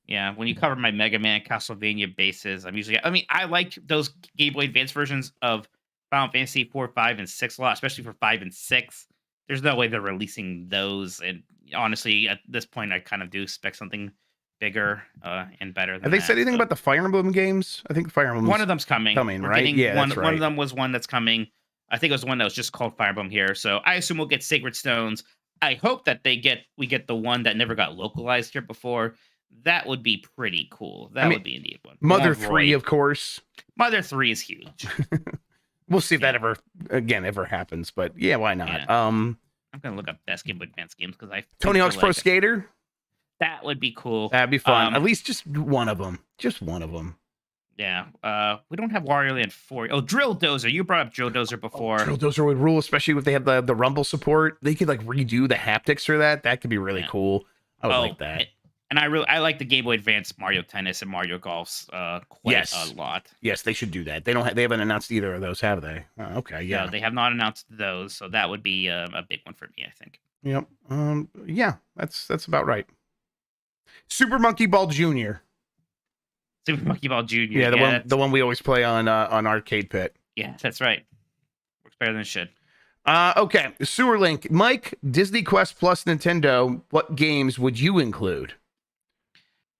yeah, when you cover my Mega Man Castlevania bases, I like those Game Boy Advance versions of Final Fantasy 4, 5, and 6 a lot, especially for 5 and 6. There's no way they're releasing those, and honestly, at this point, I kind of do expect something bigger and better than Have they said anything about the Fire Emblem games? I think the Fire Emblem one of them's coming. Right? Yeah, that's right. One of them was one that's coming. I think it was one that was just called Fire Emblem here. So I assume we'll get Sacred Stones. I hope that we get the one that never got localized here before. That would be pretty cool. That would be indeed one. Mother 3, of course. Mother 3 is huge. We'll see if that ever happens. But yeah, why not? Yeah. I'm gonna look up best Game Boy Advance games because Tony Hawk's Pro Skater. That would be cool. That'd be fun. At least just one of them. Just one of them. Yeah. We don't have Wario Land 4. Oh, Drill Dozer. You brought up Drill Dozer before. Drill Dozer would rule, especially if they have the Rumble support. They could like redo the haptics for that. That could be really cool. I would like that. And I like the Game Boy Advance Mario Tennis and Mario Golfs quite a lot. Yes, they should do that. They haven't announced either of those, have they? Oh, okay, yeah. No, they have not announced those, so that would be a big one for me, I think. Yep. Yeah, that's about right. Super Monkey Ball Jr. Super Monkey Ball Jr. Yeah, the one we always play on Arcade Pit. Yeah, that's right. Works better than it should. Okay, Sewer Link. Mike, Disney Quest plus Nintendo, what games would you include?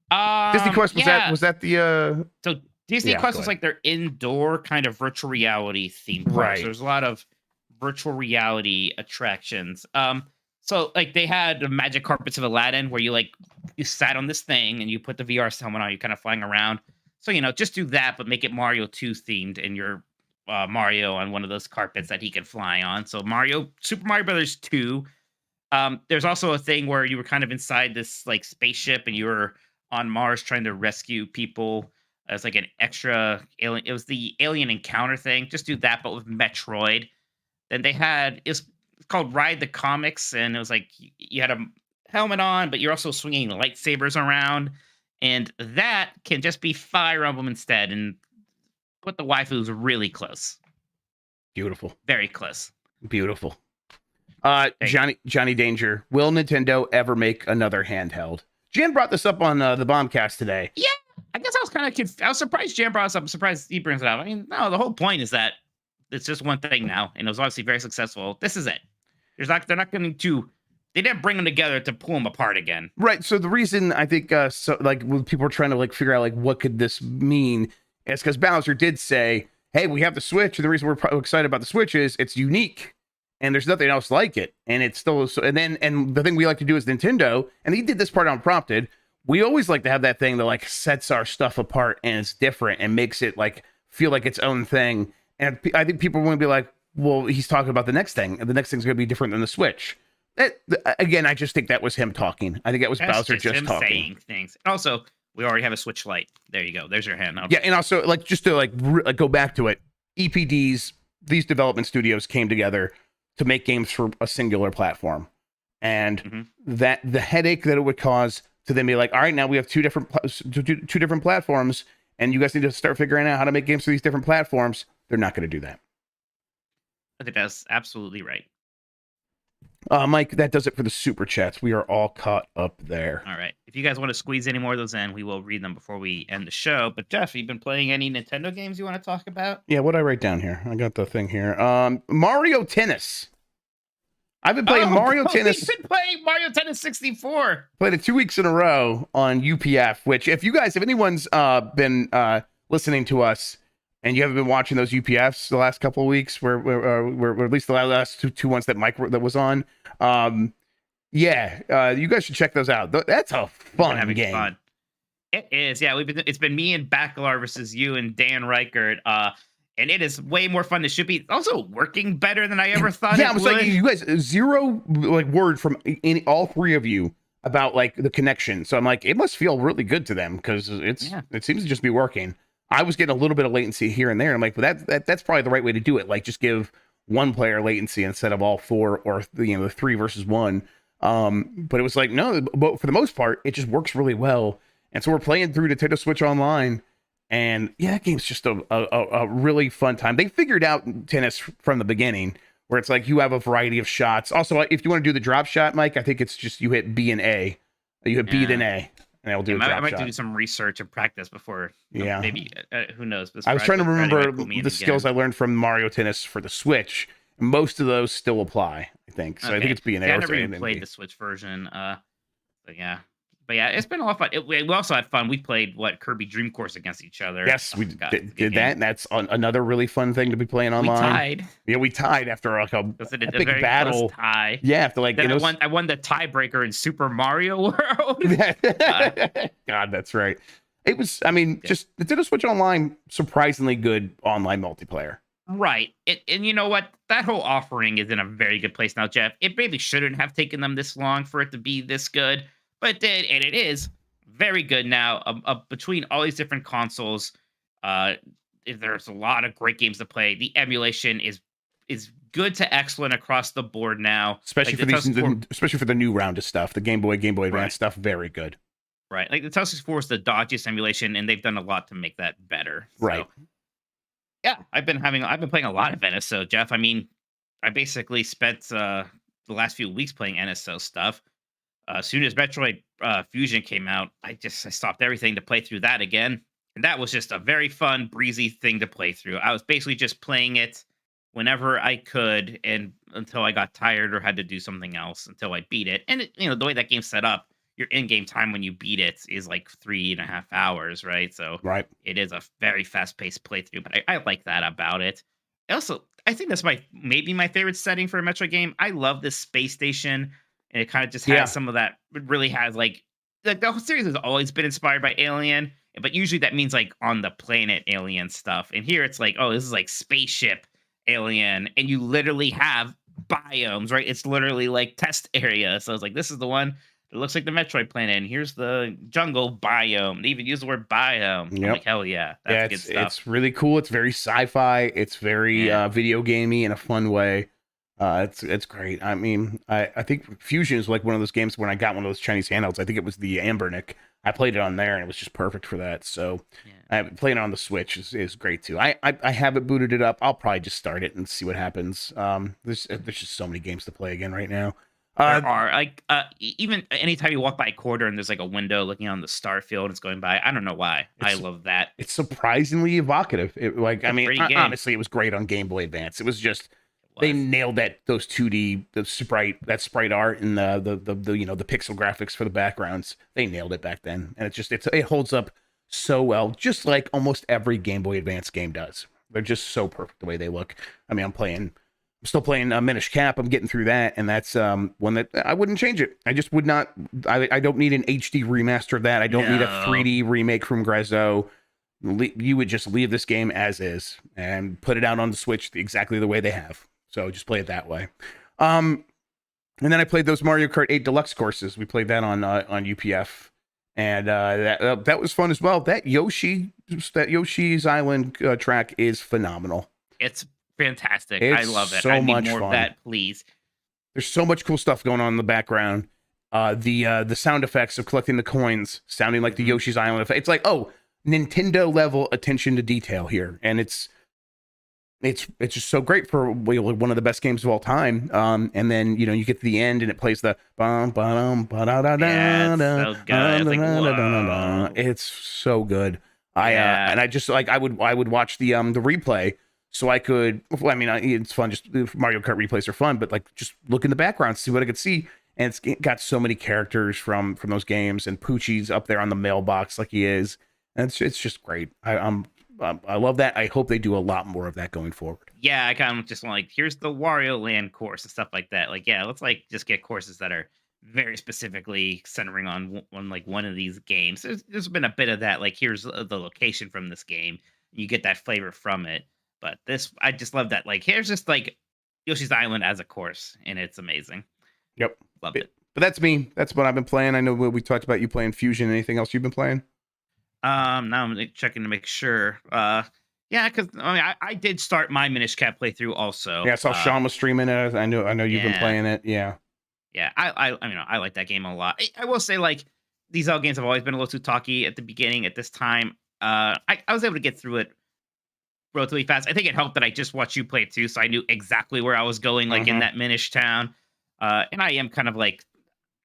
Disney Quest, was that the So Disney Quest was like their indoor kind of virtual reality theme park. Right. So there's a lot of virtual reality attractions. So like they had the Magic Carpets of Aladdin where you sat on this thing and you put the VR helmet on, you're kind of flying around. So, just do that, but make it Mario 2 themed and you're Mario on one of those carpets that he can fly on. So Super Mario Brothers 2. There's also a thing where you were kind of inside this like spaceship and you were on Mars trying to rescue people as like an extra alien. It was the alien encounter thing. Just do that, but with Metroid. Then they had it's called Ride the Comics, and it was like you had a helmet on, but you're also swinging lightsabers around, and that can just be Fire Emblem instead, and put the waifus really close, Beautiful. very close. Beautiful. Thank Johnny Danger. Will Nintendo ever make another handheld? Jan brought this up on the Bombcast today. Yeah, I guess I was kind of I was surprised Jan brought this up. I'm surprised he brings it up. I mean, no, the whole point is that it's just one thing now, and it was obviously very successful. This is it. They're not going to. They didn't bring them together to pull them apart again. Right. So the reason I think when people are trying to like figure out like what could this mean is because Bowser did say, "Hey, we have the Switch, and the reason we're excited about the Switch is it's unique, and there's nothing else like it, and it's still." And the thing we like to do is Nintendo, and he did this part unprompted. We always like to have that thing that like sets our stuff apart and it's different and makes it like feel like its own thing. And I think people want to be like, "Well, he's talking about the next thing, and the next thing's going to be different than the Switch." Again, I just think that was him talking. I think that was Bowser just him talking. saying things. And also, we already have a Switch Lite. There you go. There's your hand. Yeah, and also like just to like go back to it, EPDs, these development studios came together to make games for a singular platform, and that the headache that it would cause to them be like, all right, now we have two different platforms, and you guys need to start figuring out how to make games for these different platforms. They're not going to do that. I think that's absolutely right. Mike, that does it for the super chats. We are all caught up there. All right. If you guys want to squeeze any more of those in, we will read them before we end the show. But Jeff, you been playing any Nintendo games you want to talk about? Yeah, what did I write down here? I got the thing here. Mario Tennis. I've been playing Mario Tennis. You've been playing Mario Tennis 64. Played it 2 weeks in a row on UPF, which if anyone's been listening to us and you haven't been watching those UPFs the last couple of weeks, where at least the last two ones that Mike that was on, you guys should check those out. That's a fun game. Fun. It is, yeah. It's been me and Bacalar versus you and Dan Reichert, and it is way more fun than it should be. It's also working better than I ever thought. Yeah, I was like, you guys, zero like word from all three of you about like the connection. So I'm like, it must feel really good to them because it seems to just be working. I was getting a little bit of latency here and there. I'm like, but that's probably the right way to do it. Like, just give one player latency instead of all four, or the 3 versus 1. But it was like, no, but for the most part, it just works really well. And so we're playing through Nintendo Switch Online, and yeah, that game's just a really fun time. They figured out tennis from the beginning, where it's like you have a variety of shots. Also, if you want to do the drop shot, Mike, I think it's just you hit B and A. You hit B then A. And I'll do a drop I might shot. Do some research and practice before. Yeah, maybe who knows? I was trying to remember the skills I learned from Mario Tennis for the Switch. Most of those still apply, I think. So I think it's B and A. I never even played the Switch version. But yeah, it's been a lot of fun. We also had fun. We played Kirby Dream Course against each other. Yes, we did that. And that's another really fun thing to be playing online. We tied. Yeah, we tied after like a big battle. Tie. Yeah, after like then I won the tiebreaker in Super Mario World. God, that's right. It was. I mean, just Nintendo Switch Online, surprisingly good online multiplayer. Right. And you know what? That whole offering is in a very good place now, Jeff. It maybe shouldn't have taken them this long for it to be this good. But it did, and it is very good now. Between all these different consoles, there's a lot of great games to play. The emulation is good to excellent across the board now, especially for the new round of stuff. The Game Boy Advance stuff, very good. Right, like the N64 is the dodgiest emulation, and they've done a lot to make that better. Right. So, yeah, I've been playing a lot of NSO, Jeff. I mean, I basically spent the last few weeks playing NSO stuff. As soon as Metroid Fusion came out, I stopped everything to play through that again. And that was just a very fun, breezy thing to play through. I was basically just playing it whenever I could, and until I got tired or had to do something else until I beat it. And the way that game's set up, your in-game time when you beat it is like 3.5 hours, right? So it is a very fast-paced playthrough, but I like that about it. Also, I think that's maybe my favorite setting for a Metroid game. I love this space station. And it kind of just has some of that. It really has like the whole series has always been inspired by Alien, but usually that means like on the planet Alien stuff. And here it's like, oh, this is like spaceship Alien, and you literally have biomes, right? It's literally like test area. So it's like, this is the one. It looks like the Metroid planet, and here's the jungle biome. They even use the word biome. I'm like, hell yeah, that's good stuff. It's really cool. It's very sci-fi. It's very video gamey in a fun way. It's great. I mean, I think Fusion is like one of those games when I got one of those Chinese handhelds. I think it was the Ambernick. I played it on there, and it was just perfect for that. So playing it on the Switch is great too. I haven't booted it up. I'll probably just start it and see what happens. There's just so many games to play again right now. There are like even anytime you walk by a corridor and there's like a window looking on the star field, it's going by. I don't know why. I love that. It's surprisingly evocative. Honestly, it was great on Game Boy Advance. It was just they nailed those 2D sprite art and the pixel graphics for the backgrounds. They nailed it back then, and it holds up so well, just like almost every Game Boy Advance game does. They're just so perfect the way they look. I mean, I'm still playing Minish Cap. I'm getting through that, and that's one that I wouldn't change it. I just would not. I don't need an HD remaster of that. I don't need a 3D remake from Grezzo. You would just leave this game as is and put it out on the Switch exactly the way they have. So just play it that way. And then I played those Mario Kart 8 Deluxe courses. We played that on UPF, and that was fun as well. That Yoshi's Island track is phenomenal. It's fantastic. I love it. So I need much more fun. of that, please. There's so much cool stuff going on in the background. The sound effects of collecting the coins sounding like the Yoshi's Island effect. It's like, Nintendo level attention to detail here, and it's just so great for one of the best games of all time. And then you get to the end and it plays the it's so good. And I just I would watch the replay. So I could, it's fun. Just Mario Kart replays are fun, but like just look in the background, see what I could see. And it's got so many characters from those games, and Poochie's up there on the mailbox like he is. And it's just great. I love that. I hope they do a lot more of that going forward. Yeah, I kind of just want here's the Wario Land course and stuff like that. Let's just get courses that are very specifically centering on one of these games. There's been a bit of that. Here's the location from this game. You get that flavor from it. But this, I just love that. Here's just Yoshi's Island as a course, and it's amazing. Yep. Love it. But that's me. That's what I've been playing. I know we talked about you playing Fusion. Anything else you've been playing? Now I'm checking to make sure. Because I did start my Minish Cap playthrough also. Yeah, I saw Sean was streaming it. I know you've been playing it. Yeah. Yeah, I like that game a lot. I will say these Zelda games have always been a little too talky at the beginning. At this time, I was able to get through it relatively fast. I think it helped that I just watched you play it too, so I knew exactly where I was going, in that Minish town. And I am kind of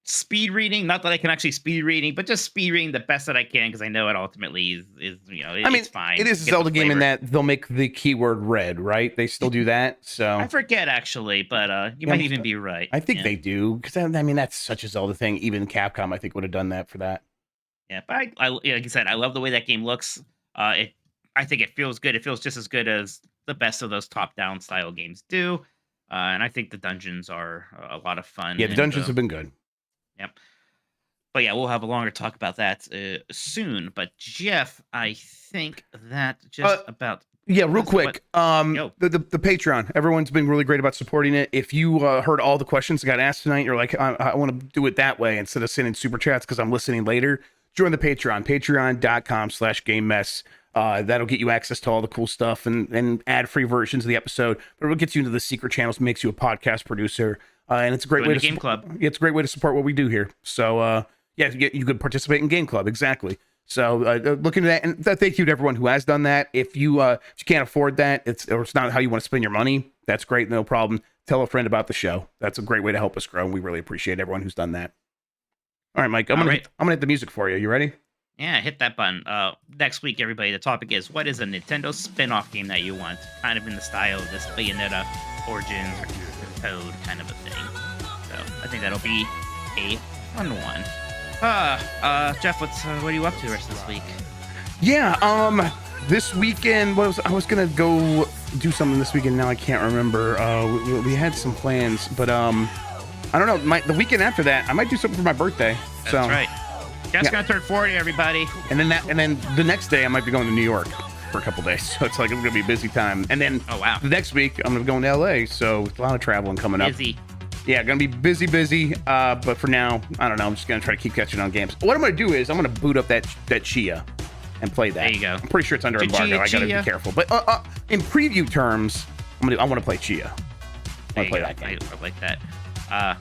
speed reading, not that I can actually speed reading, but just speed reading the best that I can, because I know it ultimately is it's fine. It is a Zelda game in that they'll make the keyword red, right? They still do that. So I forget actually, but you might even be right. I think they do, because that's such a Zelda thing. Even Capcom, I think, would have done that for that. Yeah, but I like I said, I love the way that game looks. I think it feels good. It feels just as good as the best of those top-down style games do. And I think the dungeons are a lot of fun. Yeah, the dungeons have been good. Yep. But yeah, we'll have a longer talk about that soon. But Jeff, I think that just about... Yeah, real quick. The Patreon. Everyone's been really great about supporting it. If you heard all the questions that got asked tonight, you're like, I want to do it that way instead of sending super chats because I'm listening later. Join the Patreon. Patreon.com/GameMess. That'll get you access to all the cool stuff and ad-free versions of the episode. But it'll get you into the secret channels, makes you a podcast producer. And it's a great way to Game Club. It's a great way to support what we do here. So you could participate in Game Club, exactly. So look into that, and thank you to everyone who has done that. If you can't afford that, it's not how you want to spend your money, that's great, no problem. Tell a friend about the show. That's a great way to help us grow, and we really appreciate everyone who's done that. All right, Mike, I'm gonna hit the music for you. You ready? Yeah, hit that button. Next week, everybody, the topic is, what is a Nintendo spin-off game that you want? Kind of in the style of this Bayonetta Origins or Code kind of a thing. So I think that'll be a fun one. Jeff, what are you up to the rest of this week? Yeah, this weekend, I was gonna go do something this weekend. Now I can't remember. We had some plans, but I don't know. The weekend after that, I might do something for my birthday. That's right. Jeff's gonna turn 40, everybody. And then the next day, I might be going to New York for a couple days. So it's it's gonna be a busy time. And then the next week, I'm gonna be going to LA. So a lot of traveling coming up. Busy. Yeah, gonna be busy. But for now, I don't know. I'm just gonna try to keep catching on games. What I'm gonna do is I'm gonna boot up that Chia and play that. There you go. I'm pretty sure it's under embargo. I gotta be careful. But in preview terms, I want to play Chia. I want to play that game. I like that.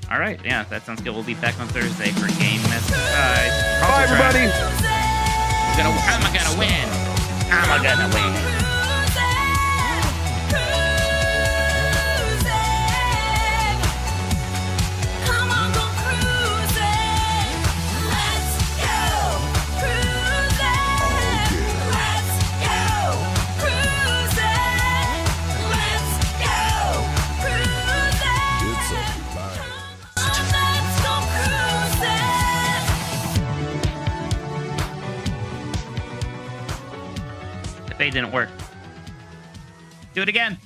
All right, yeah, that sounds good. We'll be back on Thursday for Game Mess. Bye, everybody. How am I gonna win? I'm gonna win. The fade didn't work. Do it again.